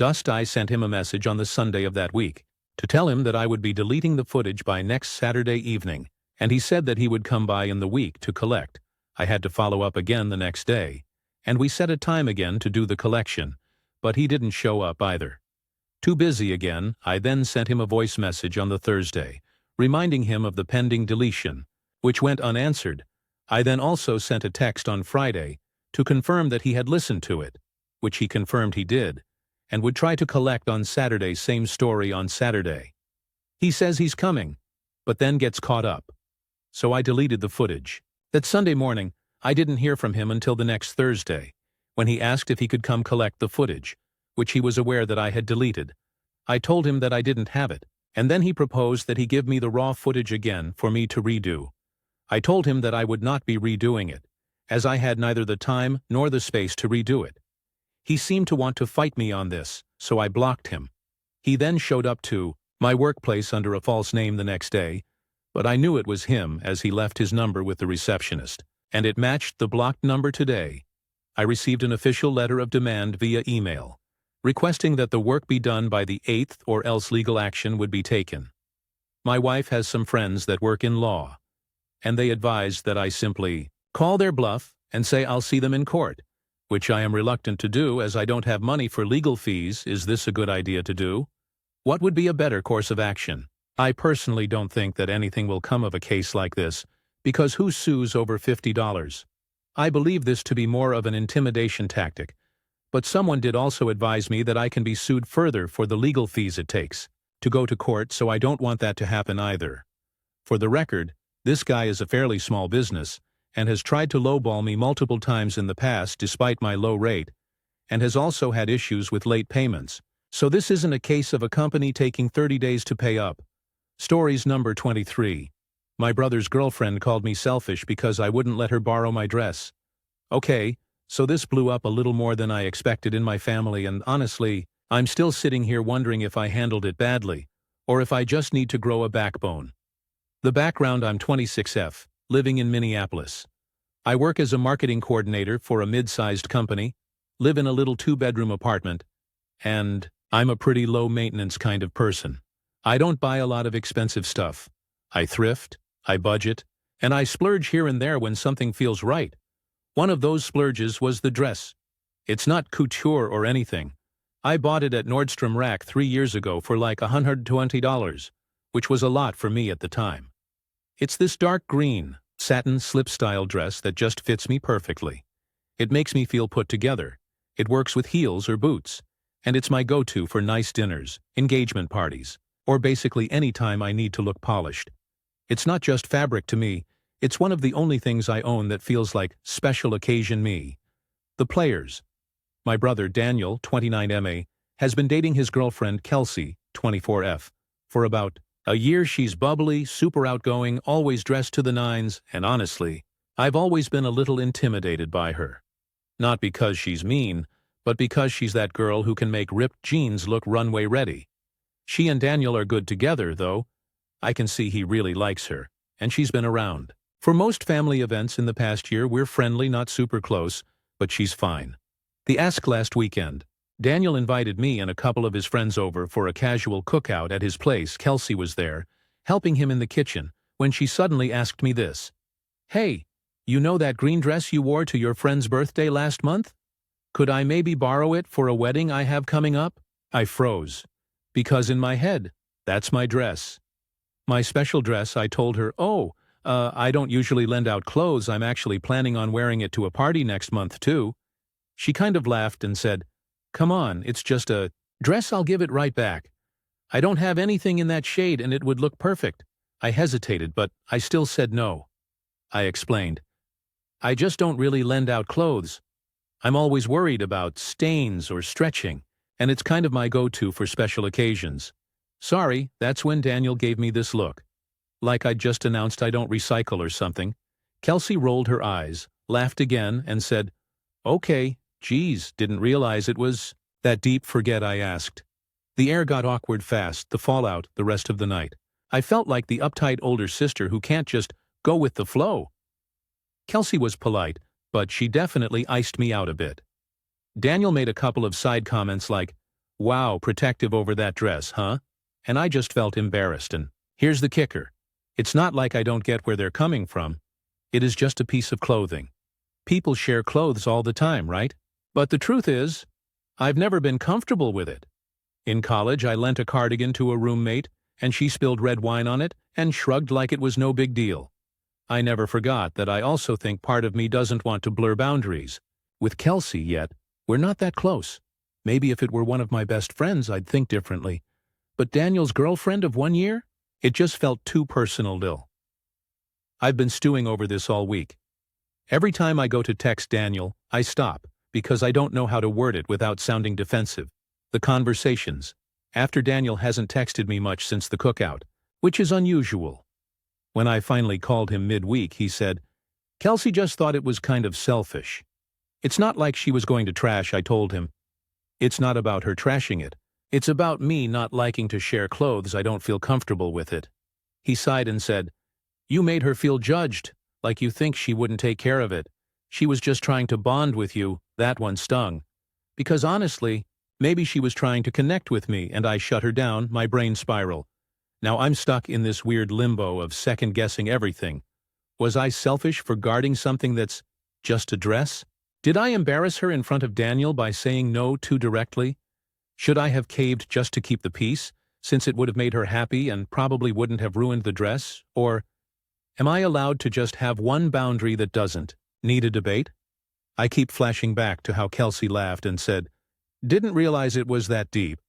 A: I sent him a message on the Sunday of that week to tell him that I would be deleting the footage by next Saturday evening, and he said that he would come by in the week to collect. I had to follow up again the next day, and we set a time again to do the collection, but he didn't show up either. Too busy again, I then sent him a voice message on the Thursday, reminding him of the pending deletion, which went unanswered. I then also sent a text on Friday to confirm that he had listened to it, which he confirmed he did, and would try to collect on Saturday. Same story on Saturday. He says he's coming, but then gets caught up. So I deleted the footage. That Sunday morning, I didn't hear from him until the next Thursday, when he asked if he could come collect the footage, which he was aware that I had deleted. I told him that I didn't have it, and then he proposed that he give me the raw footage again for me to redo. I told him that I would not be redoing it, as I had neither the time nor the space to redo it. He seemed to want to fight me on this, so I blocked him. He then showed up to my workplace under a false name the next day, but I knew it was him as he left his number with the receptionist, and it matched the blocked number today. I received an official letter of demand via email, requesting that the work be done by the 8th or else legal action would be taken. My wife has some friends that work in law, and they advised that I simply call their bluff and say I'll see them in court, which I am reluctant to do as I don't have money for legal fees. Is this a good idea to do? What would be a better course of action? I personally don't think that anything will come of a case like this, because who sues over $50? I believe this to be more of an intimidation tactic, but someone did also advise me that I can be sued further for the legal fees it takes to go to court, so I don't want that to happen either. For the record, this guy is a fairly small business, and has tried to lowball me multiple times in the past despite my low rate, and has also had issues with late payments. So this isn't a case of a company taking 30 days to pay up. Stories number 23. My brother's girlfriend called me selfish because I wouldn't let her borrow my dress. Okay, so this blew up a little more than I expected in my family, and honestly, I'm still sitting here wondering if I handled it badly, or if I just need to grow a backbone. The background: I'm 26F, living in Minneapolis. I work as a marketing coordinator for a mid-sized company, live in a little 2-bedroom apartment, and I'm a pretty low-maintenance kind of person. I don't buy a lot of expensive stuff. I thrift, I budget, and I splurge here and there when something feels right. One of those splurges was the dress. It's not couture or anything. I bought it at Nordstrom Rack 3 years ago for like $120, which was a lot for me at the time. It's this dark green, satin slip-style dress that just fits me perfectly. It makes me feel put together. It works with heels or boots, and it's my go-to for nice dinners, engagement parties, or basically any time I need to look polished. It's not just fabric to me, it's one of the only things I own that feels like special occasion me. The players. My brother Daniel, 29MA, has been dating his girlfriend Kelsey, 24F, for about a year. She's bubbly, super outgoing, always dressed to the nines, and honestly, I've always been a little intimidated by her. Not because she's mean, but because she's that girl who can make ripped jeans look runway ready. She and Daniel are good together, though. I can see he really likes her, and she's been around. For most family events in the past year, we're friendly, not super close, but she's fine. The Ask last weekend. Daniel invited me and a couple of his friends over for a casual cookout at his place. Kelsey was there, helping him in the kitchen, when she suddenly asked me this. "Hey, you know that green dress you wore to your friend's birthday last month? Could I maybe borrow it for a wedding I have coming up?" I froze. Because in my head, that's my dress. My special dress, I told her. I don't usually lend out clothes. I'm actually planning on wearing it to a party next month, too. She kind of laughed and said, "Come on, it's just a dress. I'll give it right back. I don't have anything in that shade and it would look perfect." I hesitated, but I still said no. I explained. "I just don't really lend out clothes. I'm always worried about stains or stretching, and it's kind of my go-to for special occasions." Sorry, that's when Daniel gave me this look. Like I'd just announced I don't recycle or something. Kelsey rolled her eyes, laughed again, and said, "Okay, geez, didn't realize it was that deep." "Forget I asked." The air got awkward fast, the fallout, the rest of the night. I felt like the uptight older sister who can't just go with the flow. Kelsey was polite, but she definitely iced me out a bit. Daniel made a couple of side comments like, "Wow, protective over that dress, huh?" And I just felt embarrassed. And here's the kicker. It's not like I don't get where they're coming from. It is just a piece of clothing. People share clothes all the time, right? But the truth is, I've never been comfortable with it. In college, I lent a cardigan to a roommate, and she spilled red wine on it and shrugged like it was no big deal. I never forgot that I also think part of me doesn't want to blur boundaries. With Kelsey, yet, we're not that close. Maybe if it were one of my best friends, I'd think differently. But Daniel's girlfriend of 1 year? It just felt too personal. I've been stewing over this all week. Every time I go to text Daniel, I stop, because I don't know how to word it without sounding defensive. The conversations. After Daniel hasn't texted me much since the cookout, which is unusual. When I finally called him midweek, he said, "Kelsey just thought it was kind of selfish." "It's not like she was going to trash," I told him. "It's not about her trashing it. It's about me not liking to share clothes. I don't feel comfortable with it." He sighed and said, "You made her feel judged, like you think she wouldn't take care of it. She was just trying to bond with you." That one stung. Because honestly, maybe she was trying to connect with me and I shut her down, my brain spiral. Now I'm stuck in this weird limbo of second-guessing everything. Was I selfish for guarding something that's just a dress? Did I embarrass her in front of Daniel by saying no too directly? Should I have caved just to keep the peace, since it would have made her happy and probably wouldn't have ruined the dress? Or am I allowed to just have one boundary that doesn't need a debate? I keep flashing back to how Kelsey laughed and said, "Didn't realize it was that deep."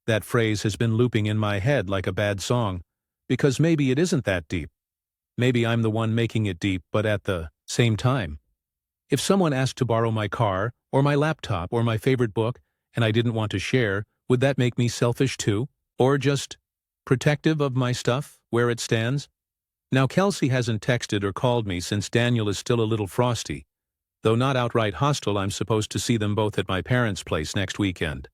A: That phrase has been looping in my head like a bad song, because maybe it isn't that deep. Maybe I'm the one making it deep, but at the Same time. If someone asked to borrow my car, or my laptop, or my favorite book, and I didn't want to share, would that make me selfish too? Or just protective of my stuff, where it stands? Now Kelsey hasn't texted or called me since Daniel is still a little frosty. Though not outright hostile, I'm supposed to see them both at my parents' place next weekend.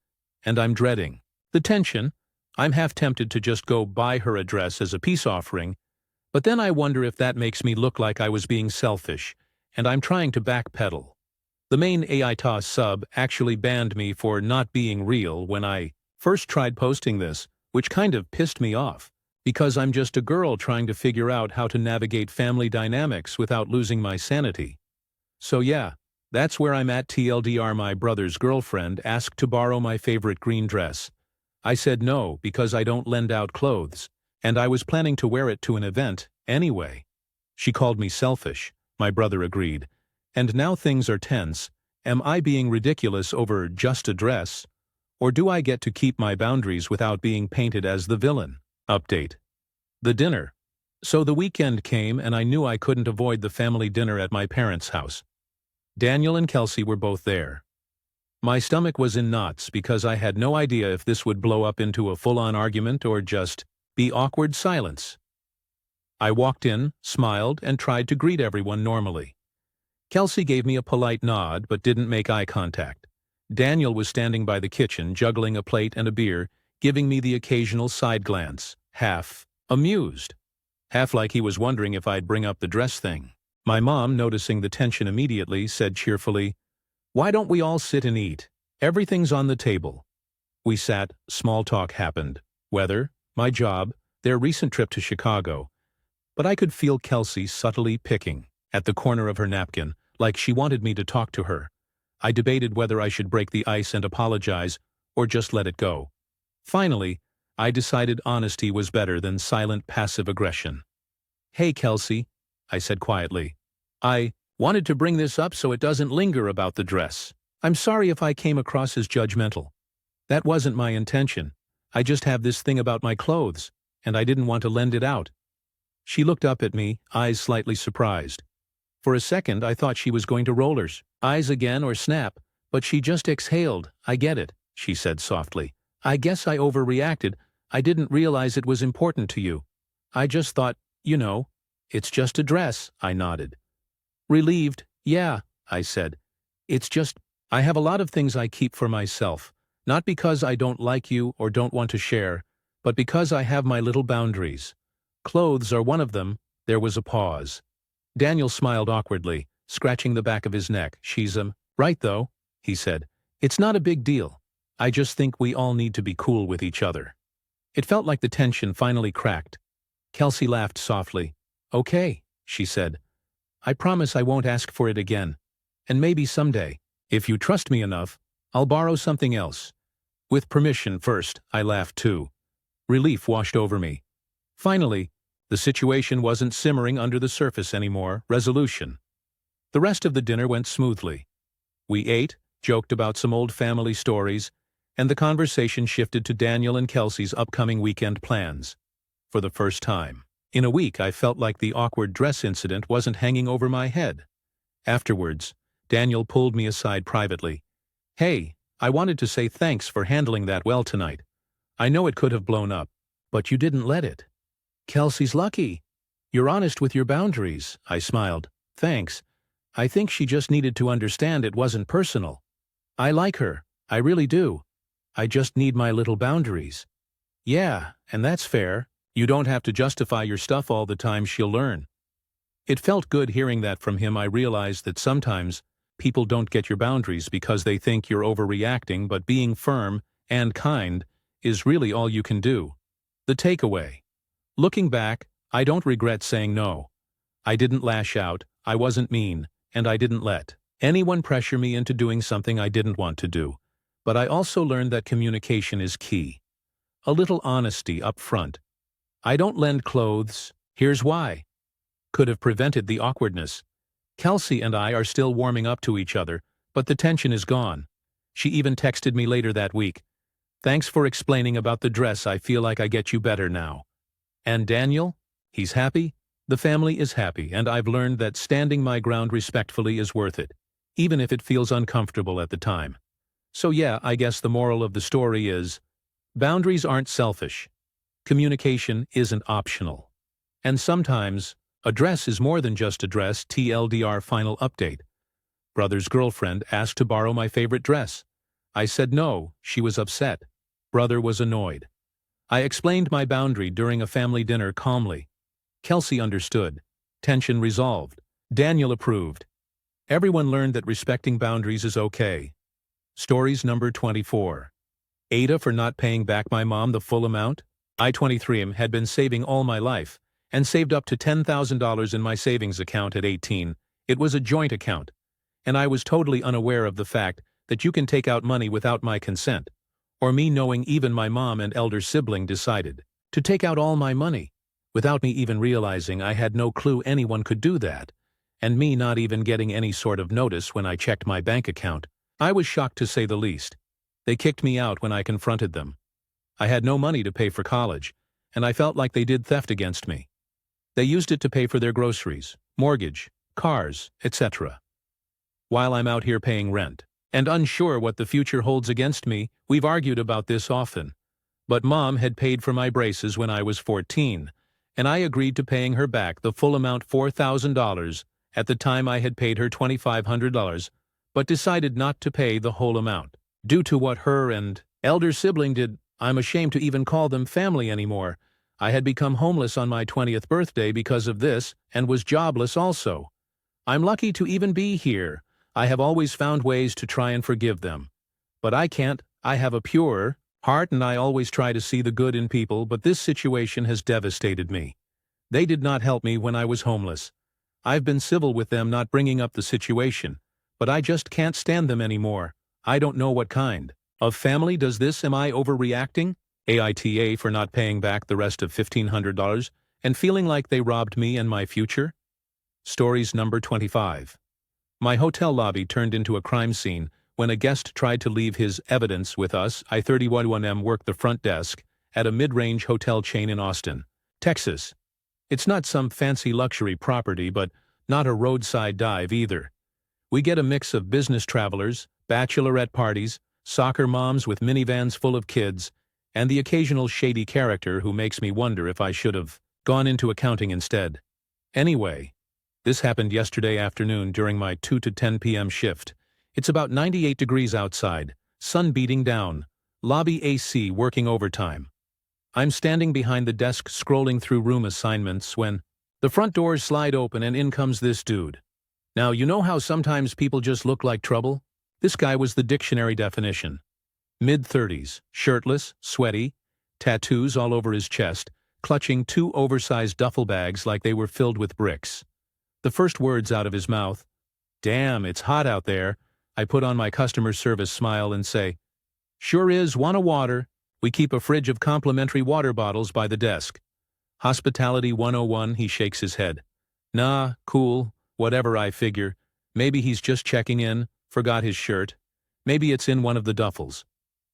A: And I'm dreading the tension. I'm half tempted to just go buy her a dress as a peace offering, but then I wonder if that makes me look like I was being selfish, and I'm trying to backpedal. The main Aita sub actually banned me for not being real when I first tried posting this, which kind of pissed me off, because I'm just a girl trying to figure out how to navigate family dynamics without losing my sanity. So yeah, that's where I'm at. TLDR, my brother's girlfriend asked to borrow my favorite green dress. I said no because I don't lend out clothes, and I was planning to wear it to an event anyway. She called me selfish, my brother agreed, and now things are tense. Am I being ridiculous over just a dress? Or do I get to keep my boundaries without being painted as the villain? Update. The dinner. So the weekend came and I knew I couldn't avoid the family dinner at my parents' house. Daniel and Kelsey were both there. My stomach was in knots because I had no idea if this would blow up into a full-on argument or just be awkward silence. I walked in, smiled, and tried to greet everyone normally. Kelsey gave me a polite nod but didn't make eye contact. Daniel was standing by the kitchen, juggling a plate and a beer, giving me the occasional side glance, half amused, half like he was wondering if I'd bring up the dress thing. My mom, noticing the tension immediately, said cheerfully, "Why don't we all sit and eat? Everything's on the table." We sat, small talk happened. Weather, my job, their recent trip to Chicago. But I could feel Kelsey subtly picking at the corner of her napkin, like she wanted me to talk to her. I debated whether I should break the ice and apologize, or just let it go. Finally, I decided honesty was better than silent passive aggression. "Hey, Kelsey," I said quietly. "I wanted to bring this up so it doesn't linger about the dress. I'm sorry if I came across as judgmental. That wasn't my intention. I just have this thing about my clothes, and I didn't want to lend it out." She looked up at me, eyes slightly surprised. For a second, I thought she was going to roll her eyes again or snap, but she just exhaled. "I get it," she said softly. "I guess I overreacted. I didn't realize it was important to you. I just thought, it's just a dress," I nodded. Relieved, "Yeah," I said. "It's just, I have a lot of things I keep for myself, not because I don't like you or don't want to share, but because I have my little boundaries. Clothes are one of them." There was a pause. Daniel smiled awkwardly, scratching the back of his neck. "She's right though," he said. "It's not a big deal. I just think we all need to be cool with each other." It felt like the tension finally cracked. Kelsey laughed softly. "Okay," she said. "I promise I won't ask for it again. And maybe someday, if you trust me enough, I'll borrow something else." With permission first, I laughed too. Relief washed over me. Finally, the situation wasn't simmering under the surface anymore. Resolution. The rest of the dinner went smoothly. We ate, joked about some old family stories, and the conversation shifted to Daniel and Kelsey's upcoming weekend plans. For the first time in a week, I felt like the awkward dress incident wasn't hanging over my head. Afterwards, Daniel pulled me aside privately. "Hey, I wanted to say thanks for handling that well tonight. I know it could have blown up, but you didn't let it." "Kelsey's lucky. You're honest with your boundaries," I smiled. "Thanks. I think she just needed to understand it wasn't personal. I like her, I really do. I just need my little boundaries." "Yeah, and that's fair. You don't have to justify your stuff all the time. She'll learn." It felt good hearing that from him. I realized that sometimes people don't get your boundaries because they think you're overreacting, but being firm and kind is really all you can do. The takeaway. Looking back, I don't regret saying no. I didn't lash out, I wasn't mean, and I didn't let anyone pressure me into doing something I didn't want to do. But I also learned that communication is key. A little honesty up front. "I don't lend clothes. Here's why." Could have prevented the awkwardness. Kelsey and I are still warming up to each other, but the tension is gone. She even texted me later that week. "Thanks for explaining about the dress. I feel like I get you better now." And Daniel? He's happy? The family is happy, and I've learned that standing my ground respectfully is worth it, even if it feels uncomfortable at the time. So yeah, I guess the moral of the story is, boundaries aren't selfish. Communication isn't optional. And sometimes, a dress is more than just a dress. TLDR final update. Brother's girlfriend asked to borrow my favorite dress. I said no, she was upset. Brother was annoyed. I explained my boundary during a family dinner calmly. Kelsey understood. Tension resolved. Daniel approved. Everyone learned that respecting boundaries is okay. Stories number 24. Aita for not paying back my mom the full amount. I, 23, had been saving all my life, and saved up to $10,000 in my savings account at 18. It was a joint account, and I was totally unaware of the fact that you can take out money without my consent, or me knowing even my mom and elder sibling decided to take out all my money, without me even realizing I had no clue anyone could do that, and me not even getting any sort of notice when I checked my bank account. I was shocked to say the least. They kicked me out when I confronted them. I had no money to pay for college, and I felt like they did theft against me. They used it to pay for their groceries, mortgage, cars, etc. While I'm out here paying rent, and unsure what the future holds against me, we've argued about this often. But Mom had paid for my braces when I was 14, and I agreed to paying her back the full amount, $4,000. At the time I had paid her $2,500, but decided not to pay the whole amount. Due to what her and elder sibling did, I'm ashamed to even call them family anymore. I had become homeless on my 20th birthday because of this, and was jobless also. I'm lucky to even be here. I have always found ways to try and forgive them. But I can't. I have a pure heart and I always try to see the good in people, but this situation has devastated me. They did not help me when I was homeless. I've been civil with them, not bringing up the situation, but I just can't stand them anymore. I don't know what kind of family does this. Am I overreacting? Aita for not paying back the rest of $1,500 and feeling like they robbed me and my future? Stories number 25. My hotel lobby turned into a crime scene when a guest tried to leave his evidence with us. I, 31M, worked the front desk at a mid-range hotel chain in Austin, Texas. It's not some fancy luxury property, but not a roadside dive either. We get a mix of business travelers, bachelorette parties, soccer moms with minivans full of kids, and the occasional shady character who makes me wonder if I should have gone into accounting instead. Anyway, this happened yesterday afternoon during my 2 to 10 p.m. shift. It's about 98 degrees outside, sun beating down, lobby AC working overtime. I'm standing behind the desk scrolling through room assignments when the front doors slide open and in comes this dude. Now, you know how sometimes people just look like trouble? This guy was the dictionary definition. Mid-30s, shirtless, sweaty, tattoos all over his chest, clutching 2 oversized duffel bags like they were filled with bricks. The first words out of his mouth, "Damn, it's hot out there." I put on my customer service smile and say, "Sure is, want a water?" We keep a fridge of complimentary water bottles by the desk. Hospitality 101, he shakes his head. Nah, cool, whatever, I figure. Maybe he's just checking in, forgot his shirt. Maybe it's in one of the duffels.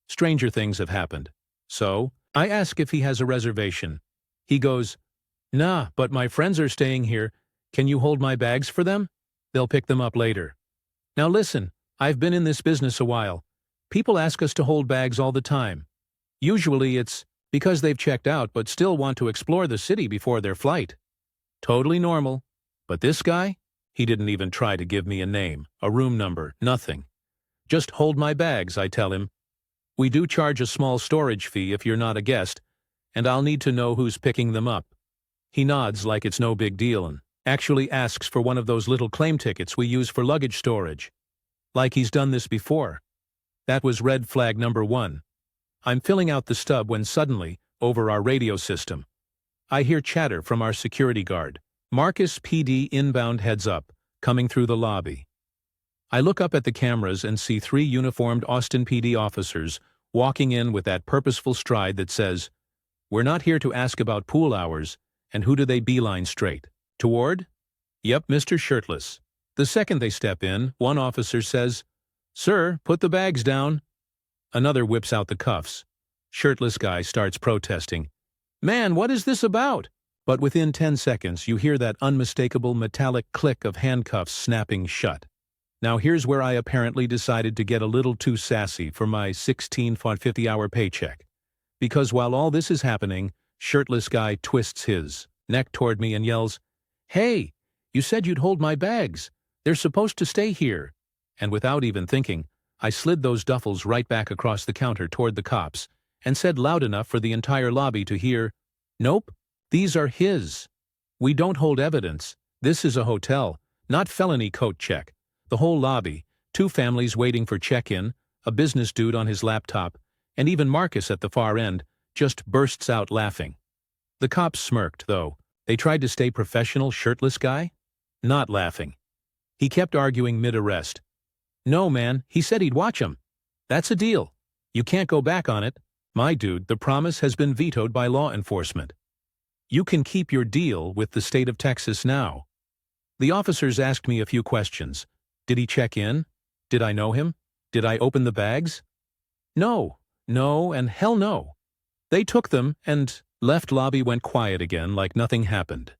A: Stranger things have happened. So, I ask if he has a reservation. He goes, "Nah, but my friends are staying here. Can you hold my bags for them? They'll pick them up later." Now listen, I've been in this business a while. People ask us to hold bags all the time. Usually it's because they've checked out but still want to explore the city before their flight. Totally normal. But this guy? He didn't even try to give me a name, a room number, nothing. "Just hold my bags," I tell him. "We do charge a small storage fee if you're not a guest, and I'll need to know who's picking them up." He nods like it's no big deal and actually asks for one of those little claim tickets we use for luggage storage. Like he's done this before. That was red flag number 1. I'm filling out the stub when suddenly, over our radio system, I hear chatter from our security guard. Marcus PD inbound heads up, coming through the lobby. I look up at the cameras and see 3 uniformed Austin PD officers walking in with that purposeful stride that says, "We're not here to ask about pool hours," and who do they beeline straight toward? Yep, Mr. Shirtless. The second they step in, one officer says, "Sir, put the bags down." Another whips out the cuffs. Shirtless guy starts protesting. "Man, what is this about?" But within 10 seconds you hear that unmistakable metallic click of handcuffs snapping shut. Now here's where I apparently decided to get a little too sassy for my 16.50-hour paycheck. Because while all this is happening, shirtless guy twists his neck toward me and yells, "Hey, you said you'd hold my bags. They're supposed to stay here." And without even thinking, I slid those duffels right back across the counter toward the cops and said loud enough for the entire lobby to hear, "Nope, these are his. We don't hold evidence. This is a hotel, not felony coat check." The whole lobby, 2 families waiting for check-in, a business dude on his laptop, and even Marcus at the far end, just bursts out laughing. The cops smirked, though. They tried to stay professional. Shirtless guy? Not laughing. He kept arguing mid-arrest. "No, man, he said he'd watch 'em. That's a deal. You can't go back on it. My dude, the promise has been vetoed by law enforcement. You can keep your deal with the state of Texas now." The officers asked me a few questions. Did he check in? Did I know him? Did I open the bags? No, and hell no. They took them and left. Lobby went quiet again like nothing happened.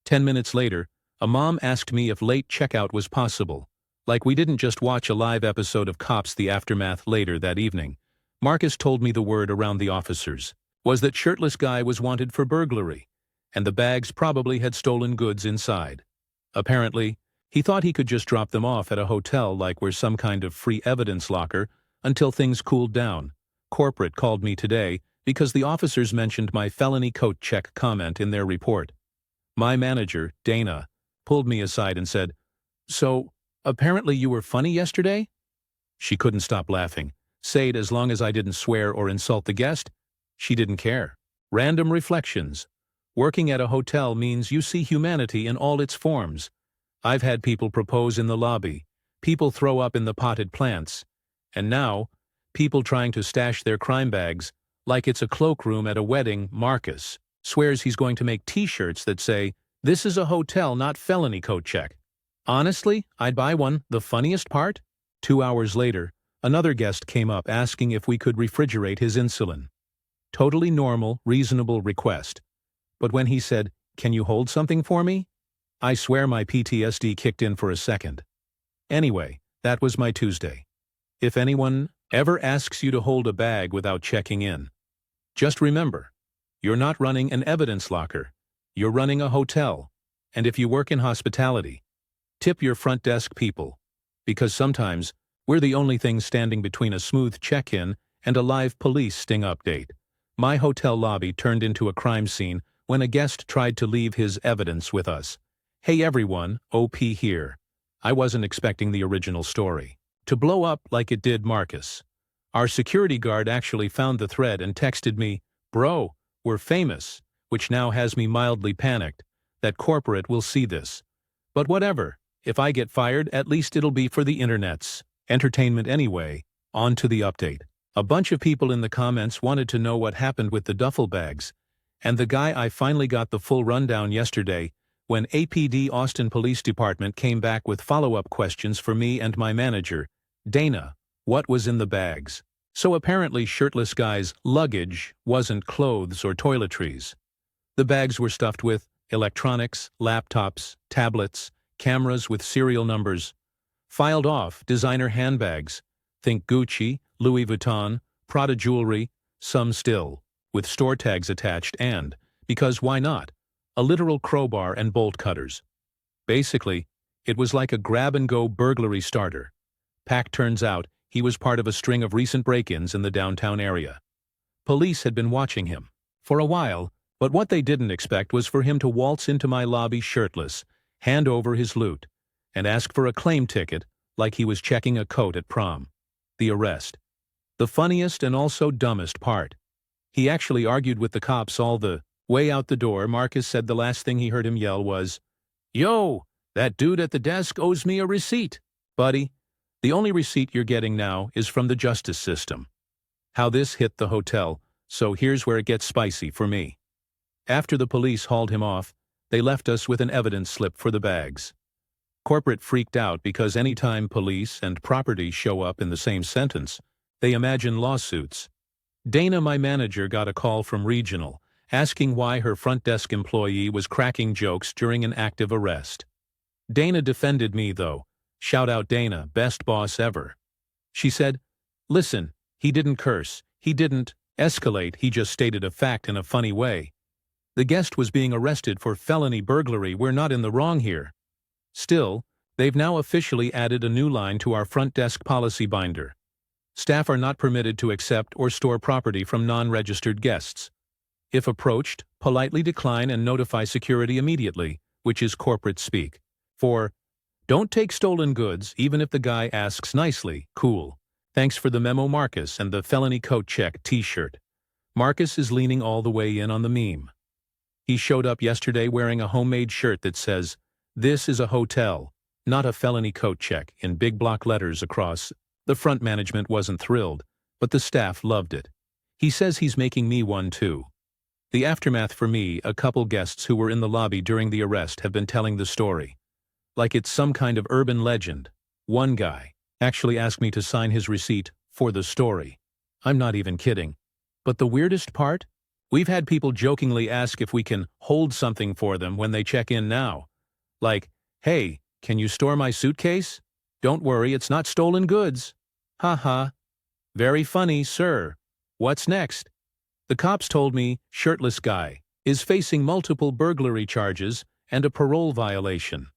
A: 10 minutes later, a mom asked me if late checkout was possible. Like we didn't just watch a live episode of Cops: The Aftermath later that evening. Marcus told me the word around the officers was that shirtless guy was wanted for burglary, and the bags probably had stolen goods inside. Apparently, he thought he could just drop them off at a hotel like we're some kind of free evidence locker until things cooled down. Corporate called me today because the officers mentioned my felony coat check comment in their report. My manager, Dana, pulled me aside and said, "So, apparently you were funny yesterday?" She couldn't stop laughing. Said as long as I didn't swear or insult the guest, she didn't care. Random reflections. Working at a hotel means you see humanity in all its forms. I've had people propose in the lobby, people throw up in the potted plants, and now, people trying to stash their crime bags like it's a cloakroom at a wedding. Marcus swears he's going to make t-shirts that say, "This is a hotel, not felony coat check." Honestly, I'd buy one. The funniest part? 2 hours later, another guest came up asking if we could refrigerate his insulin. Totally normal, reasonable request. But when he said, "Can you hold something for me?" I swear my PTSD kicked in for a second. Anyway, that was my Tuesday. If anyone ever asks you to hold a bag without checking in, just remember, you're not running an evidence locker. You're running a hotel. And if you work in hospitality, tip your front desk people. Because sometimes, we're the only thing standing between a smooth check-in and a live police sting update. My hotel lobby turned into a crime scene when a guest tried to leave his evidence with us. Hey everyone, OP here. I wasn't expecting the original story to blow up like it did Marcus. Our security guard actually found the thread and texted me, "Bro, we're famous," which now has me mildly panicked that corporate will see this. But whatever, if I get fired, at least it'll be for the internet's entertainment anyway. On to the update. A bunch of people in the comments wanted to know what happened with the duffel bags, and the guy I finally got the full rundown yesterday when APD Austin Police Department came back with follow-up questions for me and my manager, Dana. What was in the bags? So apparently shirtless guy's luggage wasn't clothes or toiletries. The bags were stuffed with electronics, laptops, tablets, cameras with serial numbers, filed off designer handbags, think Gucci, Louis Vuitton, Prada jewelry, some still, with store tags attached and, because why not, a literal crowbar and bolt cutters. Basically, it was like a grab-and-go burglary starter. Pack turns out he was part of a string of recent break-ins in the downtown area. Police had been watching him for a while, but what they didn't expect was for him to waltz into my lobby shirtless, hand over his loot, and ask for a claim ticket like he was checking a coat at prom. The arrest. The funniest and also dumbest part. He actually argued with the cops all the way out the door. Marcus said the last thing he heard him yell was, "Yo, that dude at the desk owes me a receipt." Buddy, the only receipt you're getting now is from the justice system. How this hit the hotel, so here's where it gets spicy for me. After the police hauled him off, they left us with an evidence slip for the bags. Corporate freaked out because anytime police and property show up in the same sentence, they imagine lawsuits. Dana, my manager, got a call from regional, asking why her front desk employee was cracking jokes during an active arrest. Dana defended me though. Shout out Dana, best boss ever. She said, "Listen, he didn't curse, he didn't escalate, he just stated a fact in a funny way. The guest was being arrested for felony burglary, we're not in the wrong here." Still, they've now officially added a new line to our front desk policy binder. Staff are not permitted to accept or store property from non-registered guests. If approached, politely decline and notify security immediately, which is corporate speak. For, don't take stolen goods even if the guy asks nicely, cool. Thanks for the memo, Marcus, and the felony coat check t-shirt. Marcus is leaning all the way in on the meme. He showed up yesterday wearing a homemade shirt that says, "This is a hotel, not a felony coat check," in big block letters across. The front management wasn't thrilled, but the staff loved it. He says he's making me one too. The aftermath for me, a couple guests who were in the lobby during the arrest have been telling the story. Like it's some kind of urban legend. One guy actually asked me to sign his receipt for the story. I'm not even kidding. But the weirdest part? We've had people jokingly ask if we can hold something for them when they check in now. Like, "Hey, can you store my suitcase? Don't worry, it's not stolen goods." Haha. Very funny, sir. What's next? The cops told me shirtless guy is facing multiple burglary charges and a parole violation.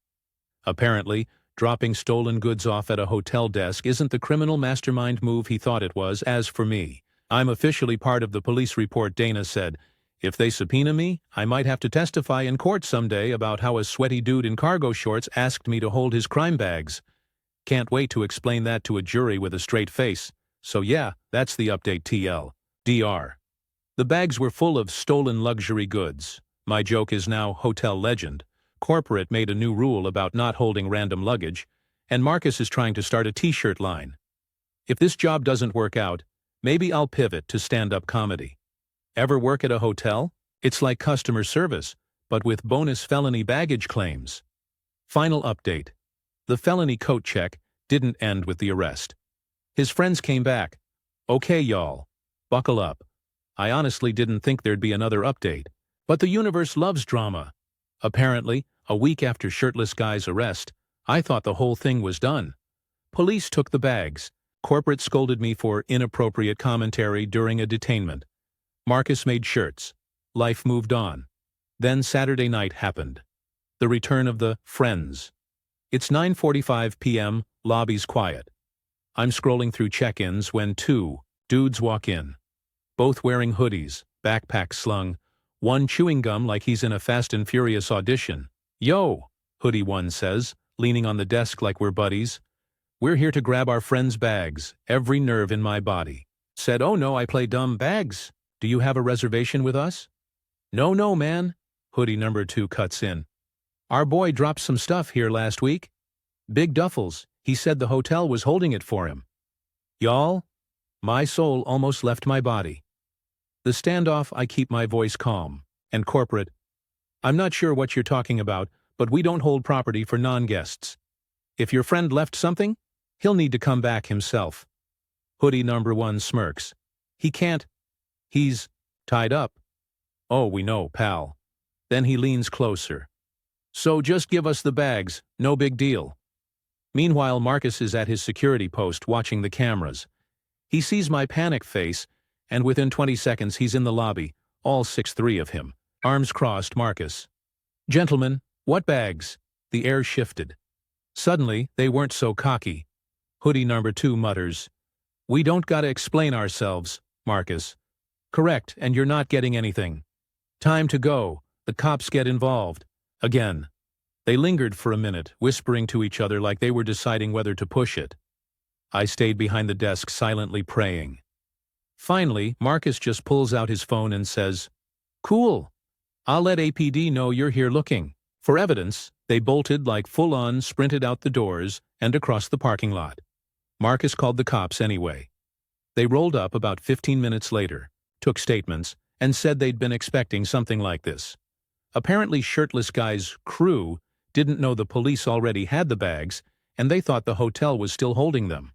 A: Apparently, dropping stolen goods off at a hotel desk isn't the criminal mastermind move he thought it was. As for me, I'm officially part of the police report, Dana said. If they subpoena me, I might have to testify in court someday about how a sweaty dude in cargo shorts asked me to hold his crime bags. Can't wait to explain that to a jury with a straight face. So yeah, that's the update TL. The bags were full of stolen luxury goods. My joke is now hotel legend. Corporate made a new rule about not holding random luggage, and Marcus is trying to start a t-shirt line. If this job doesn't work out, maybe I'll pivot to stand-up comedy. Ever work at a hotel? It's like customer service, but with bonus felony baggage claims. Final update. The felony coat check didn't end with the arrest. His friends came back. Okay, y'all. Buckle up. I honestly didn't think there'd be another update. But the universe loves drama. Apparently, a week after shirtless guy's arrest, I thought the whole thing was done. Police took the bags. Corporate scolded me for inappropriate commentary during a detainment. Marcus made shirts. Life moved on. Then Saturday night happened. The return of the friends. It's 9:45 p.m., lobby's quiet. I'm scrolling through check-ins when two dudes walk in. Both wearing hoodies, backpacks slung, one chewing gum like he's in a Fast and Furious audition. "Yo," hoodie one says, leaning on the desk like we're buddies. "We're here to grab our friends' bags." Every nerve in my body said, "Oh no, I play dumb bags. Do you have a reservation with us?" No, man," hoodie number two cuts in. "Our boy dropped some stuff here last week. Big duffels. He said the hotel was holding it for him." Y'all, my soul almost left my body. The standoff, I keep my voice calm. And corporate, "I'm not sure what you're talking about, but we don't hold property for non-guests. If your friend left something, he'll need to come back himself." Hoodie number one smirks. "He can't. He's tied up." "Oh, we know, pal." Then he leans closer. "So just give us the bags, no big deal." Meanwhile, Marcus is at his security post watching the cameras. He sees my panic face, and within 20 seconds he's in the lobby, all 6'3" of him. Arms crossed, Marcus. "Gentlemen, what bags?" The air shifted. Suddenly, they weren't so cocky. Hoodie number two mutters, "We don't gotta explain ourselves, Marcus." "Correct, and you're not getting anything." "Time to go." The cops get involved. Again. They lingered for a minute, whispering to each other like they were deciding whether to push it. I stayed behind the desk silently praying. Finally, Marcus just pulls out his phone and says, "Cool. I'll let APD know you're here looking." For evidence, they bolted like full-on, sprinted out the doors and across the parking lot. Marcus called the cops anyway. They rolled up about 15 minutes later, took statements, and said they'd been expecting something like this. Apparently, shirtless guy's crew didn't know the police already had the bags, and they thought the hotel was still holding them.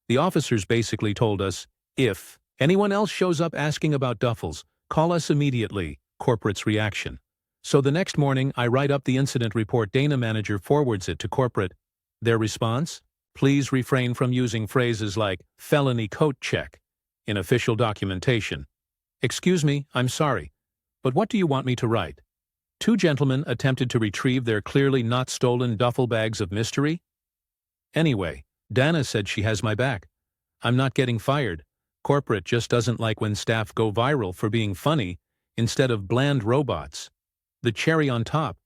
A: The officers basically told us, "If anyone else shows up asking about duffels, call us immediately. corporate's reaction. So the next morning, I write up the incident report. Dana manager forwards it to corporate. Their response? Please refrain from using phrases like felony coat check in official documentation. Excuse me, I'm sorry. But what do you want me to write? Two gentlemen attempted to retrieve their clearly not stolen duffel bags of mystery? Anyway, Dana said she has my back. I'm not getting fired. Corporate just doesn't like when staff go viral for being funny instead of bland robots. The cherry on top.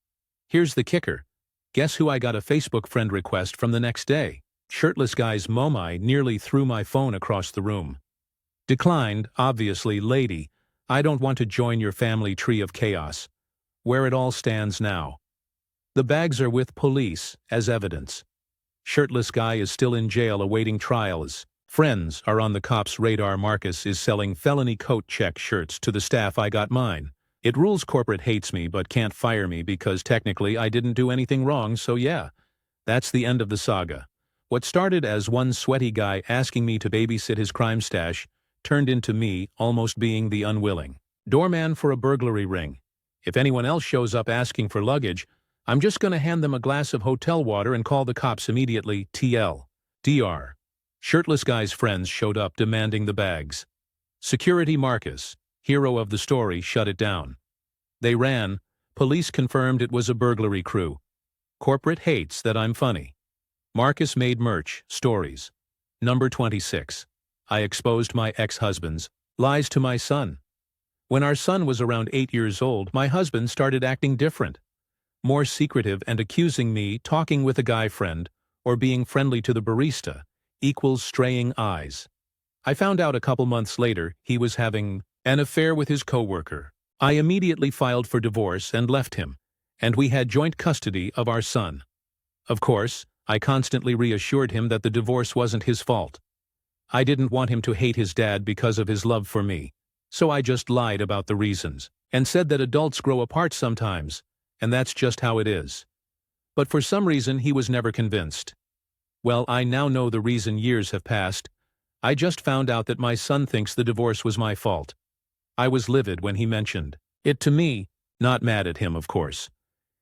A: Here's the kicker. Guess who I got a Facebook friend request from the next day? Shirtless guy's momai nearly threw my phone across the room. Declined, obviously, lady. I don't want to join your family tree of chaos. Where it all stands now. The bags are with police, as evidence. Shirtless guy is still in jail awaiting trials. Friends are on the cops' radar. Marcus is selling felony coat check shirts to the staff. I got mine. It rules corporate hates me but can't fire me because technically I didn't do anything wrong, so yeah. That's the end of the saga. What started as one sweaty guy asking me to babysit his crime stash turned into me almost being the unwilling doorman for a burglary ring. If anyone else shows up asking for luggage, I'm just gonna hand them a glass of hotel water and call the cops immediately. TL. DR. Shirtless guy's friends showed up demanding the bags. Security Marcus, hero of the story, shut it down. They ran. Police confirmed it was a burglary crew. Corporate hates that I'm funny. Marcus made merch, stories. Number 26. I exposed my ex-husband's lies to my son. When our son was around 8 years old, my husband started acting different. More secretive and accusing me talking with a guy friend or being friendly to the barista equals straying eyes. I found out a couple months later he was having an affair with his coworker. I immediately filed for divorce and left him, and we had joint custody of our son. Of course, I constantly reassured him that the divorce wasn't his fault. I didn't want him to hate his dad because of his love for me, so I just lied about the reasons and said that adults grow apart sometimes, and that's just how it is. But for some reason he was never convinced. Well, I now know the reason. Years have passed. I just found out that my son thinks the divorce was my fault. I was livid when he mentioned it to me, not mad at him, of course.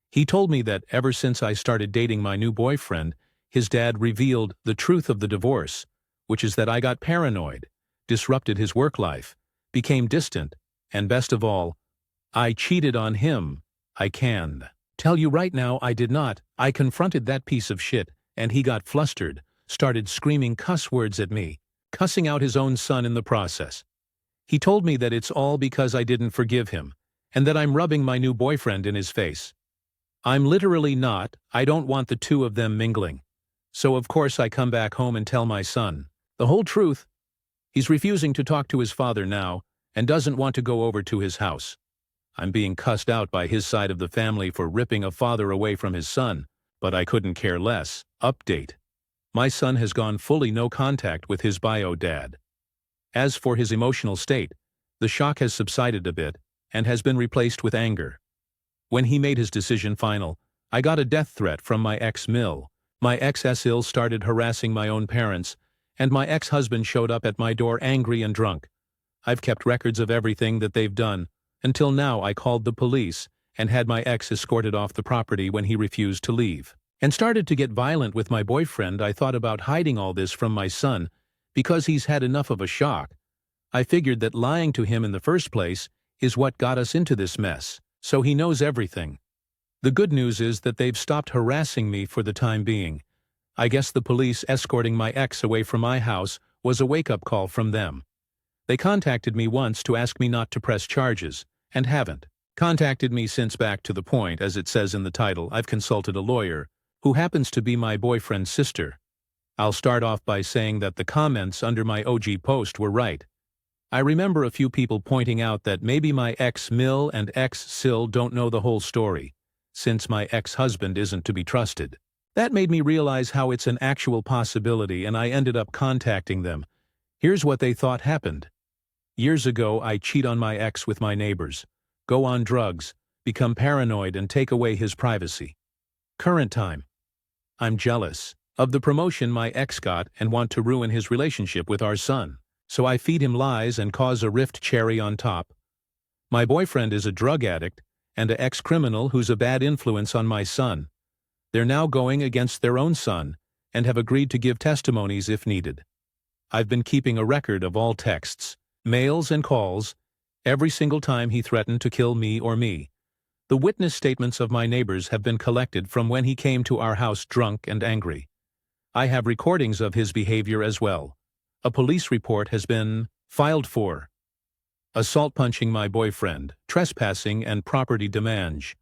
A: He told me that ever since I started dating my new boyfriend, his dad revealed the truth of the divorce, which is that I got paranoid, disrupted his work life, became distant, and best of all, I cheated on him. I can tell you right now I did not. I confronted that piece of shit, and he got flustered, started screaming cuss words at me, cussing out his own son in the process. He told me that it's all because I didn't forgive him, and that I'm rubbing my new boyfriend in his face. I'm literally not. I don't want the two of them mingling. So of course I come back home and tell my son the whole truth. He's refusing to talk to his father now, and doesn't want to go over to his house. I'm being cussed out by his side of the family for ripping a father away from his son, but I couldn't care less. Update. My son has gone fully no contact with his bio dad. As for his emotional state, the shock has subsided a bit, and has been replaced with anger. When he made his decision final, I got a death threat from my ex-mill. My ex-ill started harassing my own parents, and my ex-husband showed up at my door angry and drunk. I've kept records of everything that they've done, until now I called the police and had my ex escorted off the property when he refused to leave, and started to get violent with my boyfriend. I thought about hiding all this from my son, because he's had enough of a shock. I figured that lying to him in the first place is what got us into this mess, so he knows everything. The good news is that they've stopped harassing me for the time being. I guess the police escorting my ex away from my house was a wake-up call from them. They contacted me once to ask me not to press charges, and haven't contacted me since. Back to the point, as it says in the title, I've consulted a lawyer, who happens to be my boyfriend's sister. I'll start off by saying that the comments under my OG post were right. I remember a few people pointing out that maybe my ex-mill and ex-sil don't know the whole story, since my ex-husband isn't to be trusted. That made me realize how it's an actual possibility, and I ended up contacting them. Here's what they thought happened. Years ago, I cheat on my ex with my neighbors, go on drugs, become paranoid, and take away his privacy. Current time. I'm jealous of the promotion my ex got and want to ruin his relationship with our son. So I feed him lies and cause a rift. Cherry on top. My boyfriend is a drug addict and an ex-criminal who's a bad influence on my son. They're now going against their own son and have agreed to give testimonies if needed. I've been keeping a record of all texts, mails and calls, every single time he threatened to kill me or me. The witness statements of my neighbors have been collected from when he came to our house drunk and angry. I have recordings of his behavior as well. A police report has been filed for assault punching my boyfriend, trespassing and property damage.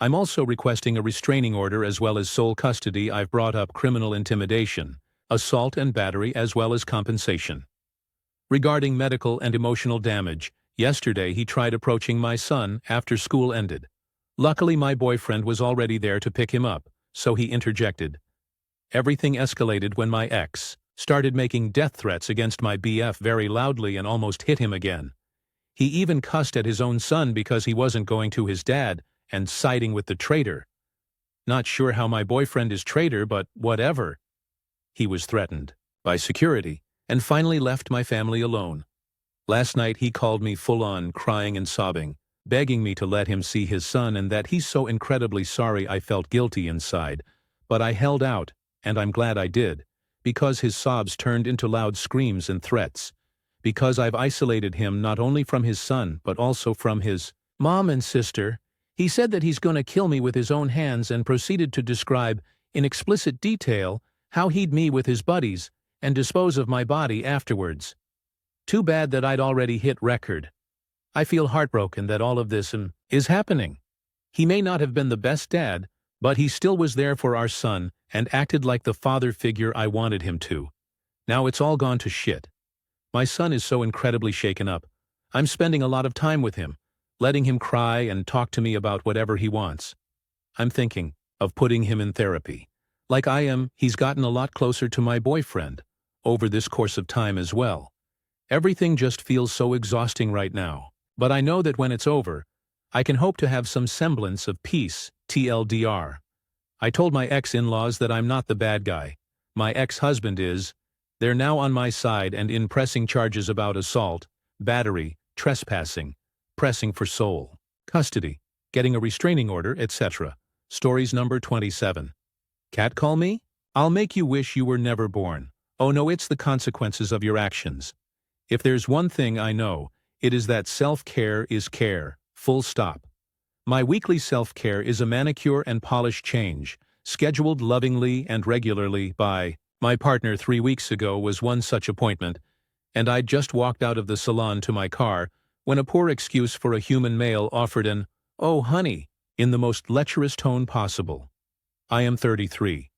A: I'm also requesting a restraining order as well as sole custody. I've brought up criminal intimidation, assault and battery as well as compensation. Regarding medical and emotional damage, yesterday he tried approaching my son after school ended. Luckily my boyfriend was already there to pick him up, so he interjected. Everything escalated when my ex started making death threats against my BF very loudly and almost hit him again. He even cussed at his own son because he wasn't going to his dad and siding with the traitor. Not sure how my boyfriend is traitor, but whatever. He was threatened by security and finally left my family alone. Last night he called me full-on crying and sobbing, begging me to let him see his son and that he's so incredibly sorry. I felt guilty inside, but I held out, and I'm glad I did, because his sobs turned into loud screams and threats. Because I've isolated him not only from his son but also from his mom and sister. He said that he's going to kill me with his own hands and proceeded to describe, in explicit detail, how he'd me with his buddies and dispose of my body afterwards. Too bad that I'd already hit record. I feel heartbroken that all of this is happening. He may not have been the best dad, but he still was there for our son and acted like the father figure I wanted him to. Now it's all gone to shit. My son is so incredibly shaken up. I'm spending a lot of time with him, letting him cry and talk to me about whatever he wants. I'm thinking of putting him in therapy. Like I am, he's gotten a lot closer to my boyfriend over this course of time as well. Everything just feels so exhausting right now. But I know that when it's over, I can hope to have some semblance of peace, TLDR. I told my ex-in-laws that I'm not the bad guy. My ex-husband is. They're now on my side and in pressing charges about assault, battery, trespassing, pressing for sole custody, getting a restraining order, etc. Stories number 27. Catcall me? I'll make you wish you were never born. Oh no, it's the consequences of your actions. If there's one thing I know, it is that self-care is care, full stop. My weekly self-care is a manicure and polish change, scheduled lovingly and regularly by my partner. 3 weeks ago was one such appointment, and I'd just walked out of the salon to my car when a poor excuse for a human male offered an, "Oh honey," in the most lecherous tone possible. I am 33.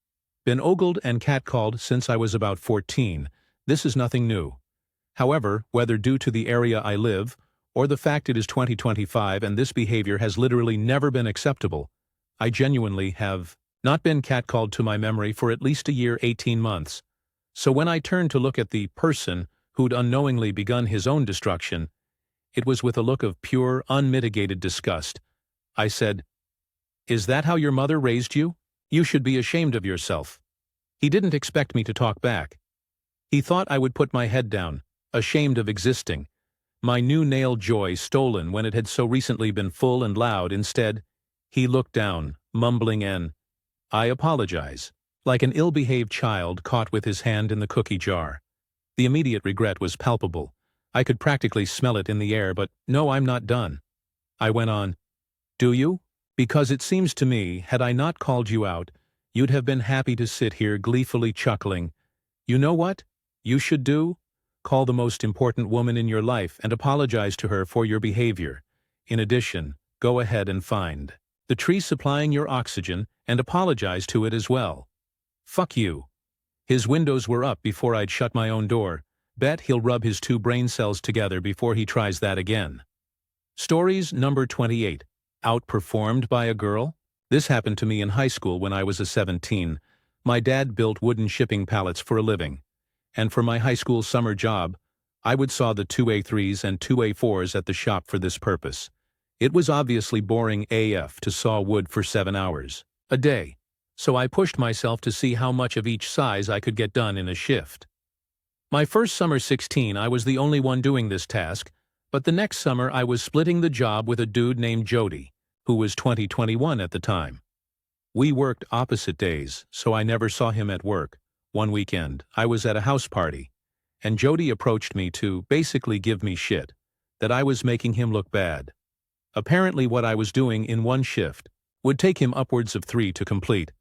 A: Been ogled and catcalled since I was about 14. This is nothing new. However, whether due to the area I live, or the fact it is 2025 and this behavior has literally never been acceptable, I genuinely have not been catcalled to my memory for at least a year, 18 months. So when I turned to look at the person who'd unknowingly begun his own destruction, it was with a look of pure, unmitigated disgust. I said, "Is that how your mother raised you? You should be ashamed of yourself." He didn't expect me to talk back. He thought I would put my head down, ashamed of existing, my new nail joy stolen when it had so recently been full and loud. Instead, he looked down, mumbling an, "I apologize," like an ill-behaved child caught with his hand in the cookie jar. The immediate regret was palpable. I could practically smell it in the air, but no, I'm not done. I went on, "Do you? Because it seems to me, had I not called you out, you'd have been happy to sit here gleefully chuckling. You know what you should do? Call the most important woman in your life and apologize to her for your behavior. In addition, go ahead and find the tree supplying your oxygen and apologize to it as well. Fuck you." His windows were up before I'd shut my own door. Bet he'll rub his 2 brain cells together before he tries that again. Stories number 28. Outperformed by a girl? This happened to me in high school when I was 17. My dad built wooden shipping pallets for a living. And for my high school summer job, I would saw the 2A3s and 2A4s at the shop for this purpose. It was obviously boring AF to saw wood for 7 hours a day, so I pushed myself to see how much of each size I could get done in a shift. My first summer 16, I was the only one doing this task, But the next summer I was splitting the job with a dude named Jody, who was 21 at the time. We worked opposite days, so I never saw him at work. One weekend, I was at a house party, and Jody approached me to basically give me shit, that I was making him look bad. Apparently what I was doing in one shift would take him upwards of 3 to complete,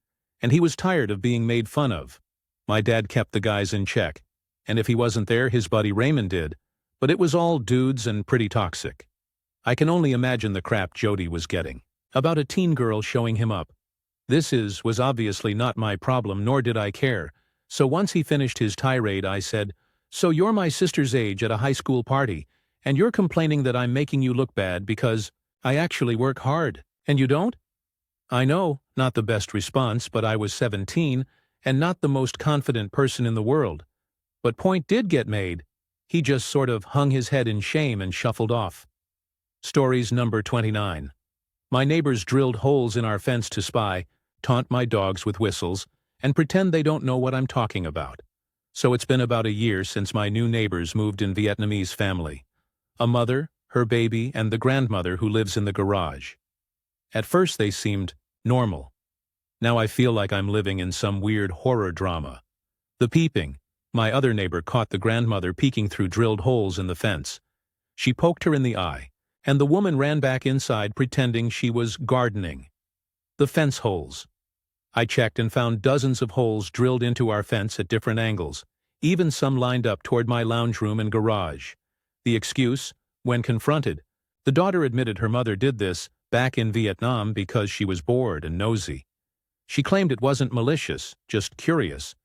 A: and he was tired of being made fun of. My dad kept the guys in check, and if he wasn't there, his buddy Raymond did, but it was all dudes and pretty toxic. I can only imagine the crap Jody was getting about a teen girl showing him up. Was obviously not my problem, nor did I care, so once he finished his tirade I said, "So you're my sister's age at a high school party, and you're complaining that I'm making you look bad because I actually work hard, and you don't?" I know, not the best response, but I was 17, and not the most confident person in the world. But point did get made. He just sort of hung his head in shame and shuffled off. Stories number 29. My neighbors drilled holes in our fence to spy, taunt my dogs with whistles, and pretend they don't know what I'm talking about. So it's been about a year since my new neighbors moved in Vietnamese family. A mother, her baby, and the grandmother who lives in the garage. At first they seemed normal. Now I feel like I'm living in some weird horror drama. The peeping. My other neighbor caught the grandmother peeking through drilled holes in the fence. She poked her in the eye, and the woman ran back inside pretending she was gardening. The fence holes. I checked and found dozens of holes drilled into our fence at different angles, even some lined up toward my lounge room and garage. The excuse, when confronted, the daughter admitted her mother did this back in Vietnam because she was bored and nosy. She claimed it wasn't malicious, just curious.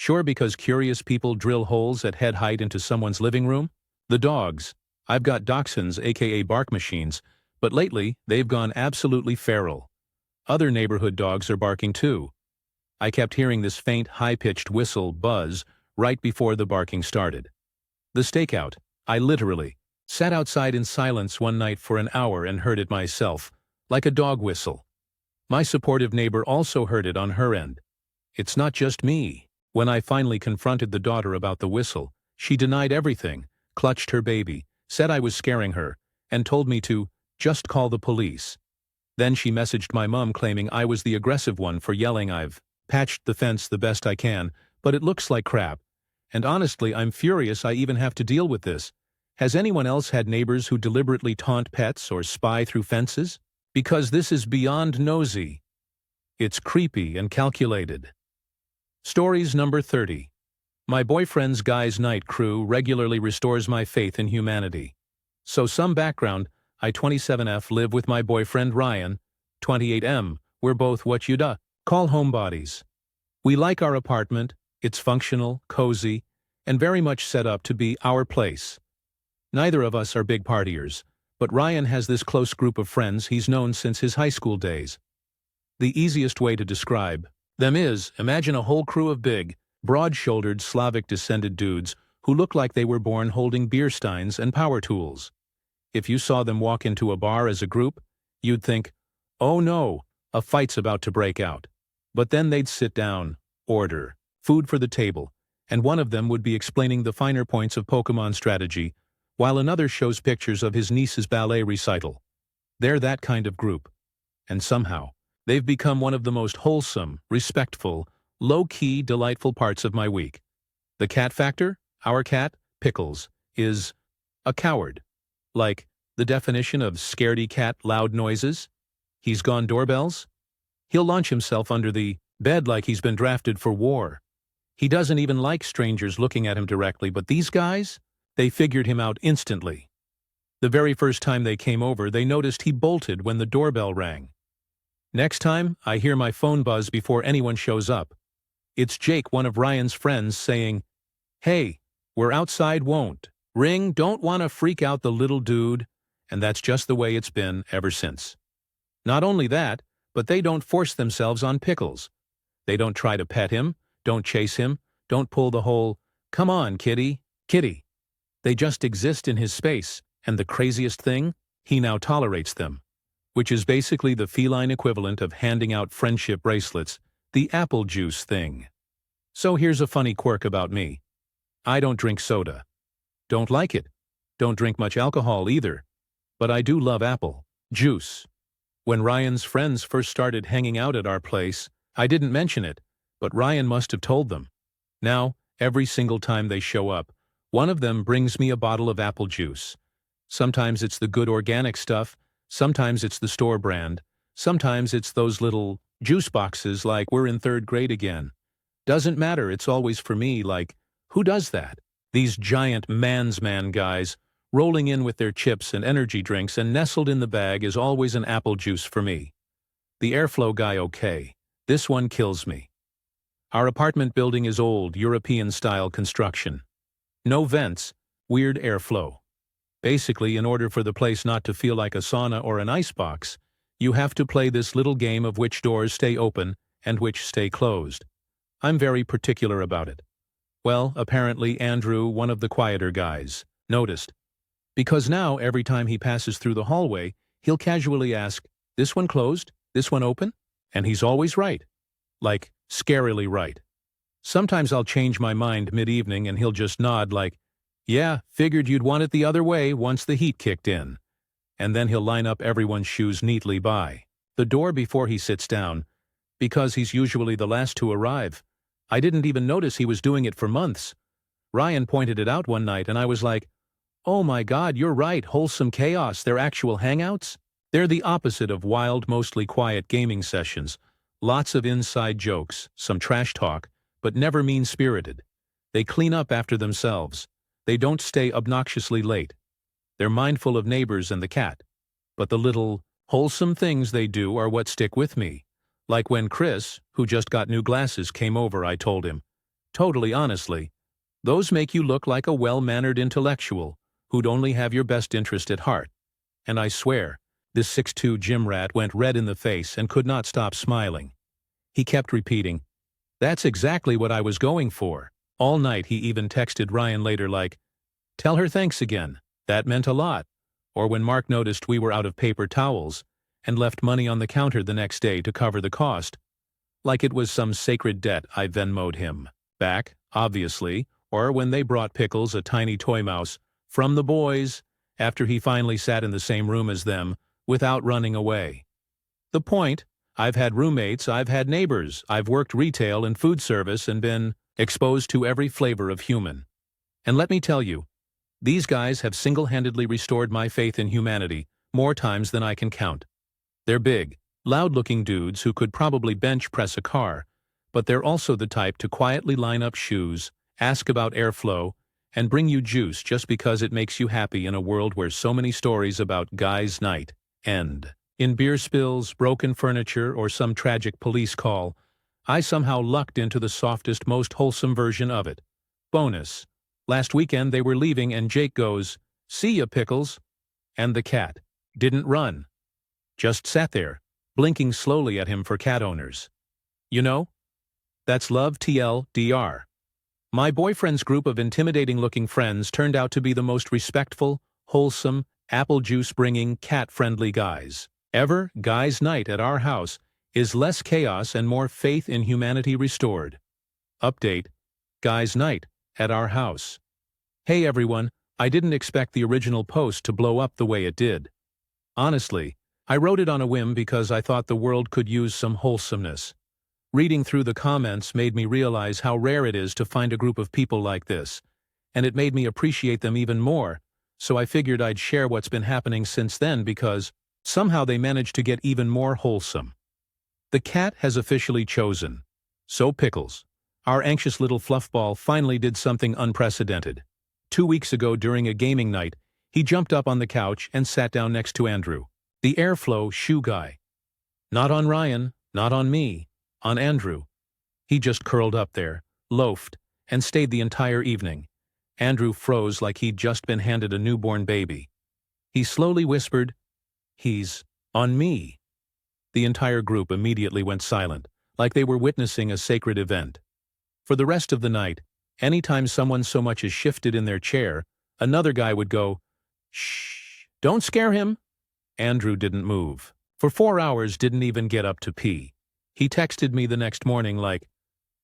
A: Sure, because curious people drill holes at head height into someone's living room? The dogs. I've got dachshunds, aka bark machines, but lately they've gone absolutely feral. Other neighborhood dogs are barking too. I kept hearing this faint, high-pitched whistle buzz right before the barking started. The stakeout. I literally sat outside in silence one night for an hour and heard it myself, like a dog whistle. My supportive neighbor also heard it on her end. It's not just me. When I finally confronted the daughter about the whistle, she denied everything, clutched her baby, said I was scaring her, and told me to just call the police. Then she messaged my mom claiming I was the aggressive one for yelling. I've patched the fence the best I can, but it looks like crap. And honestly, I'm furious I even have to deal with this. Has anyone else had neighbors who deliberately taunt pets or spy through fences? Because this is beyond nosy. It's creepy and calculated. Stories number 30. My boyfriend's guys' night crew regularly restores my faith in humanity. So some background, I 27F live with my boyfriend Ryan, 28M, we're both what you'd call homebodies. We like our apartment, it's functional, cozy, and very much set up to be our place. Neither of us are big partiers, but Ryan has this close group of friends he's known since his high school days. The easiest way to describe them is, imagine a whole crew of big, broad-shouldered Slavic-descended dudes who look like they were born holding beer steins and power tools. If you saw them walk into a bar as a group, you'd think, oh no, a fight's about to break out. But then they'd sit down, order, food for the table, and one of them would be explaining the finer points of Pokemon strategy, while another shows pictures of his niece's ballet recital. They're that kind of group. And somehow, they've become one of the most wholesome, respectful, low-key, delightful parts of my week. The cat factor, our cat, Pickles, is a coward. Like the definition of scaredy cat loud noises. He's gone doorbells. He'll launch himself under the bed like he's been drafted for war. He doesn't even like strangers looking at him directly, but these guys? They figured him out instantly. The very first time they came over, they noticed he bolted when the doorbell rang. Next time, I hear my phone buzz before anyone shows up. It's Jake, one of Ryan's friends, saying, "Hey, we're outside, won't ring, don't want to freak out the little dude," and that's just the way it's been ever since. Not only that, but they don't force themselves on Pickles. They don't try to pet him, don't chase him, don't pull the whole, "Come on, kitty." They just exist in his space, and the craziest thing, he now tolerates them, which is basically the feline equivalent of handing out friendship bracelets, the apple juice thing. So here's a funny quirk about me. I don't drink soda. Don't like it. don't drink much alcohol either. But I do love apple juice. When Ryan's friends first started hanging out at our place, I didn't mention it, but Ryan must have told them. Now, every single time they show up, one of them brings me a bottle of apple juice. Sometimes it's the good organic stuff, sometimes it's the store brand, sometimes it's those little juice boxes like we're in 3rd grade again. Doesn't matter, it's always for me, like, who does that? These giant man's man guys, rolling in with their chips and energy drinks, and nestled in the bag is always an apple juice for me. The airflow guy okay. This one kills me. Our apartment building is old, European-style construction. No vents, weird airflow. Basically, in order for the place not to feel like a sauna or an icebox, you have to play this little game of which doors stay open and which stay closed. I'm very particular about it. Well, apparently Andrew, one of the quieter guys, noticed. Because now, every time he passes through the hallway, he'll casually ask, "This one closed? This one open?" And he's always right. Like, scarily right. Sometimes I'll change my mind mid-evening and he'll just nod like, "Yeah, figured you'd want it the other way once the heat kicked in." And then he'll line up everyone's shoes neatly by the door before he sits down, because he's usually the last to arrive. I didn't even notice he was doing it for months. Ryan pointed it out one night and I was like, "Oh my God, you're right, wholesome chaos, they're actual hangouts?" They're the opposite of wild, mostly quiet gaming sessions. Lots of inside jokes, some trash talk, but never mean-spirited. They clean up after themselves. They don't stay obnoxiously late. They're mindful of neighbors and the cat. But the little, wholesome things they do are what stick with me. Like when Chris, who just got new glasses, came over, I told him, totally honestly, "Those make you look like a well-mannered intellectual who'd only have your best interest at heart." And I swear, this 6'2" gym rat went red in the face and could not stop smiling. He kept repeating, "That's exactly what I was going for." All night he even texted Ryan later like, "Tell her thanks again. That meant a lot." Or when Mark noticed we were out of paper towels and left money on the counter the next day to cover the cost. Like it was some sacred debt, I Venmo'd him back, obviously, or when they brought Pickles, a tiny toy mouse, from the boys, after he finally sat in the same room as them, without running away. The point, I've had roommates, I've had neighbors, I've worked retail and food service and been exposed to every flavor of human. And let me tell you, these guys have single-handedly restored my faith in humanity more times than I can count. They're big, loud-looking dudes who could probably bench press a car, but they're also the type to quietly line up shoes, ask about airflow, and bring you juice just because it makes you happy in a world where so many stories about guys' night end in beer spills, broken furniture, or some tragic police call. I somehow lucked into the softest, most wholesome version of it. Bonus. Last weekend they were leaving and Jake goes, "See ya, Pickles." And the cat didn't run. Just sat there, blinking slowly at him for cat owners. You know? That's love TLDR. My boyfriend's group of intimidating-looking friends turned out to be the most respectful, wholesome, apple juice-bringing, cat-friendly guys ever. Guys' night at our house is less chaos and more faith in humanity restored. Update. Guys' night at our house. Hey everyone, I didn't expect the original post to blow up the way it did. Honestly, I wrote it on a whim because I thought the world could use some wholesomeness. Reading through the comments made me realize how rare it is to find a group of people like this, and it made me appreciate them even more, so I figured I'd share what's been happening since then because somehow they managed to get even more wholesome. The cat has officially chosen. So Pickles, our anxious little fluffball, finally did something unprecedented. 2 weeks ago during a gaming night, he jumped up on the couch and sat down next to Andrew, the airflow shoe guy. Not on Ryan, not on me, on Andrew. He just curled up there, loafed, and stayed the entire evening. Andrew froze like he'd just been handed a newborn baby. He slowly whispered, "He's on me." The entire group immediately went silent, like they were witnessing a sacred event. For the rest of the night, anytime someone so much as shifted in their chair, another guy would go, "Shh, don't scare him." Andrew didn't move. For 4 hours didn't even get up to pee. He texted me the next morning like,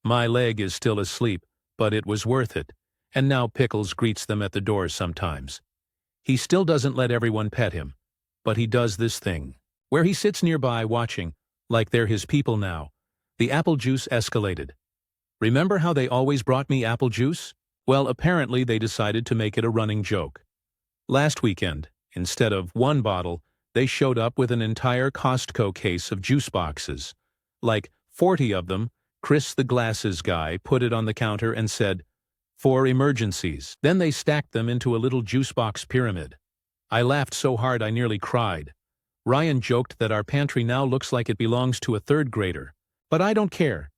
A: "My leg is still asleep, but it was worth it," and now Pickles greets them at the door sometimes. He still doesn't let everyone pet him, but he does this thing, where he sits nearby watching, like they're his people now. The apple juice escalated. Remember how they always brought me apple juice? Well, apparently they decided to make it a running joke. Last weekend, instead of one bottle, they showed up with an entire Costco case of juice boxes. Like 40 of them. Chris the glasses guy put it on the counter and said, "For emergencies." Then they stacked them into a little juice box pyramid. I laughed so hard I nearly cried. Ryan joked that our pantry now looks like it belongs to a third grader. But I don't care.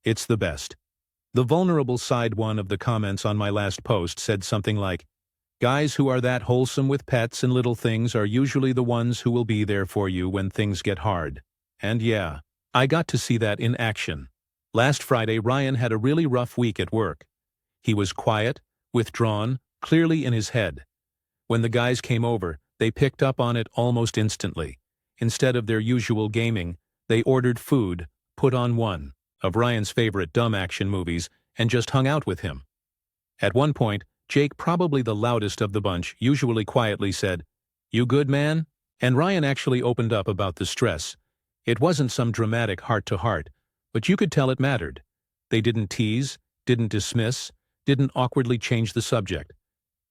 A: It's the best. The vulnerable side one of the comments on my last post said something like, "Guys who are that wholesome with pets and little things are usually the ones who will be there for you when things get hard." And yeah, I got to see that in action. Last Friday, Ryan had a really rough week at work. He was quiet, withdrawn, clearly in his head. When the guys came over, they picked up on it almost instantly. Instead of their usual gaming, they ordered food, put on one of Ryan's favorite dumb action movies, and just hung out with him. At one point, Jake, probably the loudest of the bunch, usually quietly said, "You good, man?" And Ryan actually opened up about the stress. It wasn't some dramatic heart-to-heart, but you could tell it mattered. They didn't tease, didn't dismiss, didn't awkwardly change the subject.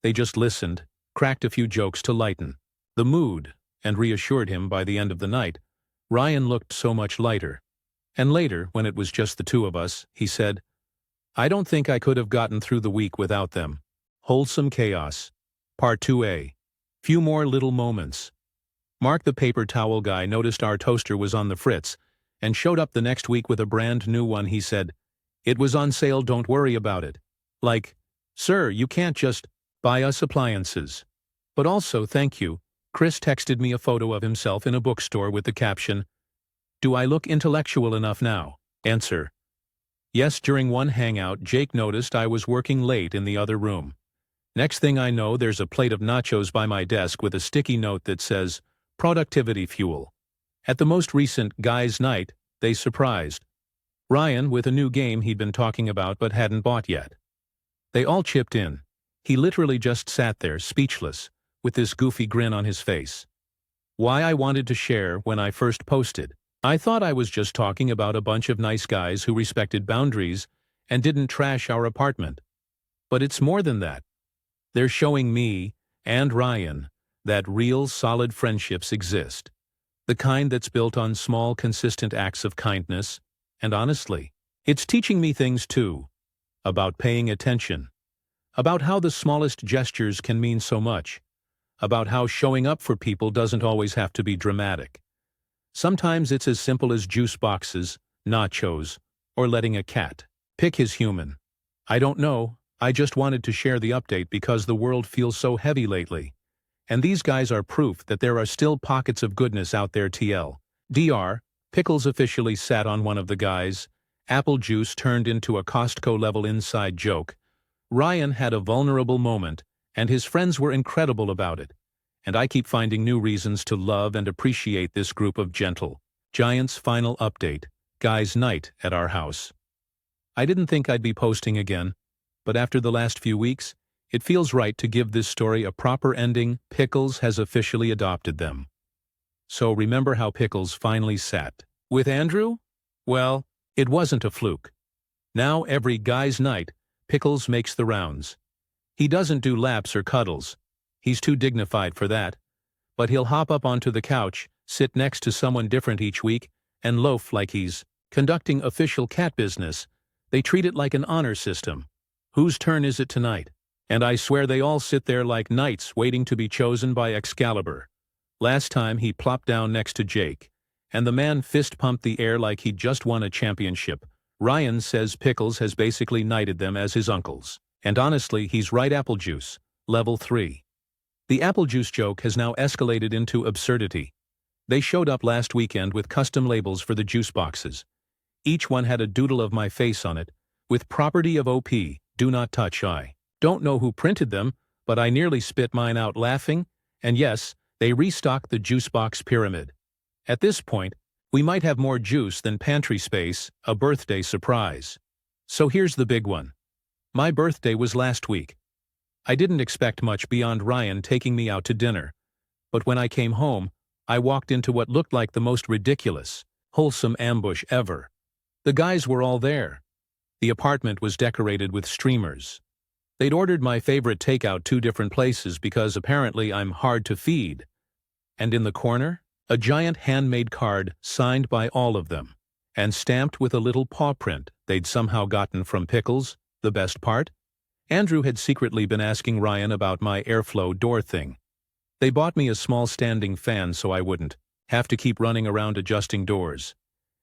A: They just listened, cracked a few jokes to lighten the mood, and reassured him by the end of the night. Ryan looked so much lighter. And later, when it was just the two of us, he said, "I don't think I could have gotten through the week without them." Wholesome Chaos. Part 2A. Few more little moments. Mark the paper towel guy noticed our toaster was on the fritz, and showed up the next week with a brand new one. He said, "It was on sale, don't worry about it." Like, sir, you can't just buy us appliances. But also, thank you. Chris texted me a photo of himself in a bookstore with the caption, "Do I look intellectual enough now?" Answer: yes. During one hangout, Jake noticed I was working late in the other room. Next thing I know, there's a plate of nachos by my desk with a sticky note that says, "Productivity fuel." At the most recent guys' night, they surprised Ryan with a new game he'd been talking about but hadn't bought yet. They all chipped in. He literally just sat there, speechless, with this goofy grin on his face. Why I wanted to share when I first posted. I thought I was just talking about a bunch of nice guys who respected boundaries and didn't trash our apartment. But it's more than that. They're showing me, and Ryan, that real solid friendships exist. The kind that's built on small, consistent acts of kindness, and honestly, it's teaching me things too. About paying attention. About how the smallest gestures can mean so much. About how showing up for people doesn't always have to be dramatic. Sometimes it's as simple as juice boxes, nachos, or letting a cat pick his human. I don't know, I just wanted to share the update because the world feels so heavy lately. And these guys are proof that there are still pockets of goodness out there. TLDR, Pickles officially sat on one of the guys. Apple juice turned into a Costco-level inside joke. Ryan had a vulnerable moment, and his friends were incredible about it. And I keep finding new reasons to love and appreciate this group of gentle giants. Final update, guys' night at our house. I didn't think I'd be posting again, but after the last few weeks, it feels right to give this story a proper ending. Pickles has officially adopted them. So remember how Pickles finally sat with Andrew? Well, it wasn't a fluke. Now every guys' night, Pickles makes the rounds. He doesn't do laps or cuddles. He's too dignified for that. But he'll hop up onto the couch, sit next to someone different each week, and loaf like he's conducting official cat business. They treat it like an honor system. Whose turn is it tonight? And I swear they all sit there like knights waiting to be chosen by Excalibur. Last time he plopped down next to Jake, and the man fist-pumped the air like he'd just won a championship. Ryan says Pickles has basically knighted them as his uncles. And honestly, he's right. Apple juice. Level 3. The apple juice joke has now escalated into absurdity. They showed up last weekend with custom labels for the juice boxes. Each one had a doodle of my face on it, with property of OP, do not touch. I don't know who printed them, but I nearly spit mine out laughing, and yes, they restocked the juice box pyramid. At this point, we might have more juice than pantry space, a birthday surprise. So here's the big one. My birthday was last week. I didn't expect much beyond Ryan taking me out to dinner, but when I came home, I walked into what looked like the most ridiculous, wholesome ambush ever. The guys were all there. The apartment was decorated with streamers. They'd ordered my favorite takeout 2 different places because apparently I'm hard to feed. And in the corner, a giant handmade card signed by all of them, and stamped with a little paw print they'd somehow gotten from Pickles. The best part? Andrew had secretly been asking Ryan about my airflow door thing. They bought me a small standing fan so I wouldn't have to keep running around adjusting doors.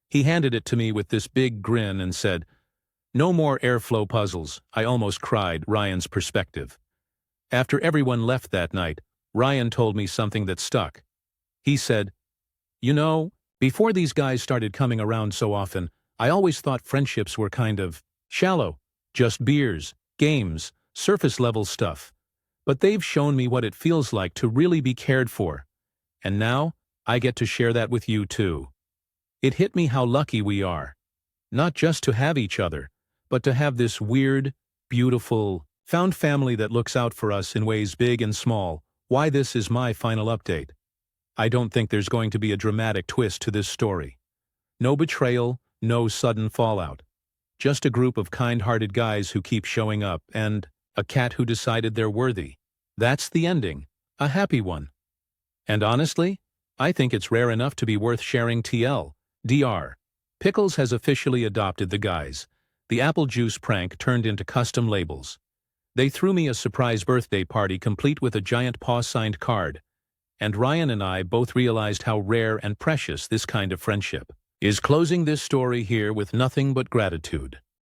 A: He handed it to me with this big grin and said, "No more airflow puzzles." I almost cried. Ryan's perspective. After everyone left that night, Ryan told me something that stuck. He said, "You know, before these guys started coming around so often, I always thought friendships were kind of shallow, just beers, games, surface-level stuff. But they've shown me what it feels like to really be cared for. And now, I get to share that with you too." It hit me how lucky we are. Not just to have each other, but to have this weird, beautiful, found family that looks out for us in ways big and small. Why this is my final update. I don't think there's going to be a dramatic twist to this story. No betrayal, no sudden fallout. Just a group of kind-hearted guys who keep showing up, and a cat who decided they're worthy. That's the ending. A happy one. And honestly, I think it's rare enough to be worth sharing. TLDR. Pickles has officially adopted the guys. The apple juice prank turned into custom labels. They threw me a surprise birthday party complete with a giant paw-signed card. And Ryan and I both realized how rare and precious this kind of friendship is. Closing this story here with nothing but gratitude.